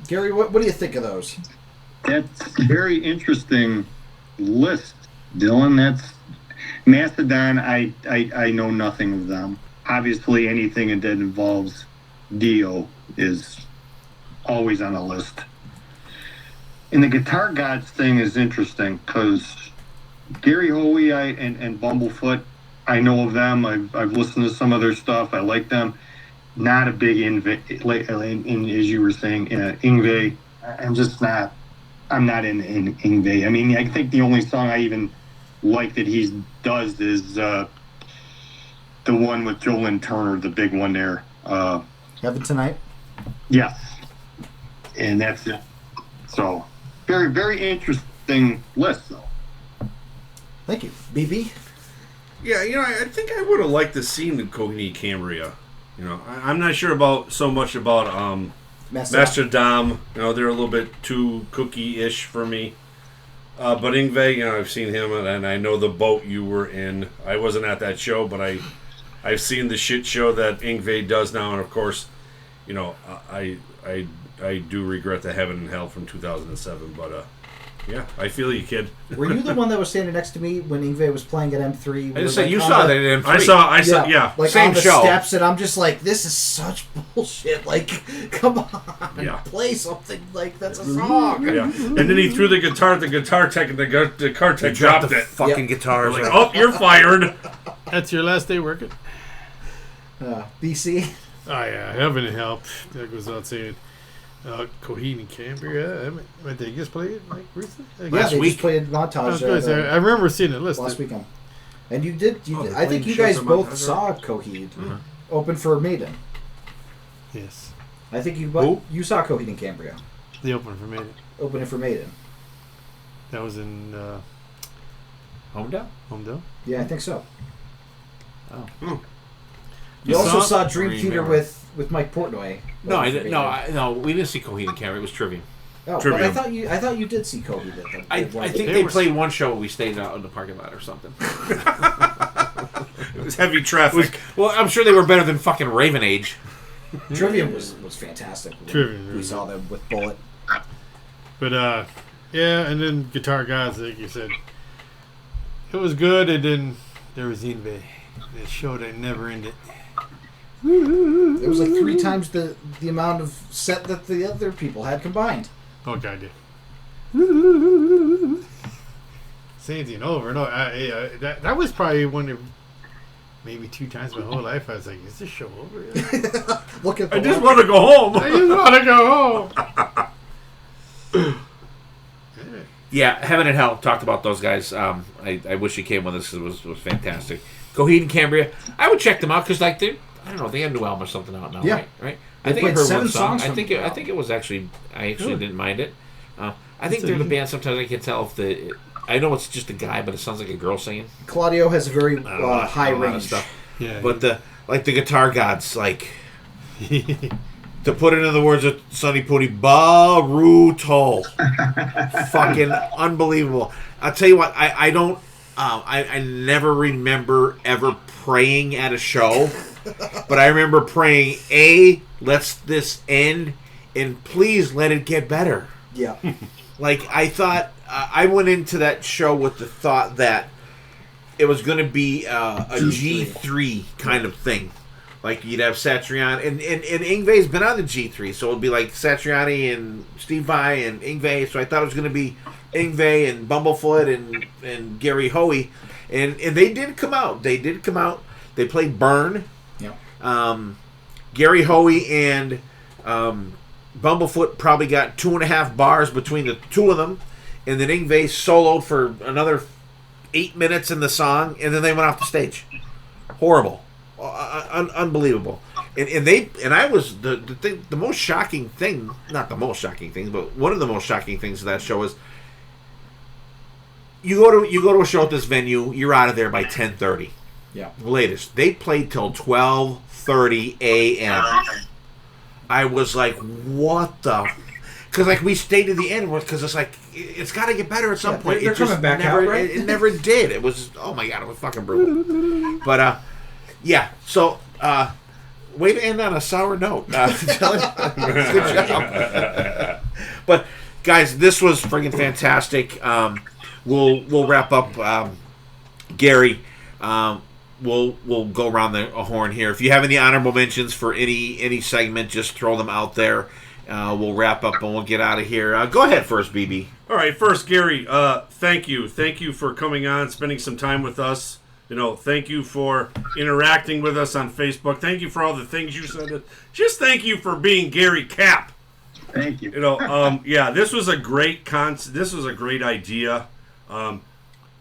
Gary, what do you think of those? That's a very interesting list, Dylan. That's Mastodon. I know nothing of them. Obviously, anything that involves Dio is always on a list. And the Guitar Gods thing is interesting because Gary Hoey and Bumblefoot, I know of them. I've listened to some of their stuff. I like them. Not a big as you were saying, Yngwie. I'm just not. I'm not in Yngwie. I mean, I think the only song I even like that he does is the one with Jolyn Turner, the big one there. Heaven Tonight? Yes. And that's it. So, very, very interesting list, though. Thank you. BB? Yeah, I think I would have liked to see the Coheed and Cambria. I'm not sure about so much about Master Dom. They're a little bit too cookie-ish for me. But Yngwie, I've seen him, and I know the boat you were in. I wasn't at that show, but I've seen the shit show that Yngwie does now, and of course, I do regret the Heaven and Hell from 2007. But yeah, I feel you, kid. Were you the one that was standing next to me when Yngwie was playing at M3? I just said you saw that at M3. I saw, yeah. Like Same on the show. steps, and I'm just like, this is such bullshit. Like, come on, Yeah. play something like that's a song. Yeah, and then he threw the guitar at the guitar tech, and the guitar tech dropped the it. fucking guitars. Like, oh, you're fired. That's your last day working? BC. Oh, yeah. Heaven and Hell. That goes without saying. Coheed and Cambria. They just played like recently? Yeah, they week. just played montage I remember seeing it listed. last weekend. And you did. they're I think playing you guys shows on both montage saw Coheed open for Maiden. Yes. I think Who? you saw Coheed and Cambria The opener for Maiden. opening for Maiden. That was in Homedale? Homedale. Yeah, I think so. Oh. You You also saw saw Dream Green Theater Memory. with Mike Portnoy. No, I opening for didn't. Maiden. No, we didn't see Coheed and Cambria. It was Trivium. Oh, but Trivia. I thought you did see Coheed at them. I think they played one show. We stayed out in the parking lot or something. It was heavy traffic. Well, I'm sure they were better than fucking Raven Age. Trivium was fantastic. Trivium, We saw them with Bullet. But yeah, and then Guitar Gods, like you said, it was good. And then there was Yngwie. That show that never ended. It was like 3 times the amount of set that the other people had combined. Oh god, yeah. Same thing over and over. That was probably one of maybe 2 times my whole life. I was like, "Is this show over yet? Look at the I just one- want to go home. I just want to go home." Yeah, Heaven and Hell talked about those guys. I wish you came with us because it was fantastic. Coheed and Cambria, I would check them out because like they had a new album or something out now, Yeah. right? They I think I played heard 7 one song. songs I from think the I think it was actually I actually didn't mind it. I think a they're the good- band. Sometimes I can tell if I know it's just a guy, but it sounds like a girl singing. Claudio has a very high A lot of range. stuff. Yeah, But the Guitar Gods, like to put it in the words of Sonny Pooty, brutal, fucking unbelievable. I'll tell you what, I don't, I never remember ever praying at a show, but I remember praying, let's this end, and please let it get better. Yeah. Like, I thought, I went into that show with the thought that it was going to be a G3 kind of thing. Like, you'd have Satriani, and Yngwie's been on the G3, so it would be like Satriani and Steve Vai and Yngwie, so I thought it was going to be Yngwie and Bumblefoot and Gary Hoey, and they did come out. They did come out. They played Burn. Yeah. Gary Hoey and Bumblefoot probably got 2.5 bars between the two of them, and then Yngwie soloed for another 8 minutes in the song, and then they went off the stage. Horrible. Unbelievable. And I was the most shocking thing, not the most shocking thing, but one of the most shocking things of that show is you go to a show at this venue, you're out of there by 10:30. Yeah. Latest. They played till 12:30 a.m. I was like, what the? Because like we stayed to the end because it's like it's got to get better at some point. they're It just coming back never, out, right? it never did. It was oh my god, it was fucking brutal. But yeah. So way to end on a sour note. Good job. But guys, this was friggin' fantastic. We'll wrap up. Gary, we'll go around the horn here. If you have any honorable mentions for any segment, just throw them out there. we'll wrap up and we'll get out of here. Go ahead first, BB. All right, first, Gary, thank you. Thank you for coming on, spending some time with us. Thank you for interacting with us on Facebook. Thank you for all the things you said. Just thank you for being Gary Cap. Thank you. Yeah, this was a great This was a great idea, and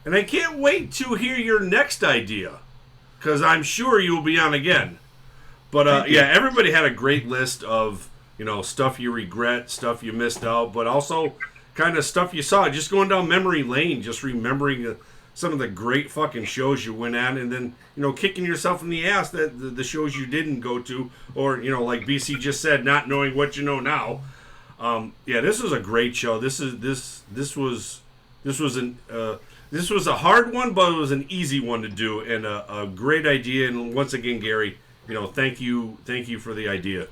I can't wait to hear your next idea, because I'm sure you will be on again. But yeah, everybody had a great list of stuff you regret, stuff you missed out, but also kind of stuff you saw. Just going down memory lane, just remembering some of the great fucking shows you went at, and then kicking yourself in the ass that the shows you didn't go to, or like BC just said, not knowing what you know now. Yeah, this was a great show. This was a hard one, but it was an easy one to do, and a great idea. And once again, Gary, thank you for the idea.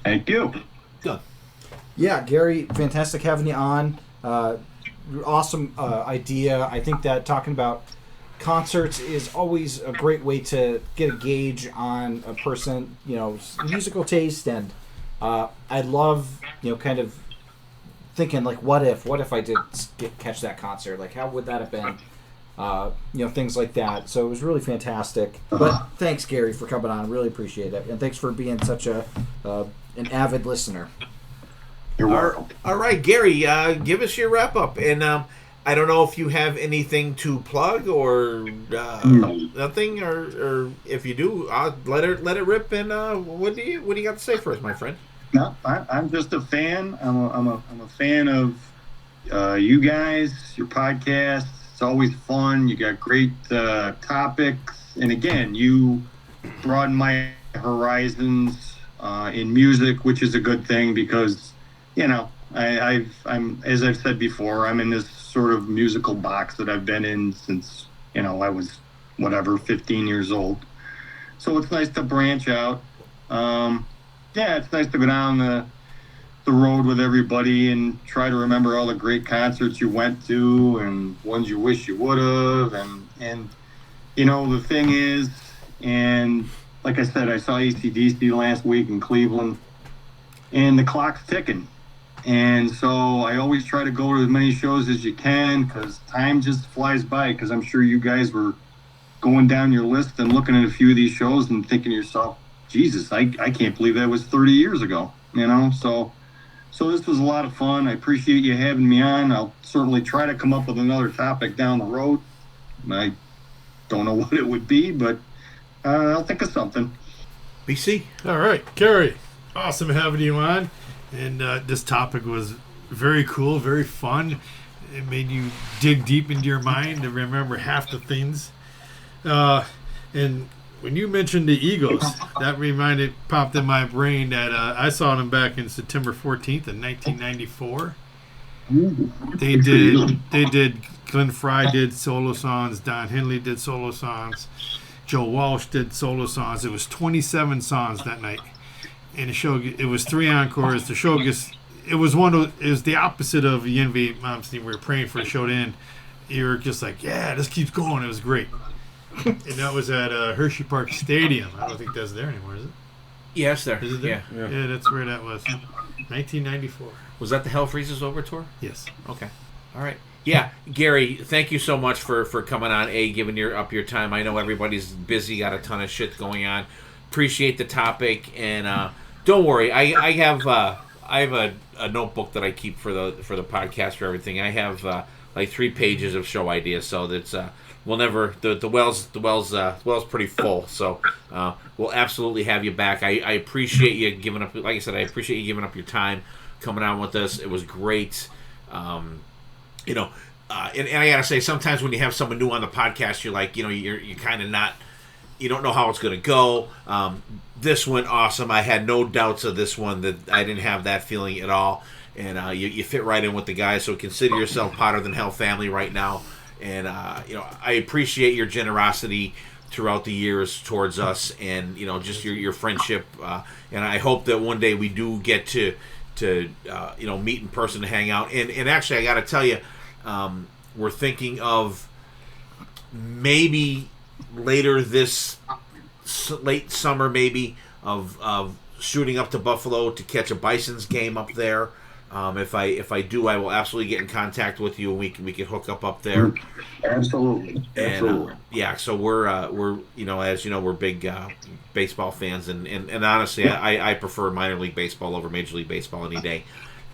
Thank you. Good. Yeah, Gary, fantastic having you on. Awesome idea. I think that talking about concerts is always a great way to get a gauge on a person, musical taste, and I love, kind of thinking like, what if I did catch that concert? Like, how would that have been? Things like that. So it was really fantastic. But thanks, Gary, for coming on. Really appreciate it, and thanks for being such an avid listener. You're welcome. All right, Gary, give us your wrap up, and I don't know if you have anything to plug or nothing, or if you do, let it rip. And what do you got to say for us, my friend? No, I'm just a fan. I'm a fan of you guys, your podcast. It's always fun. You got great topics, and again, you broaden my horizons in music, which is a good thing because I'm as I've said before, I'm in this sort of musical box that I've been in since I was 15 years old. So it's nice to branch out. It's nice to go down the road with everybody and try to remember all the great concerts you went to and ones you wish you would have. And the thing is, and like I said, I saw AC/DC last week in Cleveland, and the clock's ticking. And so I always try to go to as many shows as you can because time just flies by, because I'm sure you guys were going down your list and looking at a few of these shows and thinking to yourself, Jesus, I can't believe that was 30 years ago, So this was a lot of fun. I appreciate you having me on. I'll certainly try to come up with another topic down the road. I don't know what it would be, but I'll think of something. BC. All right, Gary, awesome having you on. And this topic was very cool, very fun. It made you dig deep into your mind to remember half the things. And when you mentioned the Eagles, that popped in my brain that I saw them back in September 14th in 1994. They did. Glenn Frey did solo songs. Don Henley did solo songs. Joe Walsh did solo songs. It was 27 songs that night. And the show, it was 3 encores. The show it was the opposite of the Envy Moms team. We were praying for the show to end. You were just like, yeah, this keeps going. It was great. And that was at Hershey Park Stadium. I don't think that's there anymore, is it? Yeah, it's there. Is it there? Yeah, that's where that was. 1994. Was that the Hell Freezes Over tour? Yes. Okay. All right. Yeah, Gary, thank you so much for coming on, giving up your time. I know everybody's busy, got a ton of shit going on. Appreciate the topic, and don't worry, I have a notebook that I keep for the podcast for everything. I have like 3 pages of show ideas, so that's we'll never the well's pretty full. So we'll absolutely have you back. I appreciate you giving up. Like I said, I appreciate you giving up your time, coming on with us. It was great. And I gotta say, sometimes when you have someone new on the podcast, you're like, you're kind of not. You don't know how it's going to go. This went awesome. I had no doubts of this one, that I didn't have that feeling at all. And you fit right in with the guys. So consider yourself Potter Than Hell family right now. And I appreciate your generosity throughout the years towards us, and just your friendship. And I hope that one day we do get to meet in person and hang out. And actually, I got to tell you, we're thinking of maybe later this late summer, maybe of shooting up to Buffalo to catch a Bison's game up there. If I do, I will absolutely get in contact with you, and we can hook up there. Absolutely. And yeah, so we're as you know, we're big baseball fans, and honestly, I prefer minor league baseball over Major League Baseball any day.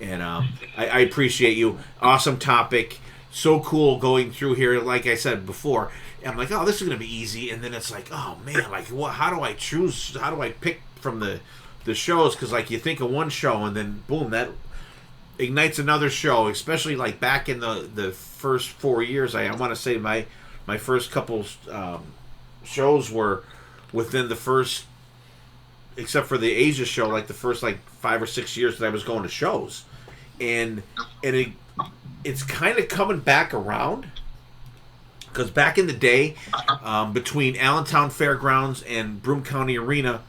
And I appreciate you. Awesome topic. So cool going through here. Like I said before, I'm like, oh, this is gonna be easy, and then it's like, oh man, like what? How do I choose? How do I pick from the shows? Because like you think of one show, and then boom, that ignites another show. Especially like back in the first 4 years, I want to say my first couple shows were within the first, except for the Asia show, like the first like 5 or 6 years that I was going to shows, and it's kind of coming back around, because back in the day, between Allentown Fairgrounds and Broome County Arena,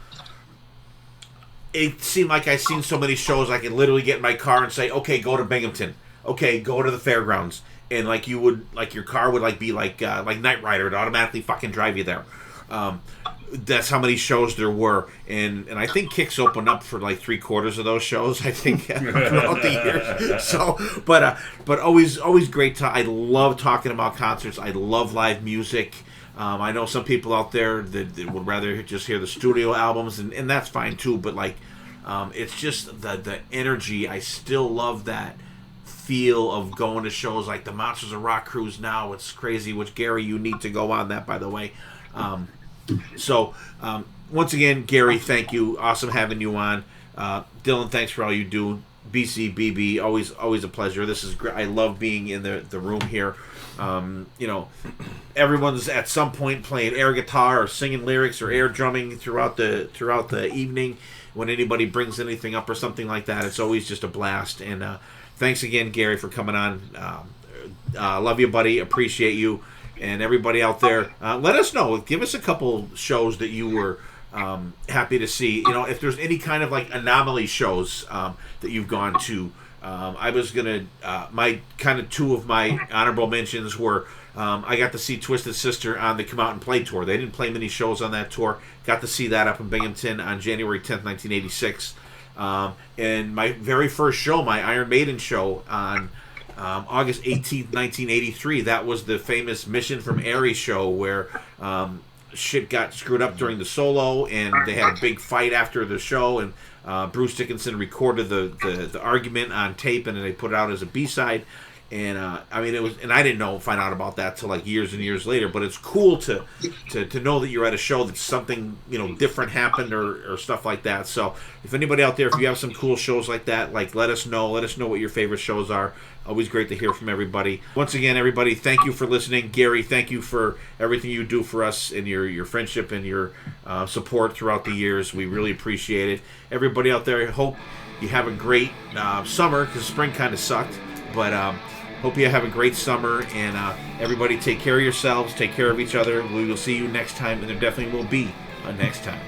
it seemed like I seen so many shows I could literally get in my car and say, okay, go to Binghamton, okay, go to the fairgrounds, and like you would, like your car would like be like Knight Rider, it'd automatically fucking drive you there. That's how many shows there were, and I think Kicks opened up for like 3/4 of those shows, I think, throughout the years. So, but always great I love talking about concerts. I love live music. I know some people out there that would rather just hear the studio albums, and that's fine too. But like, it's just the energy. I still love that feel of going to shows like the Monsters of Rock cruise now. It's crazy. Which Gary, you need to go on that, by the way. So once again, Gary, thank you. Awesome having you on. Dylan, thanks for all you do. BCBB, always a pleasure. This is great. I love being in the room here. Everyone's at some point playing air guitar or singing lyrics or air drumming throughout the evening. When anybody brings anything up or something like that, it's always just a blast. And thanks again, Gary, for coming on. Love you, buddy. Appreciate you. And everybody out there, let us know. Give us a couple shows that you were happy to see. If there's any kind of like anomaly shows that you've gone to. I was gonna my kind of two of my honorable mentions were I got to see Twisted Sister on the Come Out and Play tour. They didn't play many shows on that tour. Got to see that up in Binghamton on January 10th, 1986. And my very first show, my Iron Maiden show on August 18th, 1983. That was the famous Mission from Airy show where shit got screwed up during the solo, and they had a big fight after the show, and Bruce Dickinson recorded the argument on tape, and then they put it out as a B-side. And it was, and I didn't find out about that till like years and years later. But it's cool to know that you're at a show that something different happened or stuff like that. So if anybody out there, if you have some cool shows like that, like let us know. Let us know what your favorite shows are. Always great to hear from everybody. Once again, everybody, thank you for listening. Gary, thank you for everything you do for us and your friendship and your support throughout the years. We really appreciate it. Everybody out there, I hope you have a great summer, because spring kind of sucked. But hope you have a great summer, and everybody take care of yourselves, take care of each other. We will see you next time, and there definitely will be a next time.